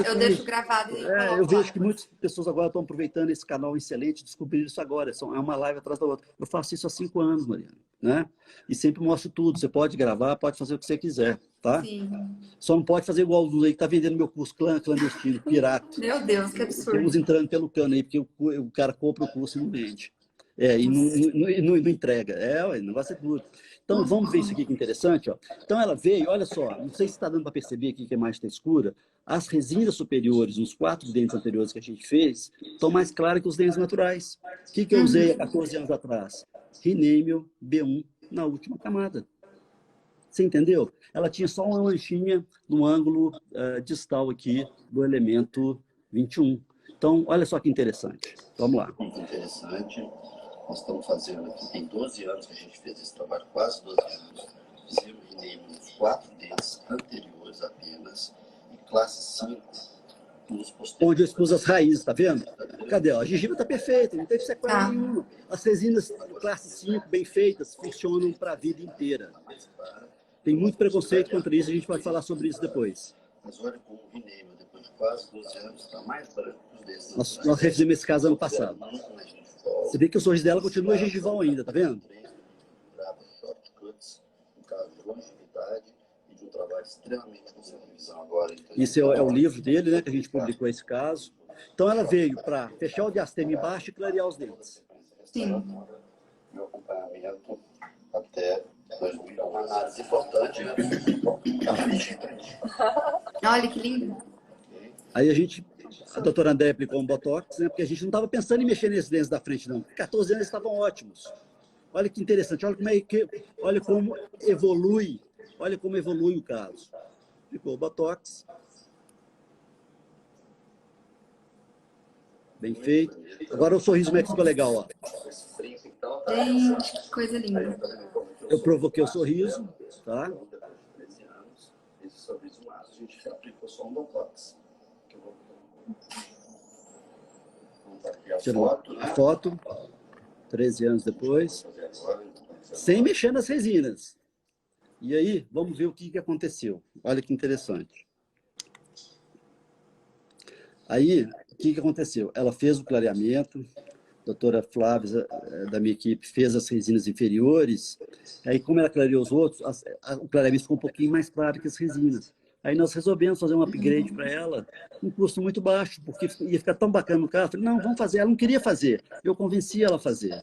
eu deixo gravado e eu vejo que muitas pessoas agora estão aproveitando esse canal excelente, descobriram isso agora. É uma live atrás da outra. Eu faço isso há 5 anos, Mariana, né? E sempre mostro tudo. Você pode gravar, pode fazer o que você quiser, tá? Sim. Só não pode fazer igual o Lula aí que está vendendo meu curso clandestino, pirata. Meu Deus, que absurdo. Temos entrando pelo cano aí, porque o cara compra o curso e não vende. E não entrega. O negócio é duro. Então, vamos ver isso aqui que é interessante. Ó. Então, ela veio, olha só, não sei se está dando para perceber aqui que a imagem está escura, as resinas superiores, nos 4 dentes anteriores que a gente fez, estão mais claras que os dentes naturais. O que eu usei há 14 anos atrás? Rinêmio B1 na última camada. Você entendeu? Ela tinha só uma manchinha no ângulo distal aqui do elemento 21. Então, olha só que interessante. Vamos lá. Muito interessante. Nós estamos fazendo aqui, tem 12 anos que a gente fez esse trabalho, quase 12 anos. Fizemos rinêmio nos 4 dentes anteriores apenas, e classe 5 nos posteriores. Onde eu expus as raízes, tá vendo? Cadê? A gengiva está perfeita, não teve sequela nenhuma. As resinas classe 5, bem feitas, funcionam para a vida inteira. Tem muito preconceito contra isso, a gente pode falar sobre isso depois. Mas olha como o rinêmio, depois de quase 12 anos, está mais branco que os dentes. Nós refizemos esse caso ano passado. Você vê que o sorriso dela continua gengival ainda, tá vendo? Shortcuts, um caso de longevidade e de um trabalho extremamente com revisão agora. Isso é o livro dele, né, que a gente publicou esse caso. Então ela veio para fechar o diastema embaixo e clarear os dentes. Sim. Meu acompanhamento até 2000, uma análise importante, né? Olha que lindo. Aí a doutora André aplicou um botox, né, porque a gente não estava pensando em mexer nesses dentes da frente, não. 14 anos estavam ótimos. Olha que interessante, olha como evolui o caso. Aplicou o botox. Bem feito. Agora o sorriso como é que ficou legal, ó. Gente, que coisa linda. Eu provoquei o sorriso, tá? Esse sorriso massa, a gente aplicou só um botox. Tirou a foto, 13 anos depois, sem mexer nas resinas. E aí, vamos ver o que aconteceu. Olha que interessante. Aí, o que aconteceu? Ela fez o clareamento, a doutora Flávia, da minha equipe, fez as resinas inferiores. Aí, como ela clareou os outros, o clareamento ficou um pouquinho mais claro que as resinas. Aí nós resolvemos fazer um upgrade para ela, um custo muito baixo, porque ia ficar tão bacana no carro. Eu falei, não, vamos fazer. Ela não queria fazer. Eu convenci ela a fazer.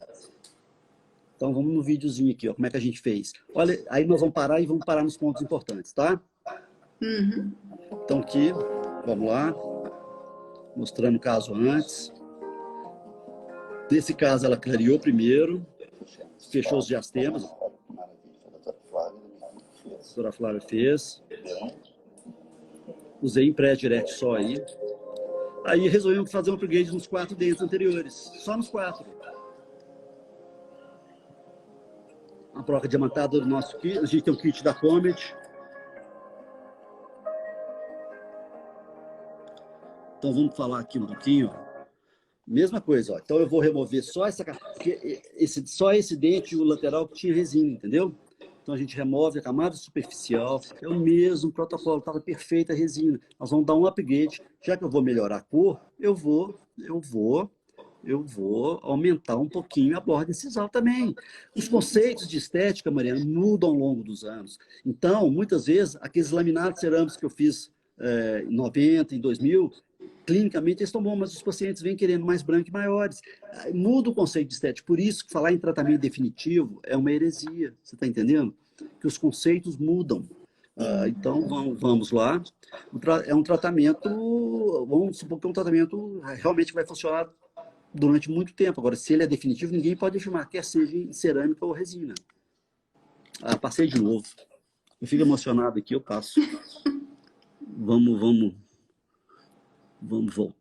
Então, vamos no videozinho aqui, ó, como é que a gente fez. Olha, aí nós vamos parar e vamos parar nos pontos importantes, tá? Então, aqui, vamos lá. Mostrando o caso antes. Desse caso, ela clareou primeiro, fechou os diastemas. A doutora Flávia fez. Usei em pré-direct só aí. Aí resolvemos fazer um upgrade nos 4 dentes anteriores. Só nos 4. A broca diamantada do nosso kit. A gente tem um kit da Comet. Então vamos falar aqui um pouquinho. Mesma coisa, ó. Então eu vou remover só só esse dente e o lateral que tinha resina, entendeu? Então a gente remove a camada superficial. É o mesmo protocolo, estava perfeita a resina. Nós vamos dar um upgrade. Já que eu vou melhorar a cor, eu vou aumentar um pouquinho a borda incisal também. Os conceitos de estética, Mariana, mudam ao longo dos anos. Então, muitas vezes, aqueles laminados cerâmicos que eu fiz em 90, em 2000, clinicamente eles estão bons, mas os pacientes vêm querendo mais branco e maiores. Muda o conceito de estética. Por isso que falar em tratamento definitivo é uma heresia. Você está entendendo? Que os conceitos mudam. Então, vamos lá. É um tratamento, vamos supor que é um tratamento realmente vai funcionar durante muito tempo. Agora, se ele é definitivo, ninguém pode afirmar, quer seja em cerâmica ou resina. Passei de novo. Eu fico emocionado aqui, eu passo. Vamos voltar.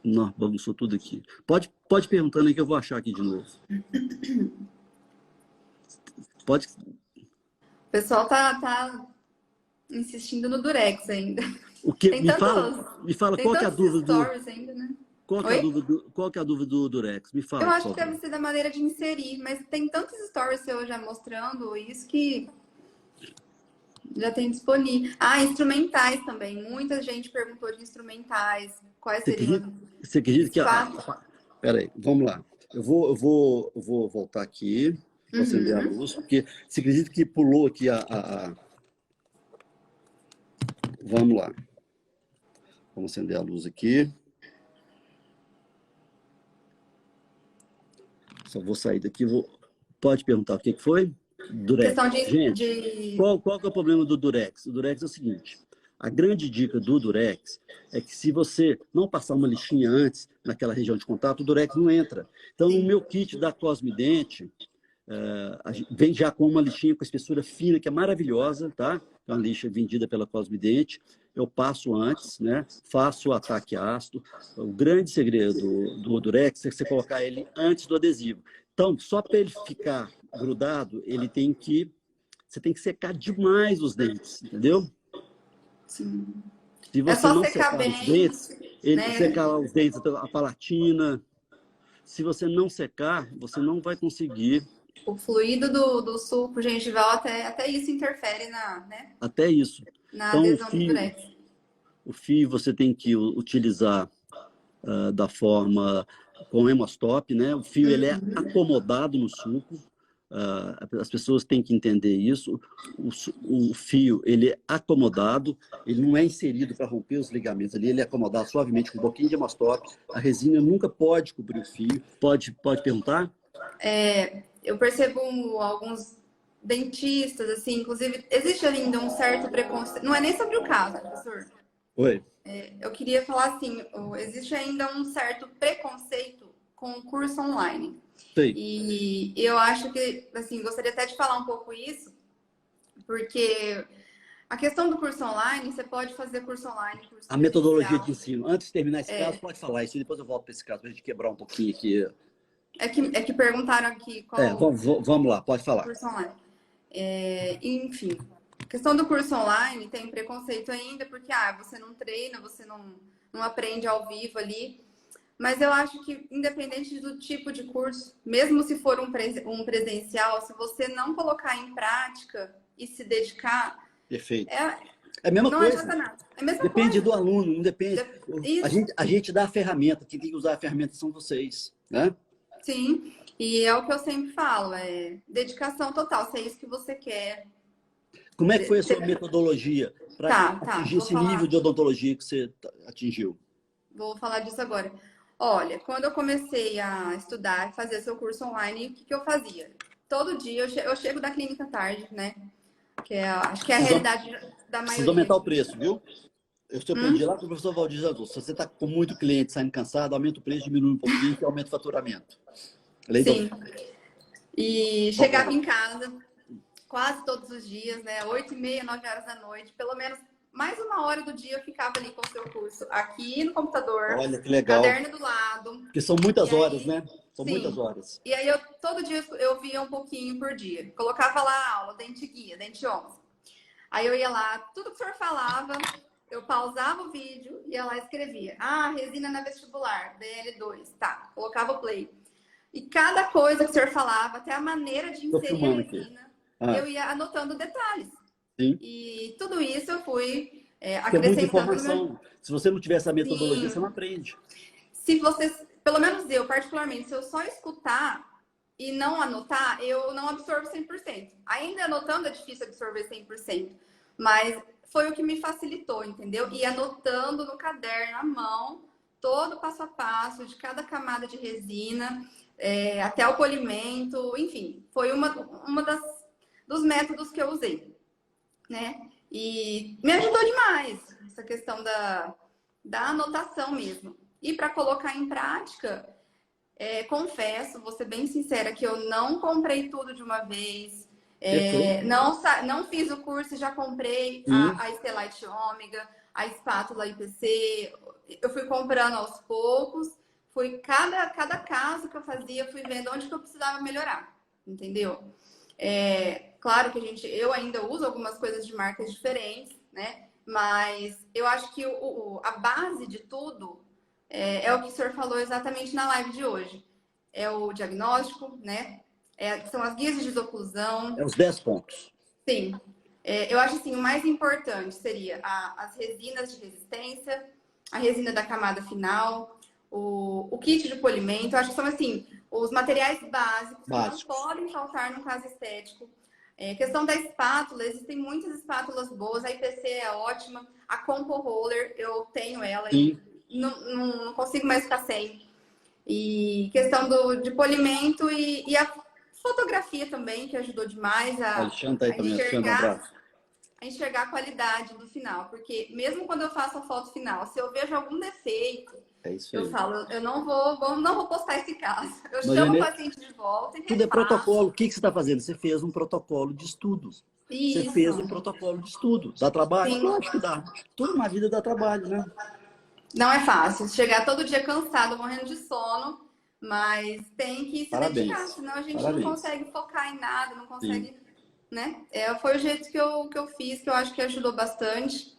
Não, vamos só tudo aqui. Pode perguntando aí que eu vou achar aqui de novo. Pode. O pessoal tá insistindo no Durex ainda. O que? Tem Me fala qual que é a dúvida stories ainda, né? Qual que é a dúvida do Durex? Me fala. Eu acho que deve ser da maneira de inserir, mas tem tantos stories seu já mostrando isso que já tem disponível. Instrumentais também. Muita gente perguntou de instrumentais. Quais seriam? Você acredita que Peraí, vamos lá. Eu vou voltar aqui, vou acender a luz, porque você acredita que pulou aqui Vamos lá. Vamos acender a luz aqui. Só vou sair daqui. Pode perguntar o que foi? Durex. Questão Gente, qual que é o problema do Durex? O Durex é o seguinte. A grande dica do Durex é que se você não passar uma lixinha antes naquela região de contato, o Durex não entra. Então, o meu kit da Cosmidente vem já com uma lixinha com espessura fina, que é maravilhosa, tá? É uma lixa vendida pela Cosmidente. Eu passo antes, né? Faço o ataque ácido. O grande segredo do Durex é você colocar ele antes do adesivo. Então, só para ele ficar grudado, você tem que secar demais os dentes, entendeu? Sim. Se você não secar bem, os dentes, né? secar os dentes, a palatina. Se você não secar, você não vai conseguir. O fluido do suco gengival, até isso interfere né? Até isso. Na então, adesão do Durex. O fio você tem que utilizar da forma com hemostop, né? O fio ele é acomodado no suco. As pessoas têm que entender isso. O fio ele é acomodado, ele não é inserido para romper os ligamentos ali, ele é acomodado suavemente com um pouquinho de hemostop. A resina nunca pode cobrir o fio. Pode perguntar? Eu percebo alguns dentistas, assim, inclusive, existe ainda um certo preconceito. Não é nem sobre o caso, professor. Oi. Eu queria falar assim, existe ainda um certo preconceito com o curso online. Sim. E eu acho que, assim, gostaria até de falar um pouco isso, porque a questão do curso online, você pode fazer curso online, curso a metodologia de ensino. Antes de terminar esse caso, pode falar isso, e depois eu volto para esse caso, para a gente quebrar um pouquinho aqui. É que perguntaram aqui qual vamos lá, pode falar. Curso online. Enfim, a questão do curso online tem preconceito ainda, porque você não treina, você não aprende ao vivo ali. Mas eu acho que, independente do tipo de curso, mesmo se for um presencial, se você não colocar em prática e se dedicar... Perfeito. É a mesma não coisa. Adianta nada. É a mesma depende coisa. do aluno, não depende. A gente dá a ferramenta, quem tem que usar a ferramenta são vocês, né? Sim, e é o que eu sempre falo, dedicação total, se é isso que você quer. Como é que foi a sua metodologia? para atingir esse nível de odontologia que você atingiu? Vou falar disso agora. Olha, quando eu comecei a estudar, fazer seu curso online, o que eu fazia? Todo dia eu chego da clínica tarde, né? Acho que é a realidade da maioria. Precisa aumentar o preço, viu? Eu aprendi lá com o professor Valdir Jesus. Se você está com muito cliente saindo cansado, aumenta o preço, diminui um pouquinho, que aumenta o faturamento. Sim. E chegava em casa quase todos os dias, né? 8h30, 9 horas da noite, pelo menos mais uma hora do dia eu ficava ali com o seu curso, aqui no computador. Olha que legal. Caderno do lado. Porque são muitas horas, né? São sim. muitas horas. E aí todo dia eu via um pouquinho por dia. Colocava lá a aula, dente guia, dente 11. Aí eu ia lá, tudo que o senhor falava, eu pausava o vídeo, ia lá e escrevia. Resina na vestibular, DL2, tá. Colocava o play. E cada coisa que o senhor falava, até a maneira de inserir a resina, eu ia anotando detalhes. Sim. E tudo isso eu fui acrescentando. É muita informação. Se você não tiver essa metodologia, você não aprende. Se vocês, pelo menos eu, particularmente, se eu só escutar e não anotar, eu não absorvo 100%. Ainda anotando é difícil absorver 100%. Mas foi o que me facilitou, entendeu? E anotando no caderno, à mão, todo o passo a passo de cada camada de resina, até o polimento, enfim. Foi uma dos métodos que eu usei, né? E me ajudou demais essa questão da anotação mesmo. E para colocar em prática, confesso, vou ser bem sincera, que eu não comprei tudo de uma vez. Não fiz o curso e já comprei a Estelite Ômega, a espátula IPC. Eu fui comprando aos poucos. Cada caso que eu fazia, fui vendo onde que eu precisava melhorar. Entendeu? Claro que eu ainda uso algumas coisas de marcas diferentes, né? Mas eu acho que a base de tudo é o que o senhor falou exatamente na live de hoje. É o diagnóstico, né? São as guias de desoclusão. Os 10 pontos. Sim. Eu acho assim, o mais importante seria as resinas de resistência, a resina da camada final, o kit de polimento. Eu acho que são assim, os materiais básicos que não podem faltar no caso estético. Questão da espátula, existem muitas espátulas boas, a IPC é ótima, a Compo Roller, eu tenho ela e não consigo mais ficar sem. E questão de polimento e a fotografia também, que ajudou demais a enxergar a qualidade do final. Porque mesmo quando eu faço a foto final, se eu vejo algum defeito, eu falo, eu não vou postar esse caso. Eu chamo o paciente de volta e tudo é protocolo. O que você está fazendo? Você fez um protocolo de estudos. Isso. Você fez um protocolo de estudo. Dá trabalho? Sim. Lógico que dá. Tudo na vida dá trabalho, né? Não é fácil. Chegar todo dia cansado, morrendo de sono, mas tem que se dedicar, senão a gente não consegue focar em nada, não consegue, né? Foi o jeito que eu fiz, que eu acho que ajudou bastante.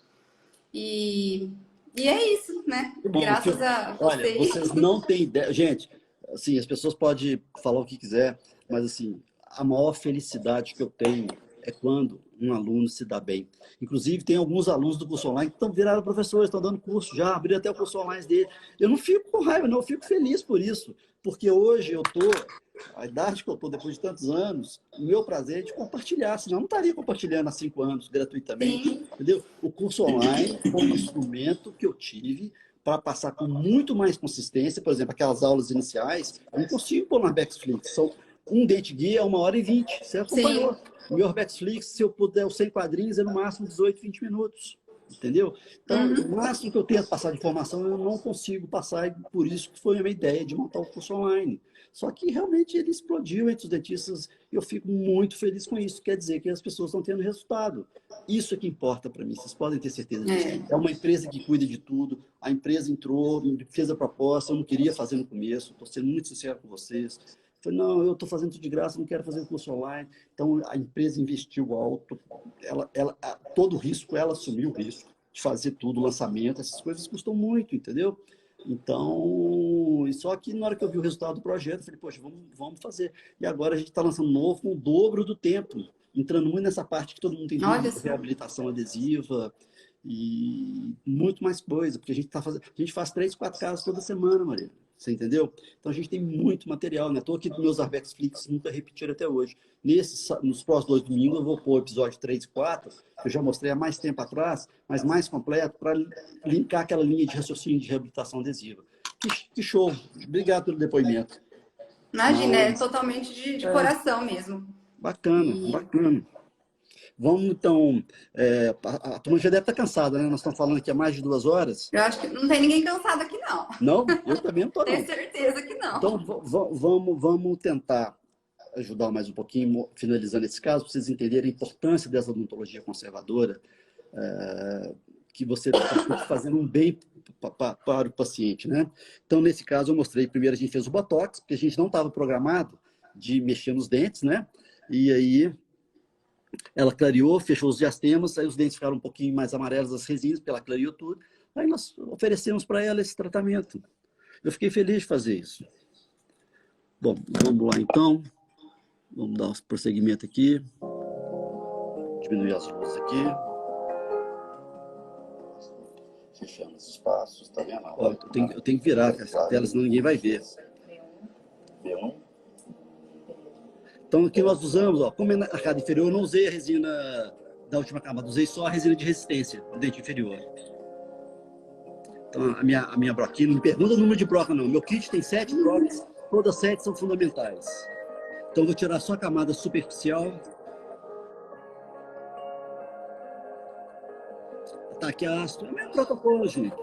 E é isso, né? Bom, graças a vocês. Olha, vocês não têm ideia. Gente, assim, as pessoas podem falar o que quiser, mas assim, a maior felicidade que eu tenho é quando um aluno se dá bem. Inclusive, tem alguns alunos do curso online que estão virados professores, estão dando curso, já abriram até o curso online dele. Eu não fico com raiva, não, eu fico feliz por isso. Porque hoje a idade que eu estou, depois de tantos anos, o meu prazer é de compartilhar, senão eu não estaria compartilhando há 5 anos gratuitamente. Sim. Entendeu? O curso online foi um instrumento que eu tive para passar com muito mais consistência. Por exemplo, aquelas aulas iniciais, eu não consigo pôr na Netflix. São um dente guia, 1h20. Você acompanhou. Sim. O meu Netflix, se eu puder, os 100 quadrinhos, é no máximo 18, 20 minutos. Entendeu? Então, o máximo que eu tenho a passar de informação, eu não consigo passar, e por isso que foi a minha ideia de montar o curso online. Só que realmente ele explodiu entre os dentistas e eu fico muito feliz com isso. Quer dizer que as pessoas estão tendo resultado. Isso é que importa para mim, vocês podem ter certeza disso. É uma empresa que cuida de tudo, a empresa entrou, fez a proposta, eu não queria fazer no começo, estou sendo muito sincero com vocês. Falei, não, eu estou fazendo tudo de graça, não quero fazer o curso online. Então, a empresa investiu alto, todo o risco, ela assumiu o risco de fazer tudo, lançamento, essas coisas custam muito, entendeu? Então, só que na hora que eu vi o resultado do projeto, eu falei, poxa, vamos fazer. E agora a gente está lançando novo com o dobro do tempo, entrando muito nessa parte que todo mundo tem dúvida, reabilitação adesiva e muito mais coisa, porque a gente faz 3, 4 casos toda semana, Maria. Você entendeu? Então a gente tem muito material, né? Estou aqui dos meus Arbex Flix, nunca repetiram até hoje. Nos próximos 2 domingos eu vou pôr o episódio 3 e 4, que eu já mostrei há mais tempo atrás, mas mais completo, para linkar aquela linha de raciocínio de reabilitação adesiva. Que show! Obrigado pelo depoimento. Imagina, é totalmente de coração mesmo. Bacana, bacana. Vamos, então... a turma já deve estar cansada, né? Nós estamos falando aqui há mais de 2 horas. Eu acho que não tem ninguém cansado aqui, não. Não? Eu também não estou, não. Tenho certeza que não. Então, vamos tentar ajudar mais um pouquinho, finalizando esse caso, para vocês entenderem a importância dessa odontologia conservadora, que você está fazendo um bem para o paciente, né? Então, nesse caso, eu mostrei, primeiro a gente fez o Botox, porque a gente não estava programado de mexer nos dentes, né? E aí, ela clareou, fechou os diastemas, aí os dentes ficaram um pouquinho mais amarelos, as resinas, porque ela clareou tudo. Aí nós oferecemos para ela esse tratamento. Eu fiquei feliz de fazer isso. Bom, vamos lá então. Vamos dar um prosseguimento aqui. Diminuir as luzes aqui. Fechando os espaços, tá vendo? Ó, eu tenho que virar essa tela, senão ninguém vai ver. B1. Então, aqui nós usamos, ó, como é na arcada inferior, eu não usei a resina da última camada, usei só a resina de resistência do dente inferior. Então, a minha broquinha, não me pergunta o número de broca, não. Meu kit tem 7 brocas, todas 7 são fundamentais. Então, eu vou tirar só a camada superficial. Ataque ácido, é o mesmo protocolo, gente.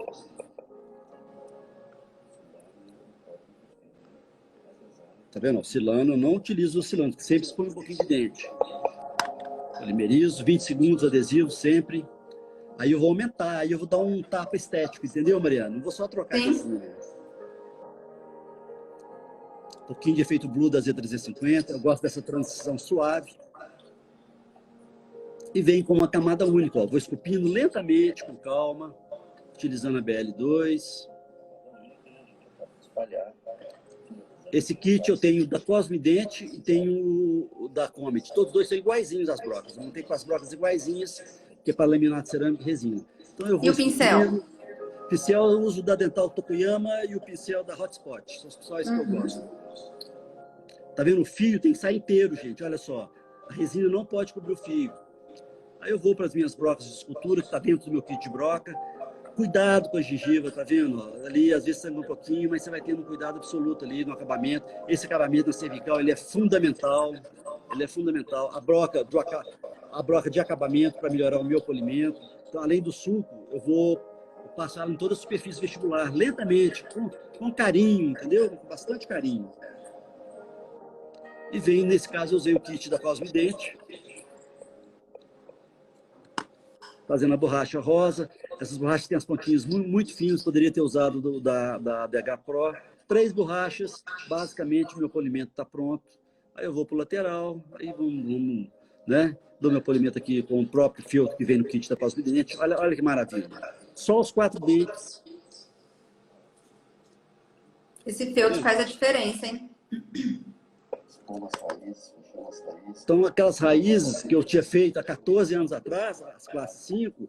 Tá vendo? Oscilando, eu não utilizo oscilando, sempre expõe um pouquinho de dente. Polimerizo, 20 segundos adesivo, sempre. Aí eu vou aumentar, aí eu vou dar um tapa estético, entendeu, Mariana? Não vou só trocar aqui assim. Um pouquinho de efeito blue da Z350, eu gosto dessa transição suave. E vem com uma camada única, ó. Vou esculpindo lentamente, com calma, utilizando a BL2. Esse kit eu tenho da Cosmidente e tenho o da Comet. Todos dois são iguaizinhos as brocas. Eu não tenho com as brocas iguaizinhas, que é para laminato cerâmico e resina. Então, eu vou e o pincel? O pincel eu uso da Dental Tokuyama e o pincel da Hotspot. São os pincéis que eu gosto. Tá vendo? O fio tem que sair inteiro, gente. Olha só. A resina não pode cobrir o fio. Aí eu vou para as minhas brocas de escultura, que está dentro do meu kit de broca. Cuidado com a gengiva, tá vendo? Ali, às vezes, sangra um pouquinho, mas você vai tendo um cuidado absoluto ali no acabamento. Esse acabamento na cervical, ele é fundamental. Ele é fundamental. A broca de acabamento para melhorar o meu polimento. Então, além do suco, eu vou passar em toda a superfície vestibular, lentamente, com carinho, entendeu? Com bastante carinho. E vem, nesse caso, eu usei o kit da Cosmidente, fazendo a borracha rosa. Essas borrachas têm as pontinhas muito finas, poderia ter usado da BH Pro. 3 borrachas, basicamente meu polimento está pronto. Aí eu vou para o lateral, aí vamos, né? Dou meu polimento aqui com o próprio filtro que vem no kit da Cosmidente. Olha que maravilha. Só os 4 dentes. Esse feltro faz a diferença, hein? Então, aquelas raízes que eu tinha feito há 14 anos atrás, as classes 5,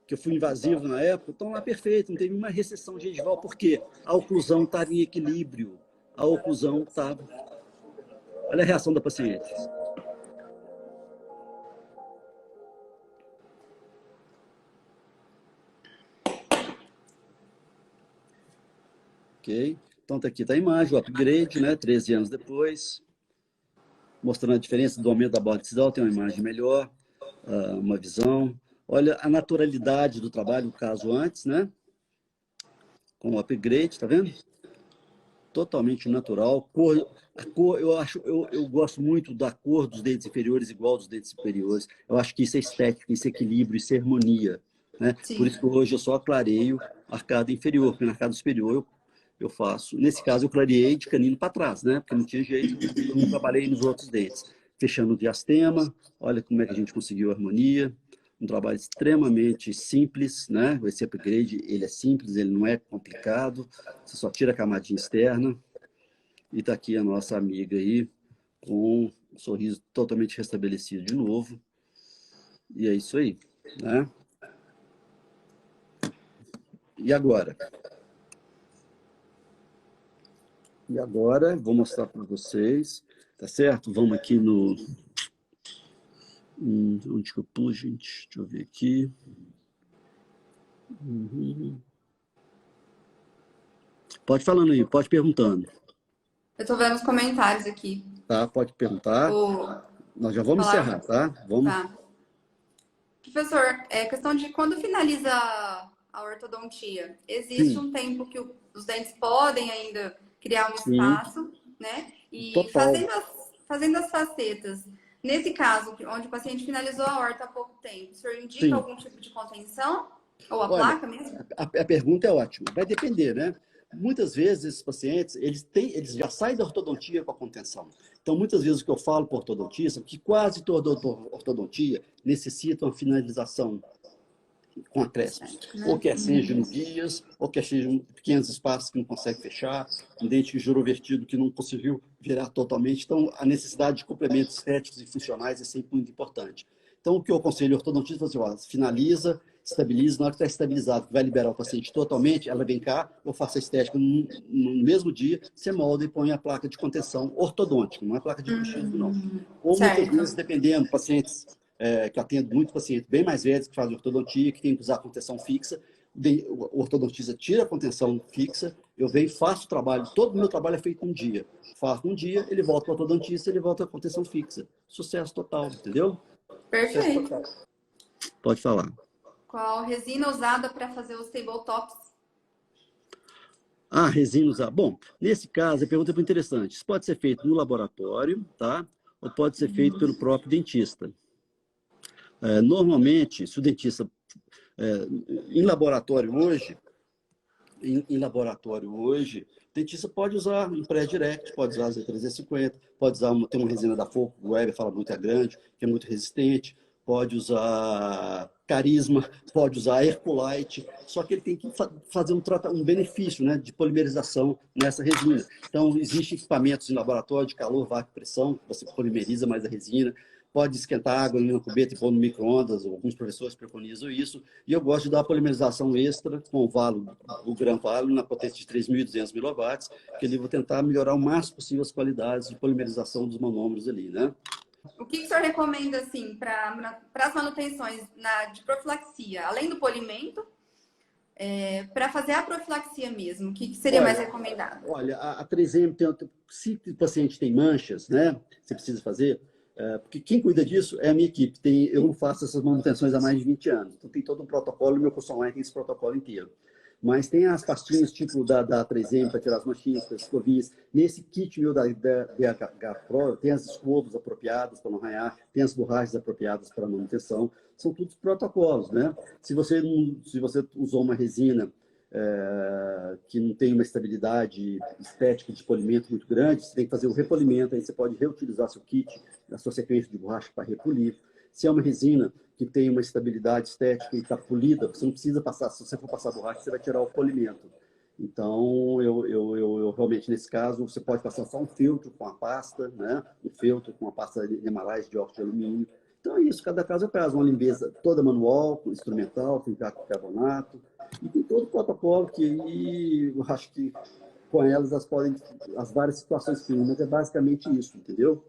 que eu fui invasivo na época, estão lá perfeitas, não teve uma recessão gengival, porque a oclusão estava em equilíbrio. A oclusão estava... Olha a reação da paciente. Ok? Então, tá aqui tá a imagem, o upgrade, né? 13 anos depois. Mostrando a diferença do aumento da borda axial, tem uma imagem melhor, uma visão. Olha a naturalidade do trabalho, no caso antes, né? Com o upgrade, tá vendo? Totalmente natural. A cor, eu gosto muito da cor dos dentes inferiores igual dos dentes superiores. Eu acho que isso é estética, isso é equilíbrio, isso é harmonia, né? Por isso que hoje eu só clareio a arcada inferior, porque na arcada superior eu faço. Nesse caso, eu clareei de canino para trás, né? Porque não tinha jeito, eu não trabalhei nos outros dentes. Fechando o diastema, olha como é que a gente conseguiu a harmonia. Um trabalho extremamente simples, né? Esse upgrade, ele é simples, ele não é complicado. Você só tira a camadinha externa. E tá aqui a nossa amiga aí, com um sorriso totalmente restabelecido de novo. E é isso aí, né? E agora? E agora, vou mostrar para vocês, tá certo? Vamos aqui no... onde que eu pus, gente? Deixa eu ver aqui. Pode falando aí, pode perguntando. Eu tô vendo os comentários aqui. Tá, pode perguntar. Nós já vamos encerrar, tá? Vamos. Tá. Professor, questão de quando finaliza a ortodontia, existe um tempo que os dentes podem ainda criar um espaço, né? E fazendo as facetas. Nesse caso, onde o paciente finalizou a horta há pouco tempo, o senhor indica algum tipo de contenção? Ou a placa mesmo? A pergunta é ótima. Vai depender, né? Muitas vezes, esses pacientes, eles já saem da ortodontia com a contenção. Então, muitas vezes o que eu falo para o ortodontista, que quase toda ortodontia necessita uma finalização com acréscimos. Ou quer seja no guias, ou quer seja em pequenos espaços que não consegue fechar, um dente que jurou vertido que não conseguiu virar totalmente. Então, a necessidade de complementos estéticos e funcionais é sempre muito importante. Então, o que eu aconselho ao ortodontista é assim, ó, finaliza, estabiliza, na hora que está estabilizado, que vai liberar o paciente totalmente, ela vem cá, eu faço a estética no mesmo dia, você molda e põe a placa de contenção ortodôntica, não é placa de bruxismo, não. Ou muitas vezes, dependendo, pacientes que atendo muito pacientes bem mais velhos que fazem ortodontia, que tem que usar contenção fixa, o ortodontista tira a contenção fixa, eu venho e faço o trabalho, todo o meu trabalho é feito um dia. Faço um dia, ele volta para o ortodontista, ele volta à contenção fixa. Sucesso total, entendeu? Perfeito. Pode falar. Qual resina usada para fazer os tabletops? Resina usada. Bom, nesse caso, a pergunta é muito interessante. Isso pode ser feito no laboratório, tá? Ou pode ser feito pelo próprio dentista. Normalmente, se o dentista... em laboratório hoje, o dentista pode usar um pré-direct, pode usar a Z350, pode usar tem uma resina da Foco, o Weber fala muito, é grande, que é muito resistente, pode usar Carisma, pode usar Herculite, só que ele tem que fazer um benefício, né, de polimerização nessa resina. Então, existem equipamentos em laboratório de calor, vácuo, pressão, que você polimeriza mais a resina, pode esquentar água em uma cubeta e pôr no micro-ondas, alguns professores preconizam isso, e eu gosto de dar a polimerização extra com o Gran-Valo na potência de 3.200 milowatts, que ali eu vou tentar melhorar o máximo possível as qualidades de polimerização dos monômeros ali, né? O que o senhor recomenda, assim, para as manutenções de profilaxia, além do polimento, para fazer a profilaxia mesmo? O que seria mais recomendado? Olha, a 3M, se o paciente tem manchas, né, você precisa fazer, porque quem cuida disso é a minha equipe. Eu não faço essas manutenções há mais de 20 anos, então tem todo um protocolo, e meu curso online tem esse protocolo inteiro. Mas tem as pastinhas tipo da 3M para tirar as manchinhas, para escovinhas. Nesse kit meu da BH Pro, tem as escovas apropriadas para não arranhar, tem as borrachas apropriadas para manutenção. São todos protocolos, né? Se você usou uma resina que não tem uma estabilidade estética de polimento muito grande, você tem que fazer o repolimento, aí você pode reutilizar seu kit, a sua sequência de borracha para repolir. Se é uma resina que tem uma estabilidade estética e está polida, você não precisa passar, se você for passar borracha, você vai tirar o polimento. Então, eu realmente, nesse caso, você pode passar só um feltro com a pasta, né? Um feltro com a pasta de emalagem de óxido de alumínio. Então é isso, cada caso é caso. Uma limpeza toda manual, instrumental, com carbonato. E tem todo o protocolo que eu acho que com elas as várias situações clínicas é basicamente isso, entendeu?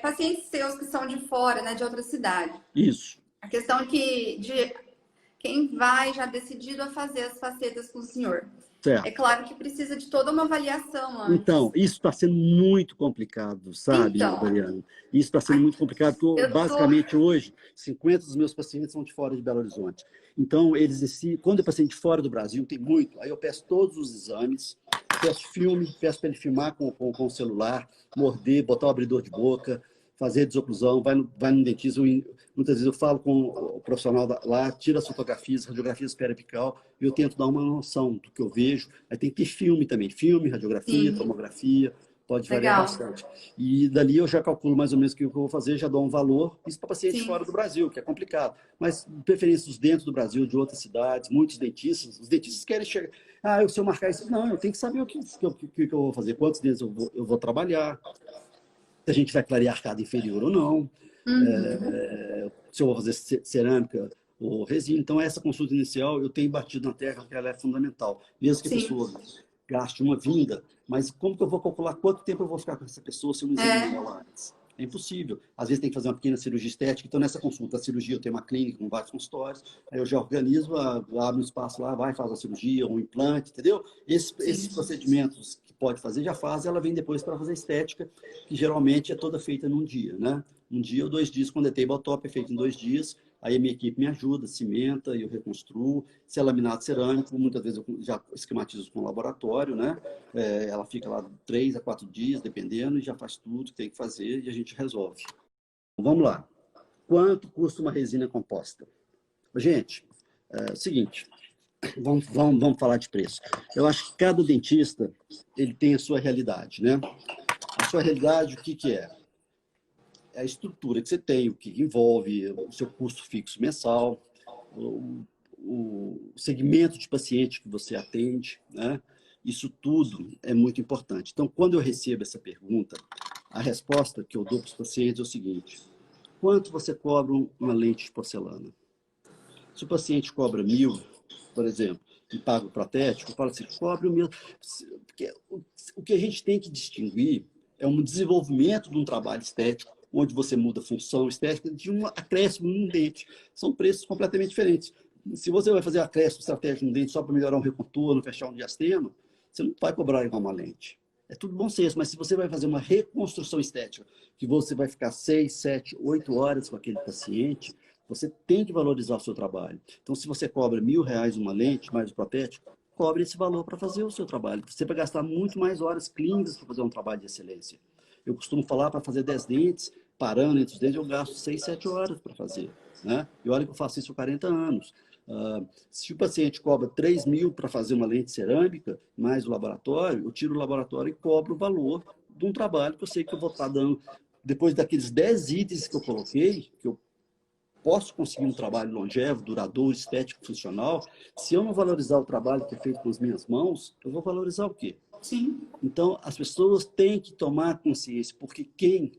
Pacientes seus que são de fora, né, de outra cidade. Isso. A questão é de quem vai já decidido a fazer as facetas com o senhor. Certo. É claro que precisa de toda uma avaliação antes. Então, isso está sendo muito complicado, sabe, Mariana? Isso está sendo muito complicado, porque basicamente hoje, 50 dos meus pacientes são de fora de Belo Horizonte. Então, quando é paciente de fora do Brasil, tem muito, aí eu peço todos os exames, peço filme, peço para ele filmar com o celular, morder, botar o abridor de boca, fazer desoclusão, vai no dentista. Muitas vezes eu falo com o profissional lá, tira as fotografias, radiografias periapical, e eu tento dar uma noção do que eu vejo. Aí tem que ter filme também, radiografia, tomografia, pode variar bastante. E dali eu já calculo mais ou menos o que eu vou fazer, já dou um valor, isso para pacientes fora do Brasil, que é complicado. Mas, de preferência, dos dentro do Brasil, de outras cidades, muitos dentistas, os dentistas querem chegar, se eu marcar isso, não, eu tenho que saber o que eu vou fazer, quantos dentes eu vou trabalhar, se a gente vai clarear arcada inferior ou não, se eu vou fazer cerâmica ou resina. Então, essa consulta inicial eu tenho batido na tecla que ela é fundamental. Mesmo que a pessoa gaste uma vinda, mas como que eu vou calcular quanto tempo eu vou ficar com essa pessoa se eu não examinar ela antes? É impossível. Às vezes tem que fazer uma pequena cirurgia estética. Então, nessa consulta, a cirurgia, eu tenho uma clínica com vários consultórios, aí eu já organizo, abro um espaço lá, vai, faz a cirurgia, um implante, entendeu? Esses procedimentos que pode fazer, já faz, ela vem depois para fazer estética, que geralmente é toda feita num dia, né? Um dia ou 2 dias, quando é tabletop, é feito em 2 dias, aí a minha equipe me ajuda, cimenta, eu reconstruo. Se é laminado cerâmico, muitas vezes eu já esquematizo com o laboratório, né? Ela fica lá 3 a 4 dias, dependendo, e já faz tudo que tem que fazer e a gente resolve. Vamos lá. Quanto custa uma resina composta? Gente, é o seguinte, vamos falar de preço. Eu acho que cada dentista ele tem a sua realidade, né? A sua realidade, o que é? É a estrutura que você tem, o que envolve o seu custo fixo mensal, o segmento de paciente que você atende, né? Isso tudo é muito importante. Então, quando eu recebo essa pergunta, a resposta que eu dou para os pacientes é o seguinte: quanto você cobra uma lente de porcelana? Se o paciente cobra 1.000, por exemplo, e paga o protético, eu falo assim, cobre o mesmo. Porque o que a gente tem que distinguir é um desenvolvimento de um trabalho estético, onde você muda a função estética, de um acréscimo num dente. São preços completamente diferentes. Se você vai fazer acréscimo estratégico no dente só para melhorar um recontorno, fechar um diastema, você não vai cobrar igual uma lente. É tudo bom senso, mas se você vai fazer uma reconstrução estética, que você vai ficar 6, 7, 8 horas com aquele paciente, você tem que valorizar o seu trabalho. Então, se você cobra R$1.000 uma lente, mais o protético, cobre esse valor para fazer o seu trabalho. Você vai gastar muito mais horas clínicas para fazer um trabalho de excelência. Eu costumo falar, para fazer 10 dentes, parando entre os dentes, eu gasto 6, 7 horas para fazer, né? E olha que eu faço isso há 40 anos. Se o paciente cobra 3.000 para fazer uma lente cerâmica, mais o laboratório, eu tiro o laboratório e cobro o valor de um trabalho que eu sei que eu vou estar dando. Depois daqueles 10 itens que eu coloquei, que eu posso conseguir um trabalho longevo, duradouro, estético, funcional. Se eu não valorizar o trabalho que é feito com as minhas mãos, eu vou valorizar o quê? Sim. Então, as pessoas têm que tomar consciência, porque quem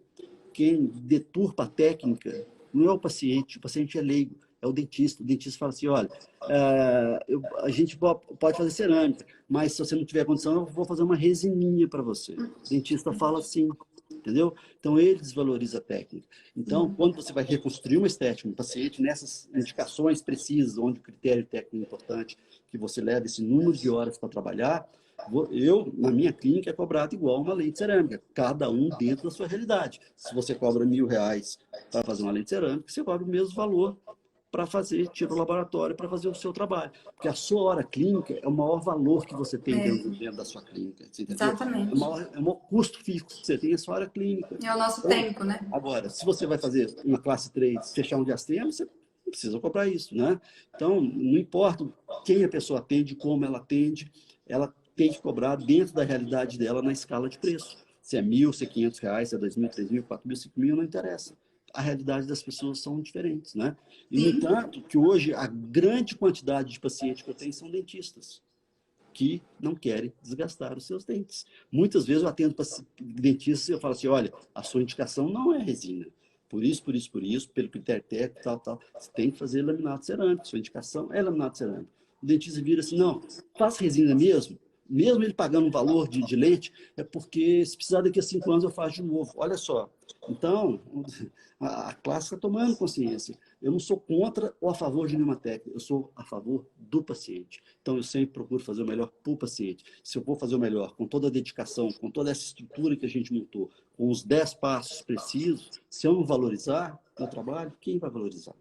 deturpa a técnica não é o paciente é leigo, é o dentista. O dentista fala assim, olha, a gente pode fazer cerâmica, mas se você não tiver condição, eu vou fazer uma resininha para você. O dentista fala assim, entendeu? Então, ele desvaloriza a técnica. Então, quando você vai reconstruir uma estética, um paciente, nessas indicações precisas, onde o critério técnico é importante, que você leva esse número de horas para trabalhar, eu, na minha clínica, é cobrado igual uma lente cerâmica, cada um dentro da sua realidade. Se você cobra R$1.000 para fazer uma lente cerâmica, você cobra o mesmo valor para fazer, tira o laboratório para fazer o seu trabalho. Porque a sua hora clínica é o maior valor que você tem dentro da sua clínica. Você entendeu? Exatamente. É o maior custo fixo que você tem, a sua hora clínica. É o nosso tempo, né? Agora, se você vai fazer uma classe 3, fechar um diastema, você não precisa cobrar isso, né? Então, não importa quem a pessoa atende, como ela atende, ela tem que cobrar dentro da realidade dela na escala de preço. Se é 1.000, se é R$500, se é 2.000, 3.000, 4.000, 5.000, não interessa. A realidade das pessoas são diferentes, né? E, no entanto, que hoje a grande quantidade de pacientes que eu tenho são dentistas, que não querem desgastar os seus dentes. Muitas vezes eu atendo dentistas e eu falo assim, olha, a sua indicação não é resina. Por isso, pelo critério técnico, tal. Você tem que fazer laminado cerâmico, sua indicação é laminado cerâmico. O dentista vira assim, não, faz resina mesmo ele pagando um valor de lente, é porque se precisar daqui a 5 anos eu faço de novo. Olha só. Então, a classe está tomando consciência. Eu não sou contra ou a favor de nenhuma técnica, eu sou a favor do paciente. Então, eu sempre procuro fazer o melhor para o paciente. Se eu vou fazer o melhor com toda a dedicação, com toda essa estrutura que a gente montou, com os 10 passos precisos, se eu não valorizar o trabalho, quem vai valorizar?